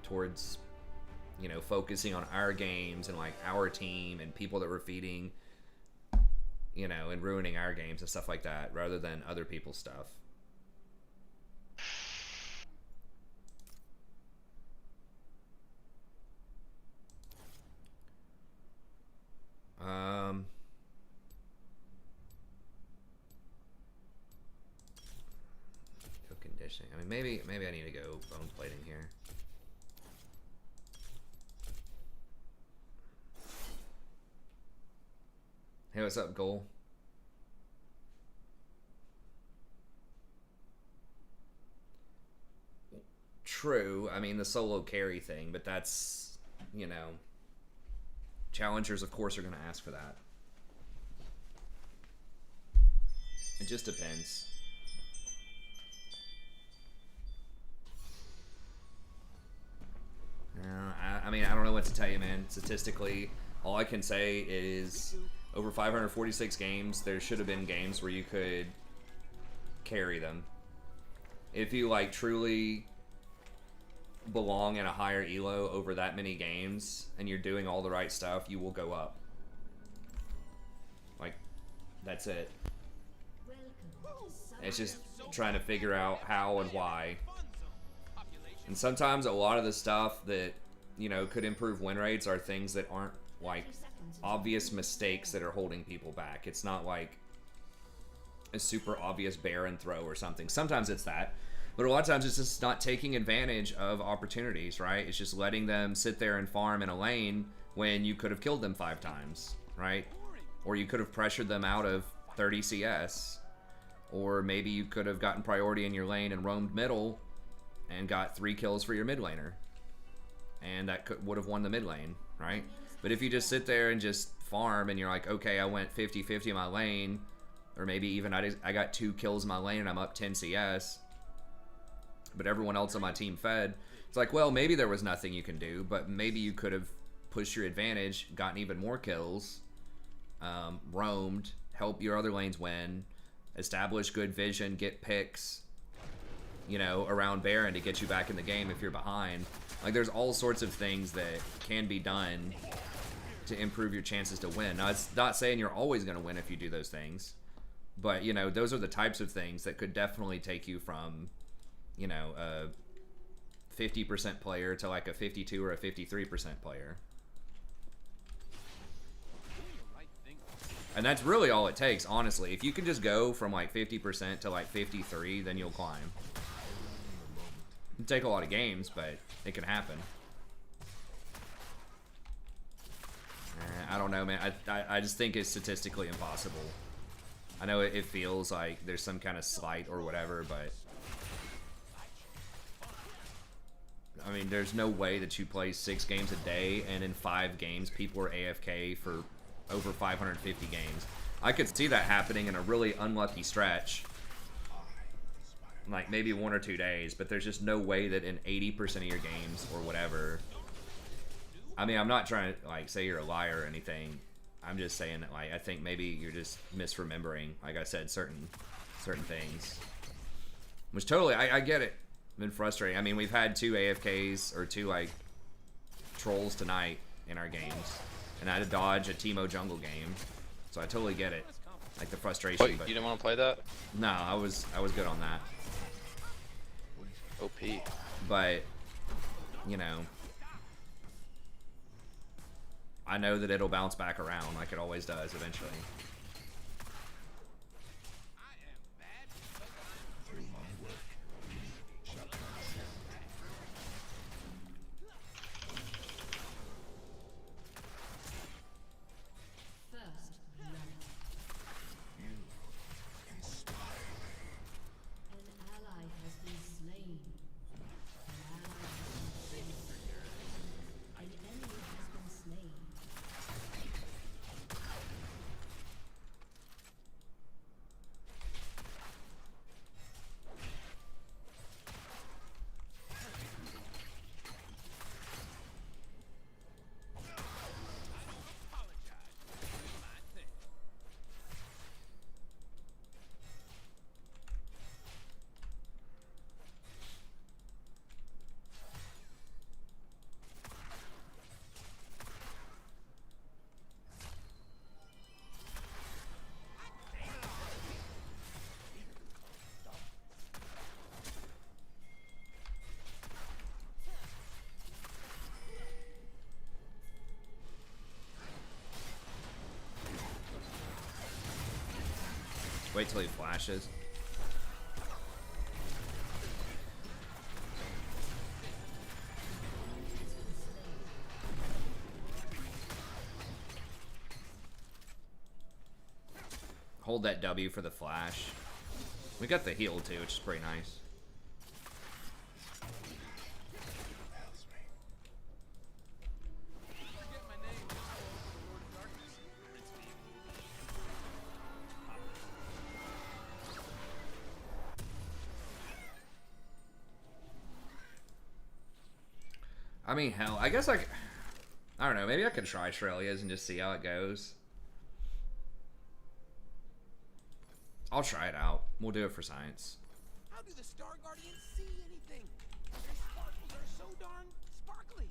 towards, you know, focusing on our games and like our team and people that we're feeding, you know, and ruining our games and stuff like that rather than other people's stuff. Conditioning. I mean, maybe I need to go bone plating here. Hey, what's up, Goal? True. I mean, the solo carry thing, but that's, you know, challengers, of course, are going to ask for that. It just depends. I mean, I don't know what to tell you, man. Statistically, all I can say is over 546 games, there should have been games where you could carry them. If you, like, truly belong in a higher elo over that many games and you're doing all the right stuff, you will go up. Like, that's it. It's just trying to figure out how and why. And sometimes a lot of the stuff that, you know, could improve win rates are things that aren't, like, obvious mistakes that are holding people back. It's not like a super obvious Baron throw or something. Sometimes it's that. But a lot of times it's just not taking advantage of opportunities, right? It's just letting them sit there and farm in a lane when you could have killed them 5 times, right? Or you could have pressured them out of 30 CS. Or maybe you could have gotten priority in your lane and roamed middle and got 3 kills for your mid laner. And that would have won the mid lane, right? But if you just sit there and just farm and you're like, okay, I went 50-50 in my lane, or maybe even I got 2 kills in my lane and I'm up 10 CS, but everyone else on my team fed, it's like, well, maybe there was nothing you can do, but maybe you could have pushed your advantage, gotten even more kills, roamed, help your other lanes win, establish good vision, get picks, you know, around Baron to get you back in the game if you're behind. Like, there's all sorts of things that can be done to improve your chances to win. Now, it's not saying you're always going to win if you do those things, but, you know, those are the types of things that could definitely take you from, you know, a 50% player to like a 52 or a 53% player. And that's really all it takes, honestly. If you can just go from like 50% to like 53, then you'll climb. It'll take a lot of games, but it can happen. I don't know, man. I just think it's statistically impossible. I know it feels like there's some kind of slight or whatever, but I mean, there's no way that you play 6 games a day and in 5 games people are AFK for over 550 games. I could see that happening in a really unlucky stretch, like maybe 1 or 2 days, but there's just no way that in 80% of your games or whatever. I mean, I'm not trying to like say you're a liar or anything. I'm just saying that, like, I think maybe you're just misremembering, like I said, certain things. Which totally, I get it. Been frustrating. I mean, we've had 2 AFKs or 2 like trolls tonight in our games, and I had to dodge a Teemo jungle game, so I totally get it, like the frustration. What, but you didn't want to play that? no, I was good on that. OP. But you know, I know that it'll bounce back around like it always does eventually. Wait till he flashes. Hold that W for the flash. We got the heal too, which is pretty nice. I mean, hell, I guess I don't know, maybe I could try Shrelia's and just see how it goes. I'll try it out. We'll do it for science. How do the Star Guardians see anything? Their sparkles are so darn sparkly.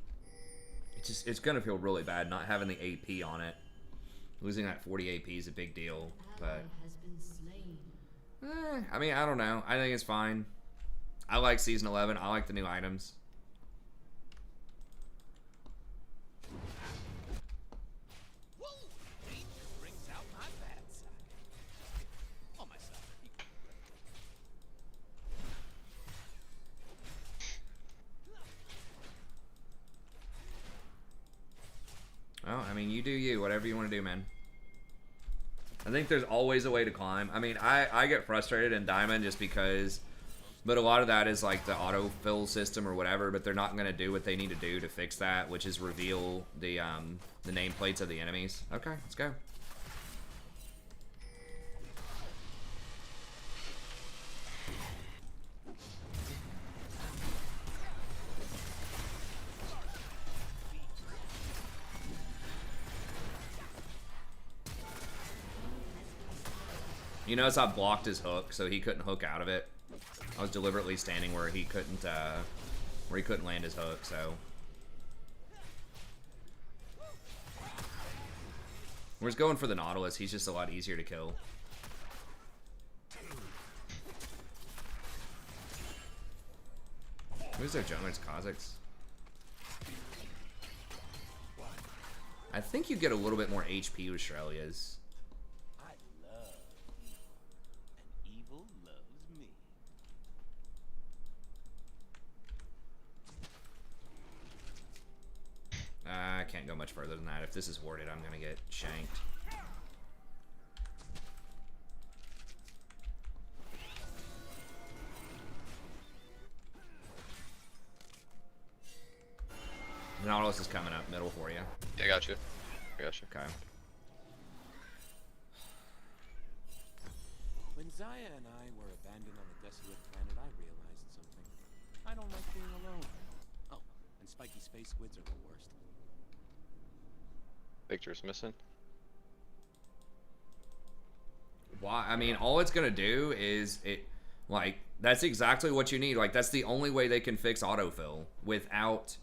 It's gonna feel really bad not having the AP on it. Losing that 40 AP is a big deal, but Has been slain. I mean, I don't know. I think it's fine. I like Season 11. I like the new items. Whoa! Danger brings out my bad side. On my side. Well, I mean, you do you. Whatever you want to do, man. I think there's always a way to climb. I mean, I get frustrated in Diamond just because... But a lot of that is like the autofill system or whatever, but they're not going to do what they need to do to fix that, which is reveal the nameplates of the enemies. Okay, let's go. You notice I blocked his hook, so he couldn't hook out of it. I was deliberately standing where he couldn't land his hook, so. We're just going for the Nautilus. He's just a lot easier to kill. Who's their jungler? It's Kha'Zix. I think you get a little bit more HP with Shrelia's. I love evil, and evil loves me. I can't go much further than that. If this is warded, I'm gonna get shanked. The Nautilus is coming up middle for you. Yeah, I got you. I got you. Okay. When Zaya and I were abandoned on a desolate planet, I realized something. I don't like being alone. Oh, and spiky space squids are the worst. Victor's missing. Why? I mean, all it's gonna do is like that's exactly what you need. Like that's the only way they can fix autofill without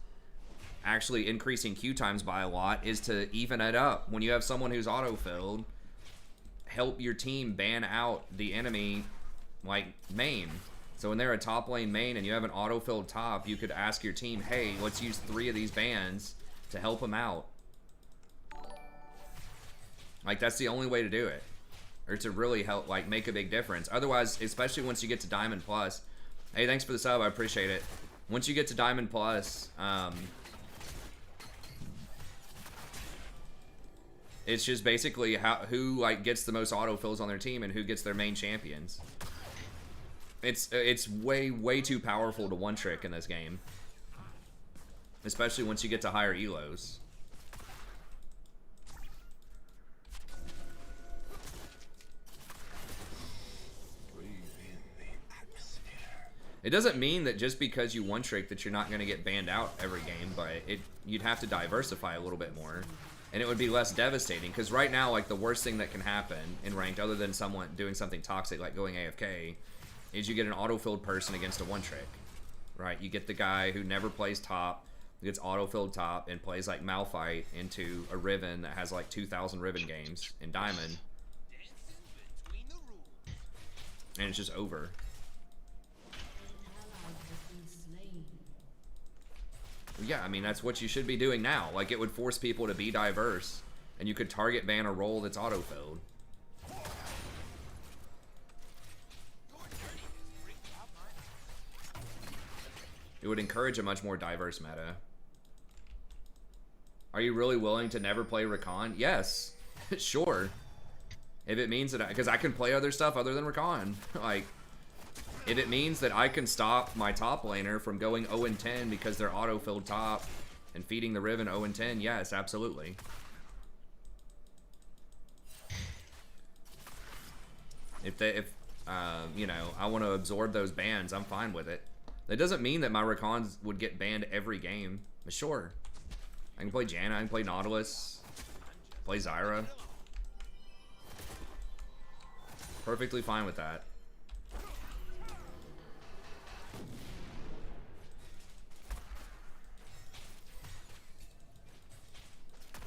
actually increasing queue times by a lot is to even it up. When you have someone who's autofilled, help your team ban out the enemy like main. So when they're a top lane main and you have an autofilled top, you could ask your team, hey, let's use 3 of these bans to help them out. Like that's the only way to do it, or to really help, like make a big difference. Otherwise, especially once you get to Diamond Plus, hey, thanks for the sub, I appreciate it. Once you get to Diamond Plus, it's just basically who like gets the most autofills on their team and who gets their main champions. It's way too powerful to one trick in this game, especially once you get to higher elos. It doesn't mean that just because you one trick that you're not going to get banned out every game, but you'd have to diversify a little bit more. And it would be less devastating, because right now, like, the worst thing that can happen in ranked, other than someone doing something toxic like going AFK, is you get an auto-filled person against a one-trick, right? You get the guy who never plays top, gets auto-filled top, and plays, like, Malphite into a Riven that has, like, 2,000 Riven games in Diamond. And it's just over. Yeah, I mean, that's what you should be doing now. Like, it would force people to be diverse, and you could target ban a role that's auto-filled. It would encourage a much more diverse meta. Are you really willing to never play Rakan? Yes, sure. If it means that because I can play other stuff other than Rakan. Like, if it means that I can stop my top laner from going 0-10 because they're auto-filled top and feeding the Riven 0-10, yes, absolutely. If you know, I want to absorb those bans, I'm fine with it. That doesn't mean that my Rakons would get banned every game. But sure. I can play Janna, I can play Nautilus, play Zyra. Perfectly fine with that.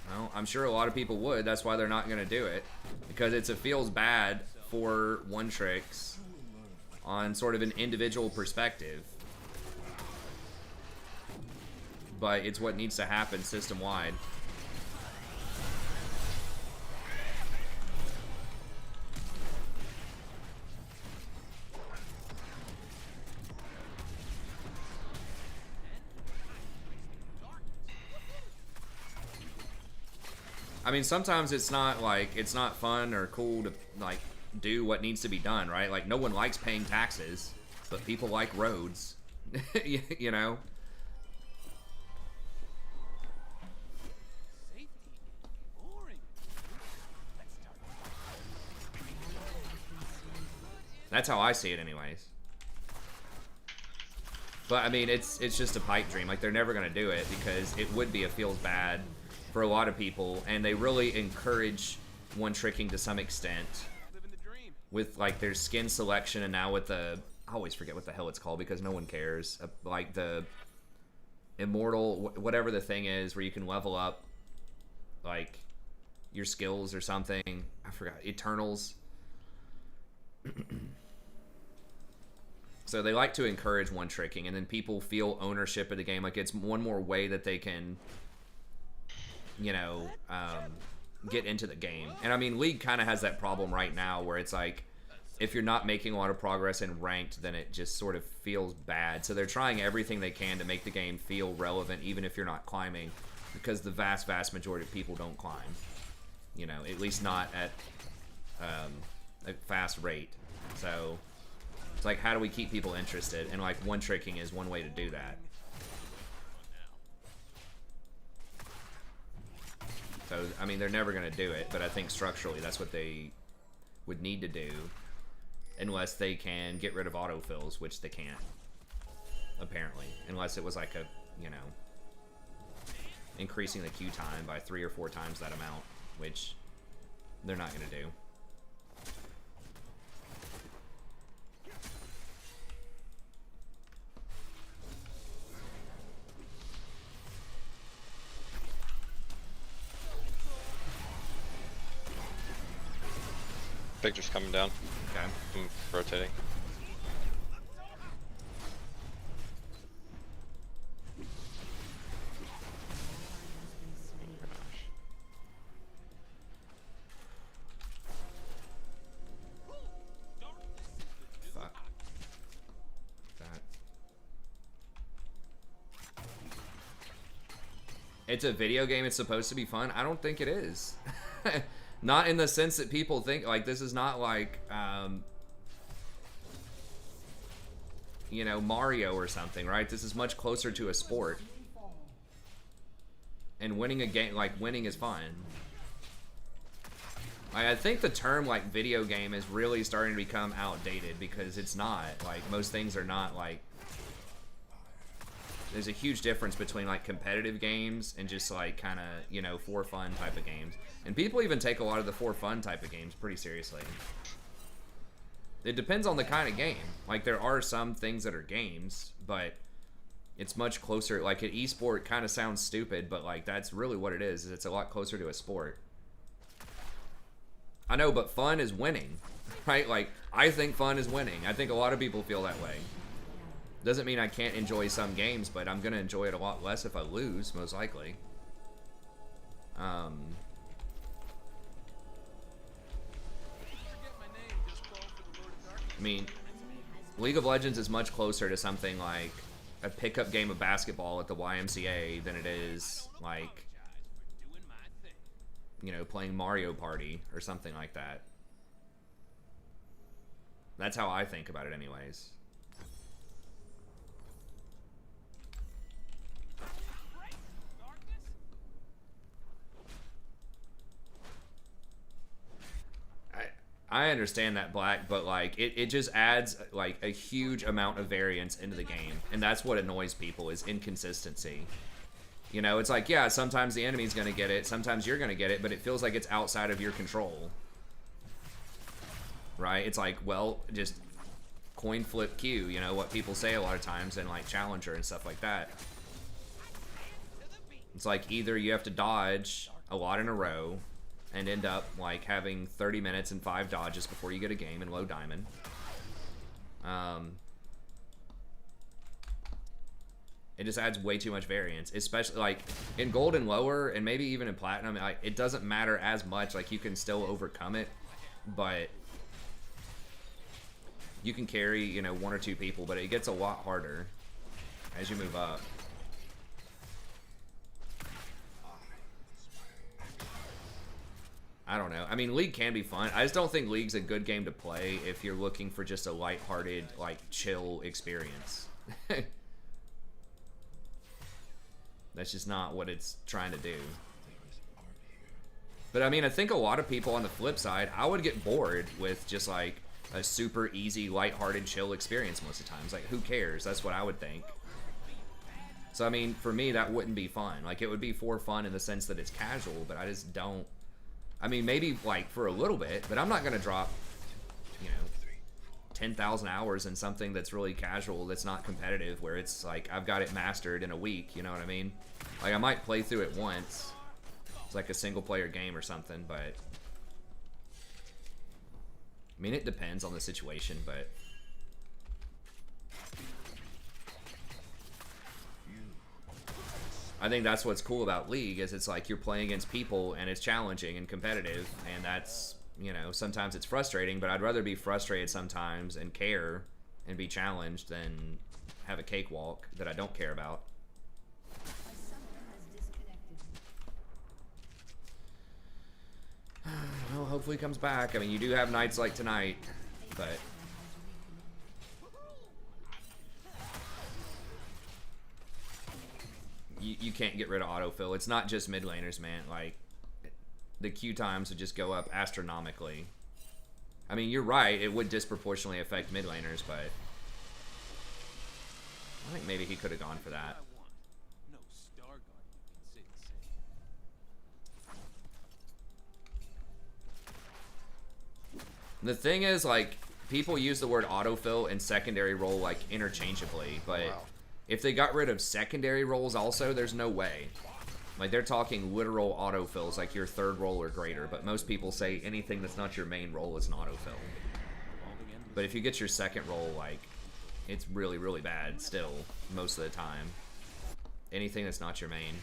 Well, I'm sure a lot of people would. That's why they're not going to do it. Because it feels bad for one tricks on sort of an individual perspective. But it's what needs to happen system-wide. I mean, sometimes it's not fun or cool to like do what needs to be done, right? Like no one likes paying taxes, but people like roads. You know? That's how I see it anyways. But I mean, it's just a pipe dream. Like they're never gonna do it because it would be a feels bad for a lot of people, and they really encourage one tricking to some extent with like their skin selection, and now with the, I always forget what the hell it's called because no one cares, like the immortal whatever the thing is where you can level up like your skills or something. I forgot. Eternals. So they like to encourage one tricking, and then people feel ownership of the game. Like it's one more way that they can, you know, get into the game. And I mean, League kind of has that problem right now where it's like, if you're not making a lot of progress in ranked, then it just sort of feels bad. So they're trying everything they can to make the game feel relevant, even if you're not climbing, because the vast majority of people don't climb. You know, at least not at a fast rate. So it's like, how do we keep people interested? And like one tricking is one way to do that. So, I mean, they're never going to do it, but I think structurally that's what they would need to do, unless they can get rid of autofills, which they can't, apparently. Unless it was like a, you know, increasing the queue time by 3 or 4 times that amount, which they're not going to do. Victor's coming down. Okay. I'm rotating. Fuck. That. It's a video game, it's supposed to be fun. I don't think it is. Not in the sense that people think. Like, this is not like, you know, Mario or something, right? This is much closer to a sport. And winning a game, like, winning is fun. I think the term, like, video game is really starting to become outdated because it's not. Like, most things are not, like... There's a huge difference between, like, competitive games and just, like, kind of, you know, for fun type of games. And people even take a lot of the for fun type of games pretty seriously. It depends on the kind of game. Like, there are some things that are games, but it's much closer. Like, an esport kind of sounds stupid, but, like, that's really what it is. It's a lot closer to a sport. I know, but fun is winning, right? Like, I think fun is winning. I think a lot of people feel that way. Doesn't mean I can't enjoy some games, but I'm going to enjoy it a lot less if I lose, most likely. I mean, League of Legends is much closer to something like a pickup game of basketball at the YMCA than it is, like, you know, playing Mario Party or something like that. That's how I think about it anyways. I understand that, Black, but like it just adds like a huge amount of variance into the game, and that's what annoys people is inconsistency. You know, it's like, yeah, sometimes the enemy's gonna get it, sometimes you're gonna get it, but it feels like it's outside of your control. Right? It's like, well, just coin flip Q, you know, what people say a lot of times in like Challenger and stuff like that. It's like either you have to dodge a lot in a row and end up like having 30 minutes and 5 dodges before you get a game in low diamond. It just adds way too much variance, especially like in gold and lower, and maybe even in platinum. Like, it doesn't matter as much. Like, you can still overcome it, but you can carry, you know, 1 or 2 people, but it gets a lot harder as you move up. I don't know. I mean, League can be fun. I just don't think League's a good game to play if you're looking for just a lighthearted, like, chill experience. That's just not what it's trying to do. But I mean, I think a lot of people on the flip side, I would get bored with just like a super easy, lighthearted, chill experience most of the times. Like, who cares? That's what I would think. So I mean, for me, that wouldn't be fun. Like, it would be for fun in the sense that it's casual, but I just don't. I mean, maybe like for a little bit, but I'm not gonna drop, you know, 10,000 hours in something that's really casual, that's not competitive, where it's like I've got it mastered in a week, you know what I mean? Like, I might play through it once. It's like a single player game or something, but I mean, it depends on the situation, but I think that's what's cool about League is it's like you're playing against people and it's challenging and competitive, and that's, you know, sometimes it's frustrating, but I'd rather be frustrated sometimes and care and be challenged than have a cakewalk that I don't care about. Well, hopefully he comes back. I mean, you do have nights like tonight, but you can't get rid of autofill. It's not just mid laners, man. Like, the queue times would just go up astronomically. I mean, you're right, it would disproportionately affect mid laners, but I think maybe he could have gone for that. No Star Guardian can say the same. The thing is, like, people use the word autofill and secondary role like interchangeably, but if they got rid of secondary roles also, there's no way. Like, they're talking literal autofills, like your third role or greater, but most people say anything that's not your main role is an autofill. But if you get your second role, like, it's really, really bad still, most of the time. Anything that's not your main.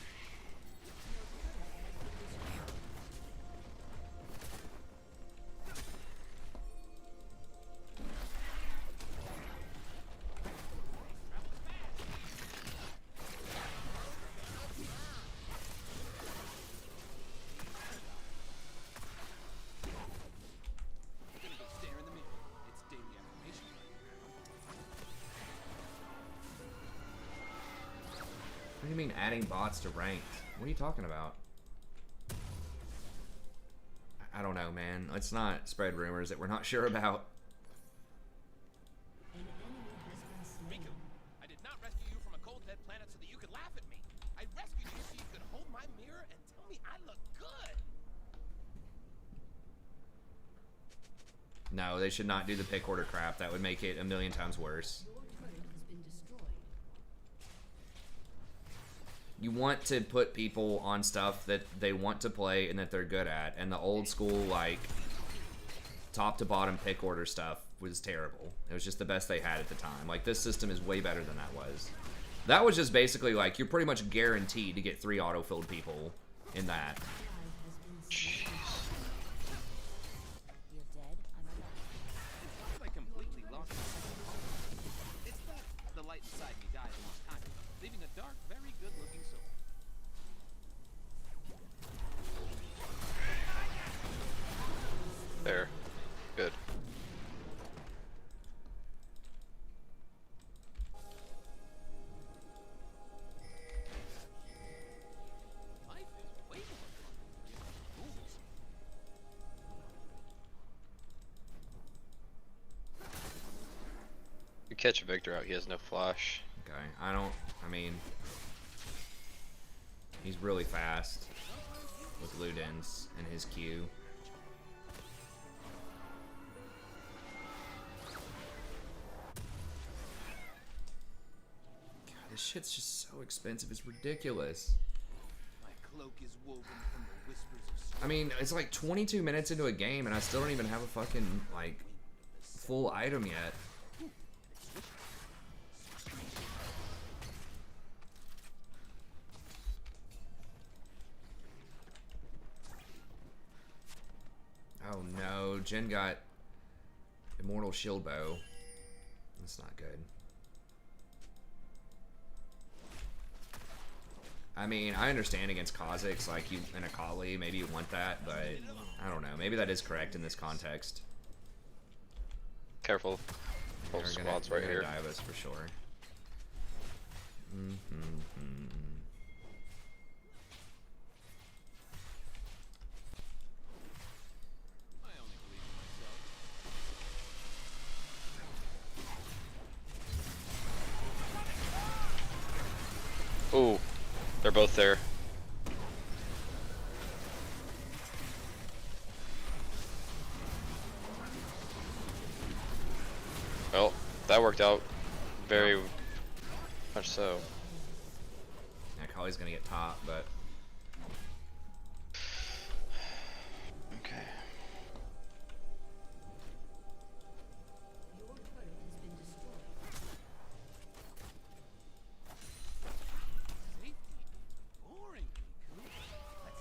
What do you mean adding bots to ranked? What are you talking about? I don't know, man. Let's not spread rumors that we're not sure about. Riku, I did not rescue you from a cold dead planet so that you could laugh at me. I rescued you so you could hold my mirror and tell me I look good. No, they should not do the pick order crap. That would make it a million times worse. You want to put people on stuff that they want to play and that they're good at, and the old school, like, top to bottom pick order stuff was terrible. It was just the best they had at the time. Like, this system is way better than that was. That was just basically like, you're pretty much guaranteed to get 3 auto-filled people in that. Jeez. You're dead. I'm alive. I completely lost it. It's that the light inside me died a long time ago, leaving a dark, very good-looking soul. There. Good. Life is way more fun when you have rules. catch Victor out. He has no flash. Okay, I mean, he's really fast with Ludens and his Q. God, this shit's just so expensive. It's ridiculous. My cloak is woven from the whispers of strength. I mean, it's like 22 minutes into a game, and I still don't even have a fucking, like, full item yet. Oh no, Jen got Immortal Shield Bow. That's not good. I mean, I understand against Kha'Zix, like you in a Kali, maybe you want that, but I don't know. Maybe that is correct in this context. Careful. Whole squad's right here. Die of us for sure. I only believe in myself. Ooh, they're both there. Well, that worked out very much so. Yeah, Kali's gonna get top, but Okay. Your turret has been destroyed. Safety? Boring. Let's start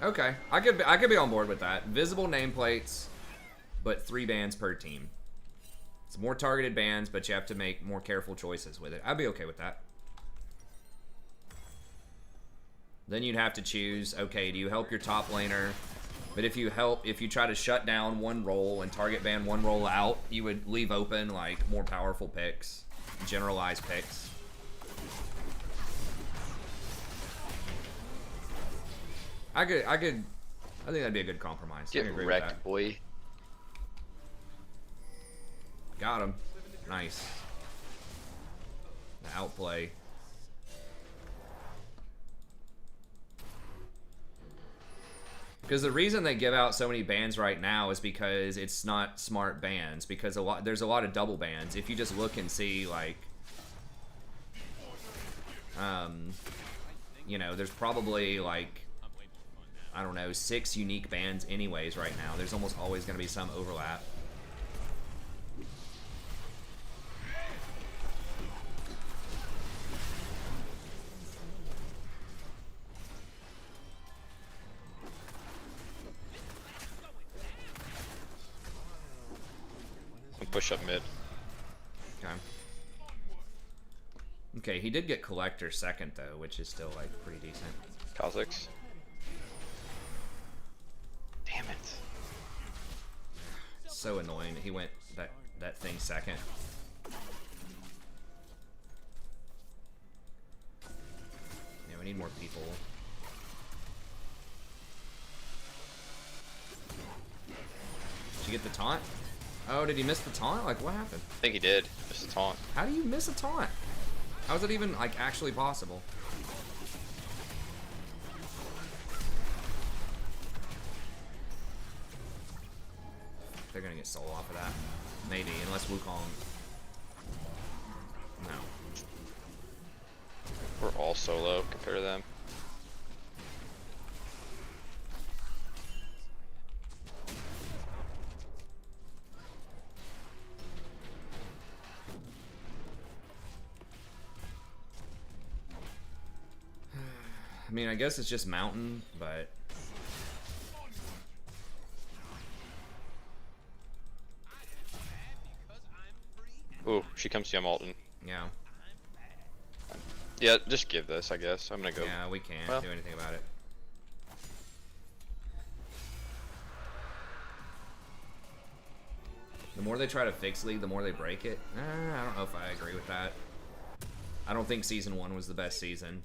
fighting. okay. I could be on board with that. Visible nameplates, but 3 bans per team. It's more targeted bans, but you have to make more careful choices with it. I'd be okay with that. Then you'd have to choose, okay, do you help your top laner? But if you try to shut down one role and target ban one role out, you would leave open like more powerful picks, generalized picks. I think that'd be a good compromise. I Get can agree with wrecked, that. boy. Got him. Nice. The outplay. Because the reason they give out so many bans right now is because it's not smart bans. Because there's a lot of double bans. If you just look and see, like, you know, there's probably like, I don't know, 6 unique bans anyways right now. There's almost always going to be some overlap. Push up mid. Okay. Okay, he did get Collector second though, which is still like pretty decent. Kha'Zix. Damn it. So annoying that he went that thing second. Yeah, we need more people. Did you get the taunt? Oh, did he miss the taunt? Like, what happened? I think he did. Missed a taunt. How do you miss a taunt? How is it even, like, actually possible? They're gonna get soul off of that. Maybe, unless Wukong. No. We're all solo compared to them. I mean, I guess it's just mountain, but Ooh, she comes to you, Alton. yeah. Yeah, just give this, I guess. I'm gonna go. Yeah, we can't Well. do anything about it. The more they try to fix League, the more they break it. I don't know if I agree with that. I don't think Season 1 was the best season.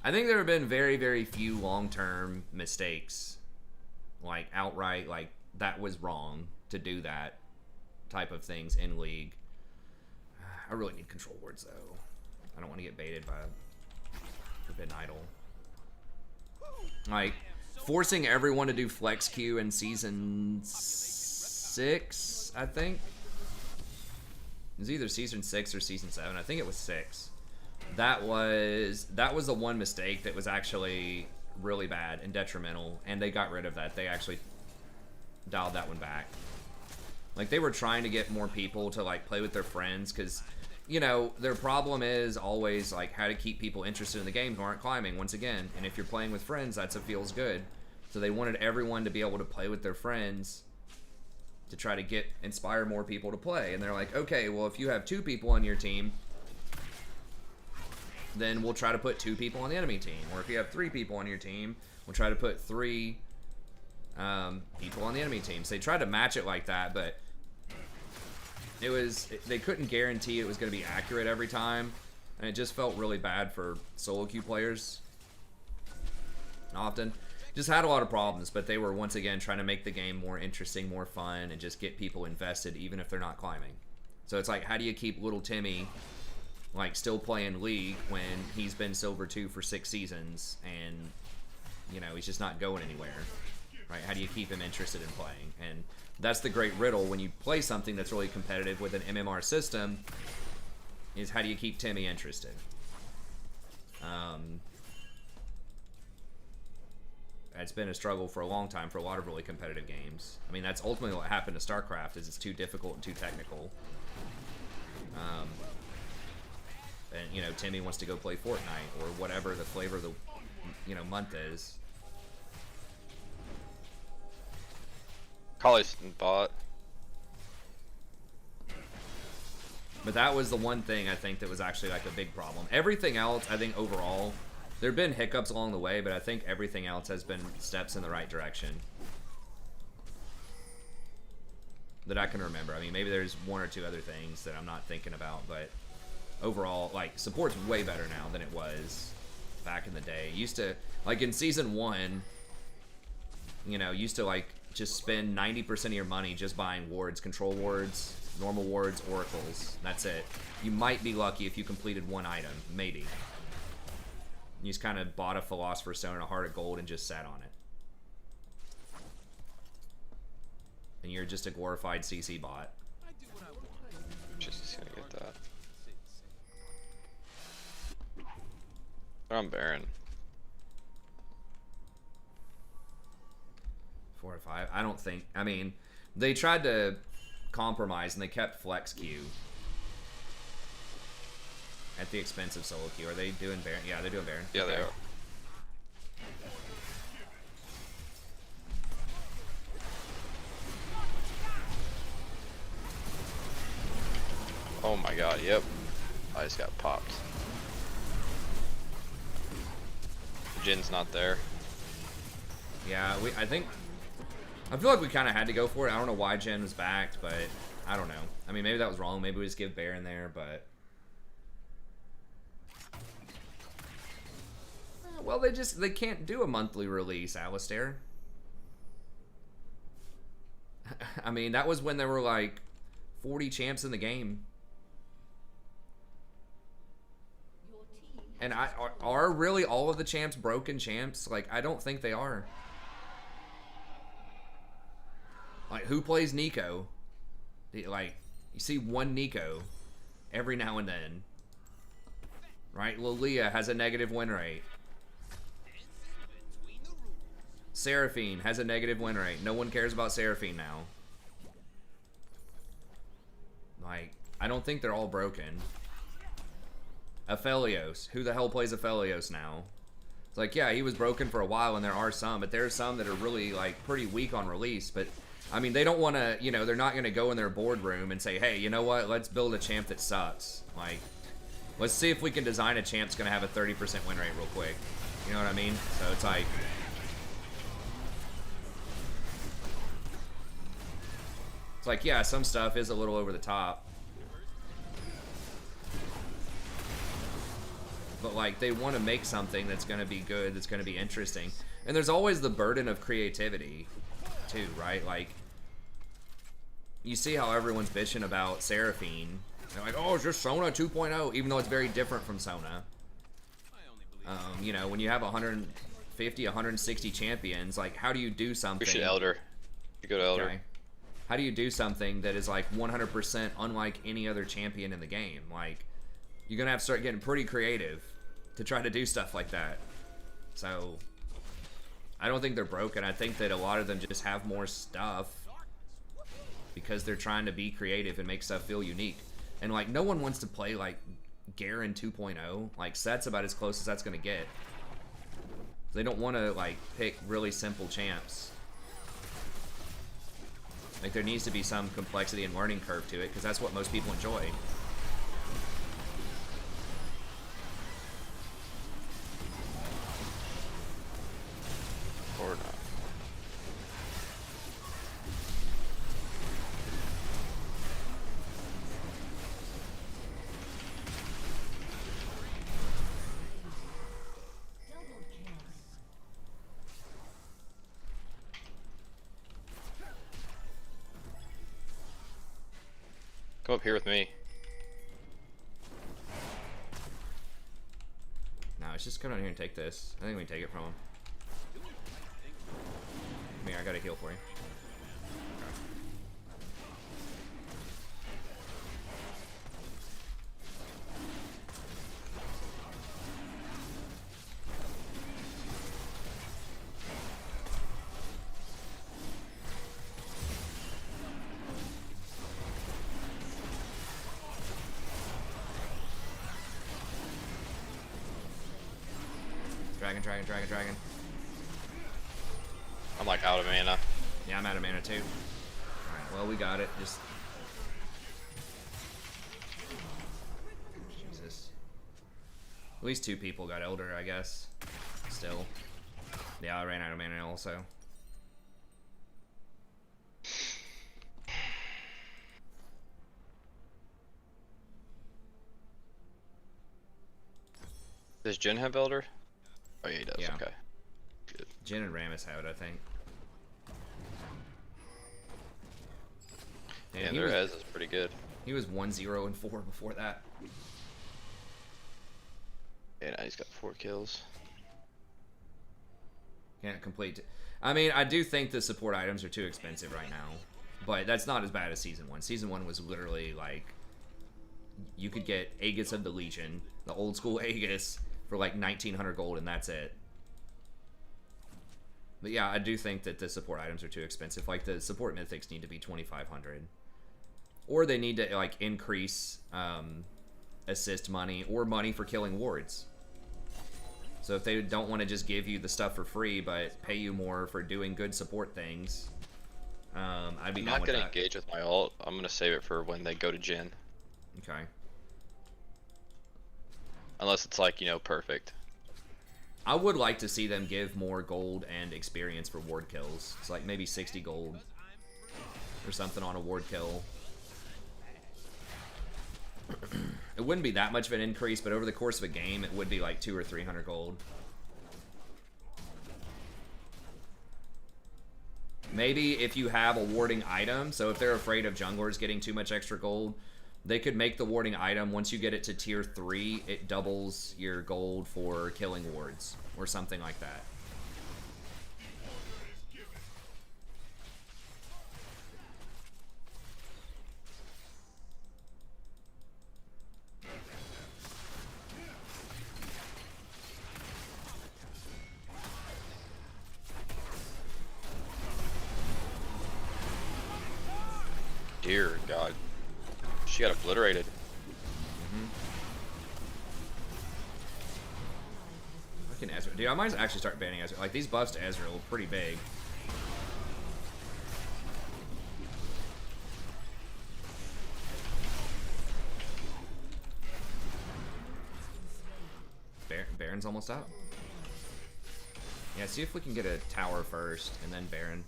I think there have been very, very few long-term mistakes like outright, like that was wrong to do that type of things in League. I really need control wards though. I don't want to get baited by Forbidden Idol. Like, forcing everyone to do flex Q in season 6, I think. It was either season 6 or season 7. I think it was 6. That was the one mistake that was actually really bad and detrimental, and they got rid of that. They actually dialed that one back. Like, they were trying to get more people to like play with their friends, because you know, their problem is always like how to keep people interested in the game who aren't climbing once again. And if you're playing with friends, that's what feels good. So they wanted everyone to be able to play with their friends to try to inspire more people to play. And they're like, okay, well, if you have 2 people on your team, then we'll try to put 2 people on the enemy team. Or if you have 3 people on your team, we'll try to put 3 people on the enemy team. So they tried to match it like that, but they couldn't guarantee it was going to be accurate every time, and it just felt really bad for solo queue players. Often just had a lot of problems, but they were once again trying to make the game more interesting, more fun, and just get people invested even if they're not climbing. So it's like, how do you keep little Timmy like still playing League when he's been Silver 2 for 6 seasons and you know he's just not going anywhere, right? How do you keep him interested in playing? And that's the great riddle when you play something that's really competitive with an MMR system, is how do you keep Timmy interested? It's been a struggle for a long time for a lot of really competitive games. I mean, that's ultimately what happened to StarCraft, is it's too difficult and too technical. And, you know, Timmy wants to go play Fortnite or whatever the flavor of the, you know, month is. College bot. But that was the one thing I think that was actually like a big problem. Everything else, I think overall, there have been hiccups along the way, but I think everything else has been steps in the right direction that I can remember. I mean, maybe there's 1 or 2 other things that I'm not thinking about, but overall, like, support's way better now than it was back in the day. Used to, like in season 1, you know, used to like just spend 90% of your money just buying wards, control wards, normal wards, oracles. That's it. You might be lucky if you completed 1 item, maybe. You just kind of bought a Philosopher's Stone and a Heart of Gold and just sat on it. And you're just a glorified CC bot. Just gonna get that. They're on Baron. 4 or 5. I don't think. I mean, they tried to compromise and they kept flex Q at the expense of solo queue. Are they doing Baron? Yeah, they're doing Baron. Yeah, they are. Oh my god, yep. I just got popped. Jin's not there. Yeah, I feel like we kind of had to go for it. I don't know why Jen was backed, but I don't know. I mean, maybe that was wrong. Maybe we just give Baron there, but... Well, they can't do a monthly release, Alistair. I mean, that was when there were like 40 champs in the game. And are really all of the champs broken champs? Like, I don't think they are. Like, who plays Nico? Like, you see one Nico every now and then. Right? Lilia has a negative win rate. Seraphine has a negative win rate. No one cares about Seraphine now. Like, I don't think they're all broken. Aphelios. Who the hell plays Aphelios now? It's like, yeah, he was broken for a while, and there are some, but there are some that are really, like, pretty weak on release. But, I mean, they don't want to, you know, they're not going to go in their boardroom and say, hey, you know what, let's build a champ that sucks. Like, let's see if we can design a champ that's going to have a 30% win rate real quick. You know what I mean? So it's like... It's like, yeah, some stuff is a little over the top. But, like, they want to make something that's going to be good, that's going to be interesting. And there's always the burden of creativity, too, right? Like, you see how everyone's bitching about Seraphine. They're like, oh, it's just Sona 2.0, even though it's very different from Sona. You know, when you have 150, 160 champions, like, how do you do something? We should Elder. You go to Elder. Okay. How do you do something that is like 100% unlike any other champion in the game? Like, you're gonna have to start getting pretty creative to try to do stuff like that. So, I don't think they're broken. I think that a lot of them just have more stuff because they're trying to be creative and make stuff feel unique. And like, no one wants to play like Garen 2.0. Like, Set's about as close as that's gonna get. They don't want to like pick really simple champs. Like, there needs to be some complexity and learning curve to it, because that's what most people enjoy. Or not. Come up here with me. No, let's just come down here and take this. I think we can take it from him. Come here, I got a heal for you. Dragon. I'm like out of mana. Yeah, I'm out of mana too. Alright, well, we got it. Just... Jesus. At least 2 people got Elder, I guess. Still. Yeah, I ran out of mana also. Does Jin have Elder? Oh yeah, he does. Yeah. Okay. Good. Jin and Rammus have it, I think. Yeah, he their was, Ez is pretty good. he was 1-0-4 before that. Yeah, now he's got 4 kills. Can't complete. I mean, I do think the support items are too expensive right now, but that's not as bad as Season 1. Season 1 was literally like, you could get Aegis of the Legion, the old school Aegis, for like 1900 gold, and that's it. But yeah, I do think that the support items are too expensive. Like, the support mythics need to be 2500, or they need to like increase assist money or money for killing wards. So if they don't want to just give you the stuff for free but pay you more for doing good support things, I'd be I'm down not with gonna that. engage with my ult. I'm gonna save it for when they go to Jin. Okay. Unless it's like, you know, perfect. I would like to see them give more gold and experience for ward kills. It's like maybe 60 gold or something on a ward kill. It wouldn't be that much of an increase, but over the course of a game, it would be like 200 or 300 gold. Maybe if you have a warding item, so if they're afraid of junglers getting too much extra gold, they could make the warding item, once you get it to tier 3, it doubles your gold for killing wards, or something like that. Dear God. She got obliterated. Fucking Ezreal. Dude, I might actually start banning Ezreal. Like, these buffs to Ezreal are pretty big. Baron's almost up. Yeah, see if we can get a tower first, and then Baron.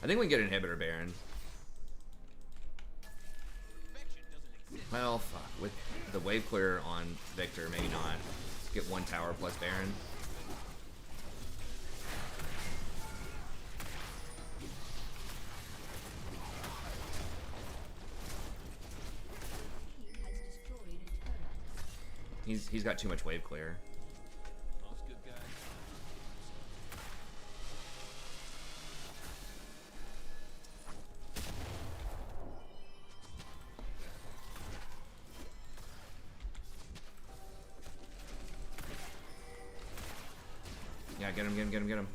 I think we can get an inhibitor Baron. Well, fuck. With the wave clear on Victor, maybe not. Get 1 tower plus Baron. He's got too much wave clear. Most good guys. Yeah, get him.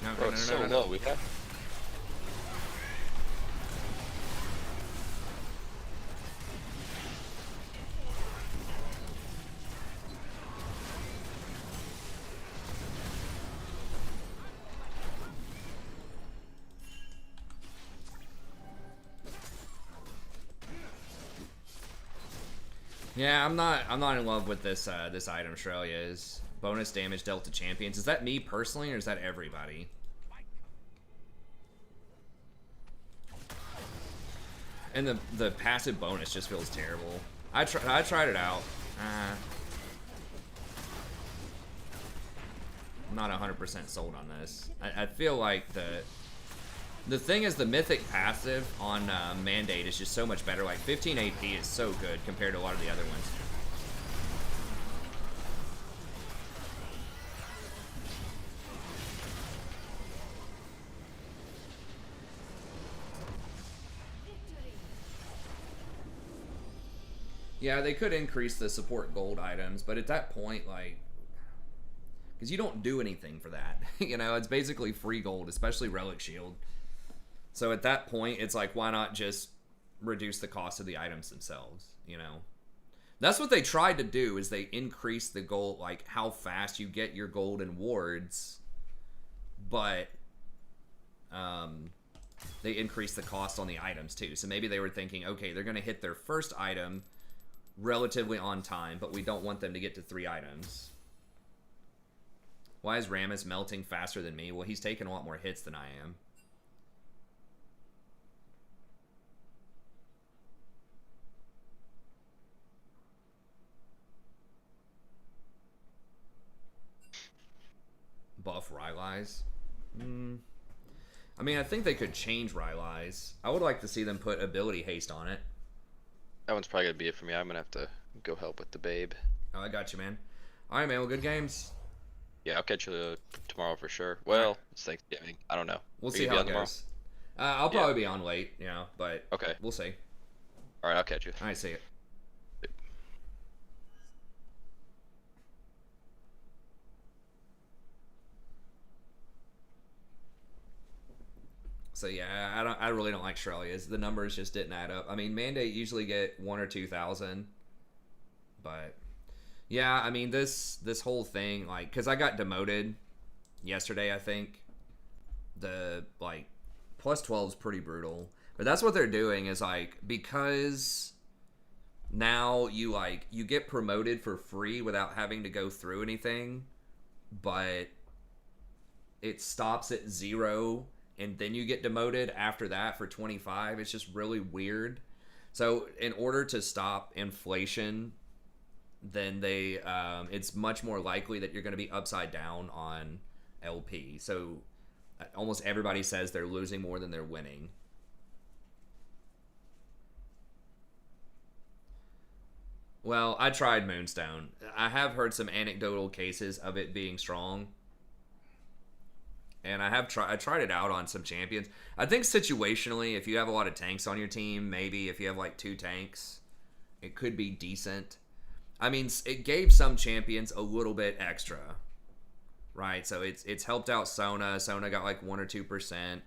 No, Bro, it's so no. low. We have. Yeah, I'm not in love with this this item. Shrelia is bonus damage dealt to champions. Is that me personally, or is that everybody? And the passive bonus just feels terrible. I tried it out. I'm not 100% sold on this. I feel like the thing is the mythic passive on Mandate is just so much better. Like 15 AP is so good compared to a lot of the other ones. Yeah, they could increase the support gold items, but at that point, like, because you don't do anything for that. You know, it's basically free gold, especially Relic Shield. So at that point, it's like, why not just reduce the cost of the items themselves, you know? That's what they tried to do, is they increased the gold, like how fast you get your gold and wards, but they increased the cost on the items too. So maybe they were thinking, okay, they're going to hit their first item relatively on time, but we don't want them to get to 3 items. Why is Rammus melting faster than me? Well, he's taking a lot more hits than I am. Buff Rylai's? I mean, I think they could change Rylai's. I would like to see them put ability haste on it. That one's probably gonna be it for me. I'm gonna have to go help with the babe. Oh, I got you, man. All right, man. Well, good games. Yeah, I'll catch you tomorrow for sure. Well, it's Thanksgiving. I don't know. We'll Are see you how gonna it be on goes. I'll probably be on late, you know, but Okay. we'll see. All right, I'll catch you. All right, see you. So yeah, I really don't like Shrelia's. The numbers just didn't add up. I mean, Mandate usually get 1 or 2,000, but yeah, I mean this whole thing, like, because I got demoted yesterday, I think. The like plus 12 is pretty brutal, but that's what they're doing is like, because now you get promoted for free without having to go through anything, but it stops at 0. And then you get demoted after that for 25. It's just really weird. So in order to stop inflation, then they it's much more likely that you're going to be upside down on LP. So almost everybody says they're losing more than they're winning. Well, I tried Moonstone. I have heard some anecdotal cases of it being strong. And I tried it out on some champions. I think situationally, if you have a lot of tanks on your team, maybe if you have like 2 tanks, it could be decent. I mean, it gave some champions a little bit extra, right? So it's helped out Sona. Sona got like 1 or 2%,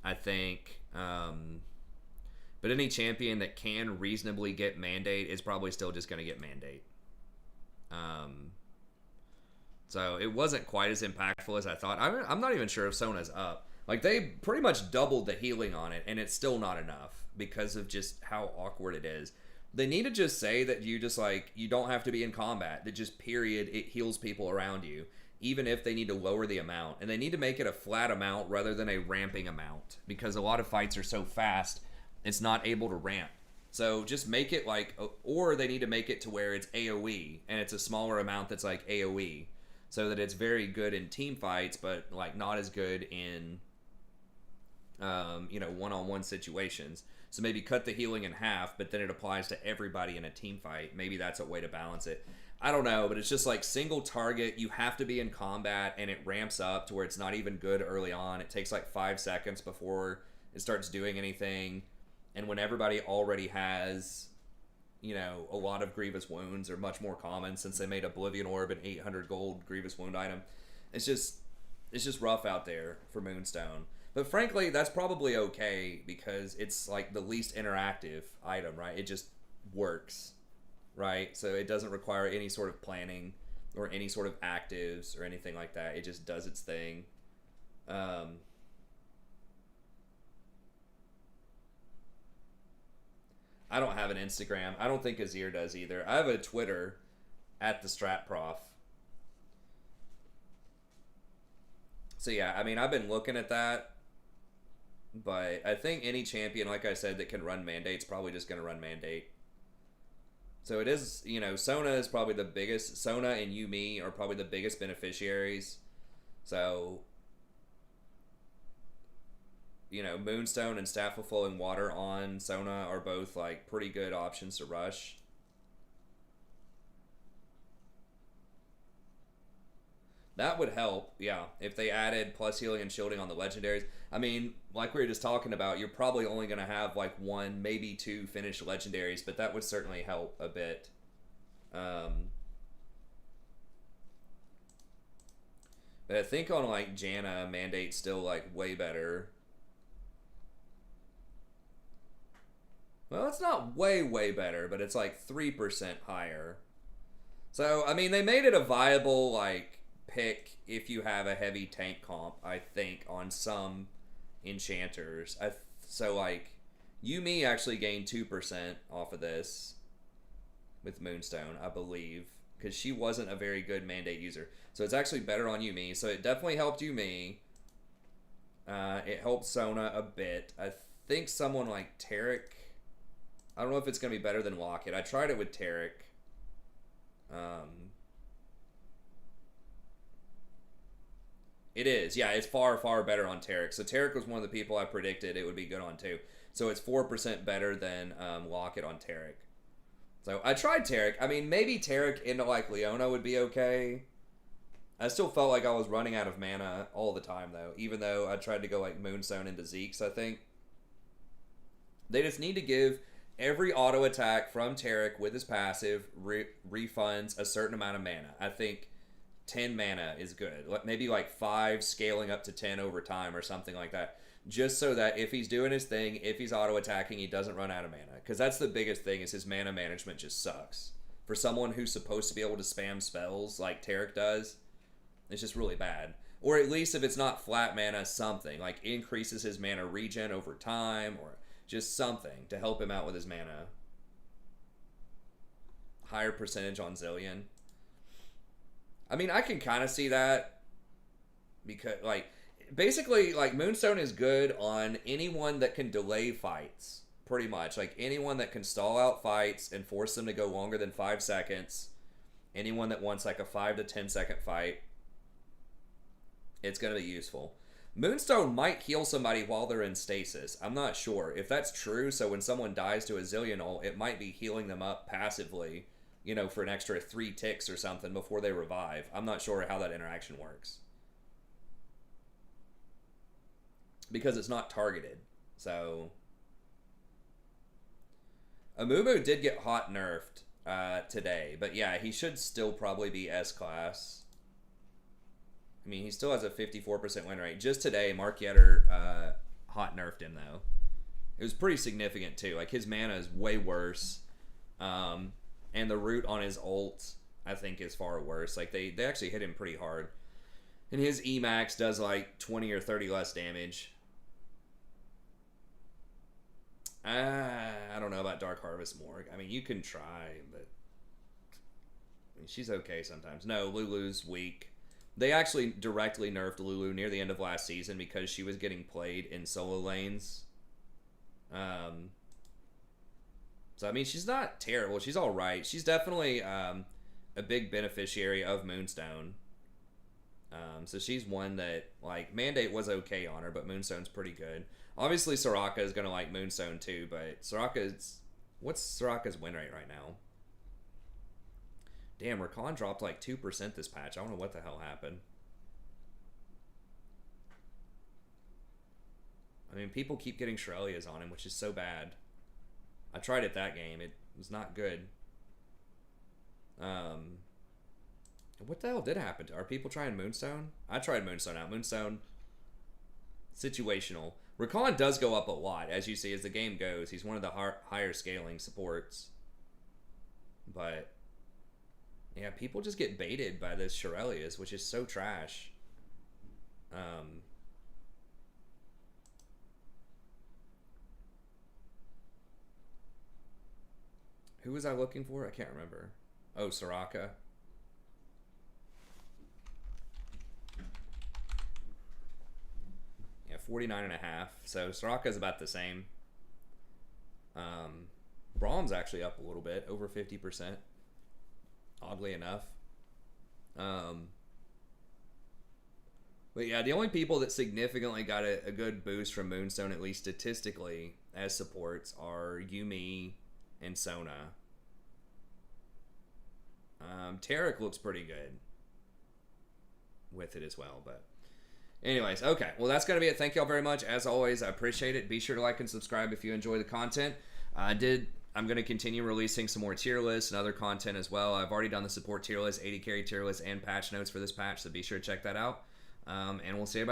I think. But any champion that can reasonably get Mandate is probably still just going to get Mandate. So it wasn't quite as impactful as I thought. I'm not even sure if Sona's up. Like, they pretty much doubled the healing on it, and it's still not enough because of just how awkward it is. They need to just say that you just, like, you don't have to be in combat. That just, period, it heals people around you, even if they need to lower the amount. And they need to make it a flat amount rather than a ramping amount, because a lot of fights are so fast, it's not able to ramp. So just make it like, or they need to make it to where it's AoE, and it's a smaller amount that's like AoE. so that it's very good in team fights, but like not as good in one-on-one situations. So maybe cut the healing in half, but then it applies to everybody in a team fight. Maybe that's a way to balance it. I don't know, but it's just like single target, you have to be in combat, and it ramps up to where it's not even good early on. It takes like 5 seconds before it starts doing anything. And when everybody already has, a lot of Grievous Wounds are much more common since they made Oblivion Orb an 800 gold Grievous Wound item. It's just rough out there for Moonstone. But frankly, that's probably okay because it's like the least interactive item, right? It just works, right? So it doesn't require any sort of planning or any sort of actives or anything like that. It just does its thing. I don't have an Instagram. I don't think Azir does either. I have a Twitter at the StratProf. So yeah, I mean, I've been looking at that. But I think any champion, like I said, that can run mandate's probably just going to run mandate. So it is, Sona is probably the biggest. Sona and Yuumi are probably the biggest beneficiaries. So, Moonstone and Staff of Flowing Water on Sona are both like pretty good options to rush. That would help, yeah, if they added plus healing and shielding on the legendaries. I mean, like we were just talking about, you're probably only going to have like 1, maybe 2 finished legendaries, but that would certainly help a bit. But I think on like Janna, Mandate's still like way better. Well, it's not way better, but it's like 3% higher. So, I mean, they made it a viable, like, pick if you have a heavy tank comp, I think, on some enchanters. So, like, Yuumi actually gained 2% off of this with Moonstone, I believe, because she wasn't a very good mandate user. So it's actually better on Yuumi. So it definitely helped Yuumi. It helped Sona a bit. I think someone like Taric, I don't know if it's going to be better than Locket. I tried it with Taric. It is. Yeah, it's far better on Taric. So Taric was one of the people I predicted it would be good on too. So it's 4% better than Locket on Taric. So I tried Taric. I mean, maybe Taric into like Leona would be okay. I still felt like I was running out of mana all the time though. Even though I tried to go like Moonstone into Zeke's, I think. They just need to give every auto attack from Taric with his passive refunds a certain amount of mana. I think 10 mana is good. Maybe like 5 scaling up to 10 over time or something like that. Just so that if he's doing his thing, if he's auto attacking, he doesn't run out of mana. Because that's the biggest thing, is his mana management just sucks. For someone who's supposed to be able to spam spells like Taric does, it's just really bad. Or at least if it's not flat mana, something. Like increases his mana regen over time, or just something to help him out with his mana. Higher percentage on Zillion. I mean, I can kind of see that. Because, like, basically, like, Moonstone is good on anyone that can delay fights. Pretty much. Like, anyone that can stall out fights and force them to go longer than 5 seconds. Anyone that wants, like, a 5 to 10 second fight. It's going to be useful. Moonstone might heal somebody while they're in stasis. I'm not sure. If that's true, so when someone dies to a Zillion ult, it might be healing them up passively, for an extra 3 ticks or something before they revive. I'm not sure how that interaction works. Because it's not targeted. So Amumu did get hot nerfed today. But yeah, he should still probably be S-class. I mean, he still has a 54% win rate. Just today, Mark Yetter hot nerfed him, though. It was pretty significant, too. Like, his mana is way worse. And the root on his ult, I think, is far worse. Like, they actually hit him pretty hard. And his Emax does, like, 20 or 30 less damage. I don't know about Dark Harvest Morgue. I mean, you can try, but I mean, she's okay sometimes. No, Lulu's weak. They actually directly nerfed Lulu near the end of last season because she was getting played in solo lanes. So, I mean, she's not terrible. She's all right. She's definitely a big beneficiary of Moonstone. So she's one that, like, Mandate was okay on her, but Moonstone's pretty good. Obviously, Soraka is going to like Moonstone too, but what's Soraka's win rate right now? Damn, Rakan dropped like 2% this patch. I don't know what the hell happened. I mean, people keep getting Shirelias on him, which is so bad. I tried it that game. It was not good. What the hell did happen? Are people trying Moonstone? I tried Moonstone out. Moonstone, situational. Rakan does go up a lot, as you see, as the game goes. He's one of the higher scaling supports. But, yeah, people just get baited by this Shirelias, which is so trash. Who was I looking for? I can't remember. Oh, Soraka. Yeah, 49.5. So Soraka's about the same. Braum's actually up a little bit, over 50%. Oddly enough. But yeah, the only people that significantly got a good boost from Moonstone, at least statistically, as supports, are Yuumi and Sona. Taric looks pretty good with it as well, but anyways, okay. Well, that's going to be it. Thank y'all very much. As always, I appreciate it. Be sure to like and subscribe if you enjoy the content. I'm going to continue releasing some more tier lists and other content as well. I've already done the support tier list, 80 carry tier list, and patch notes for this patch, so be sure to check that out. And we'll see you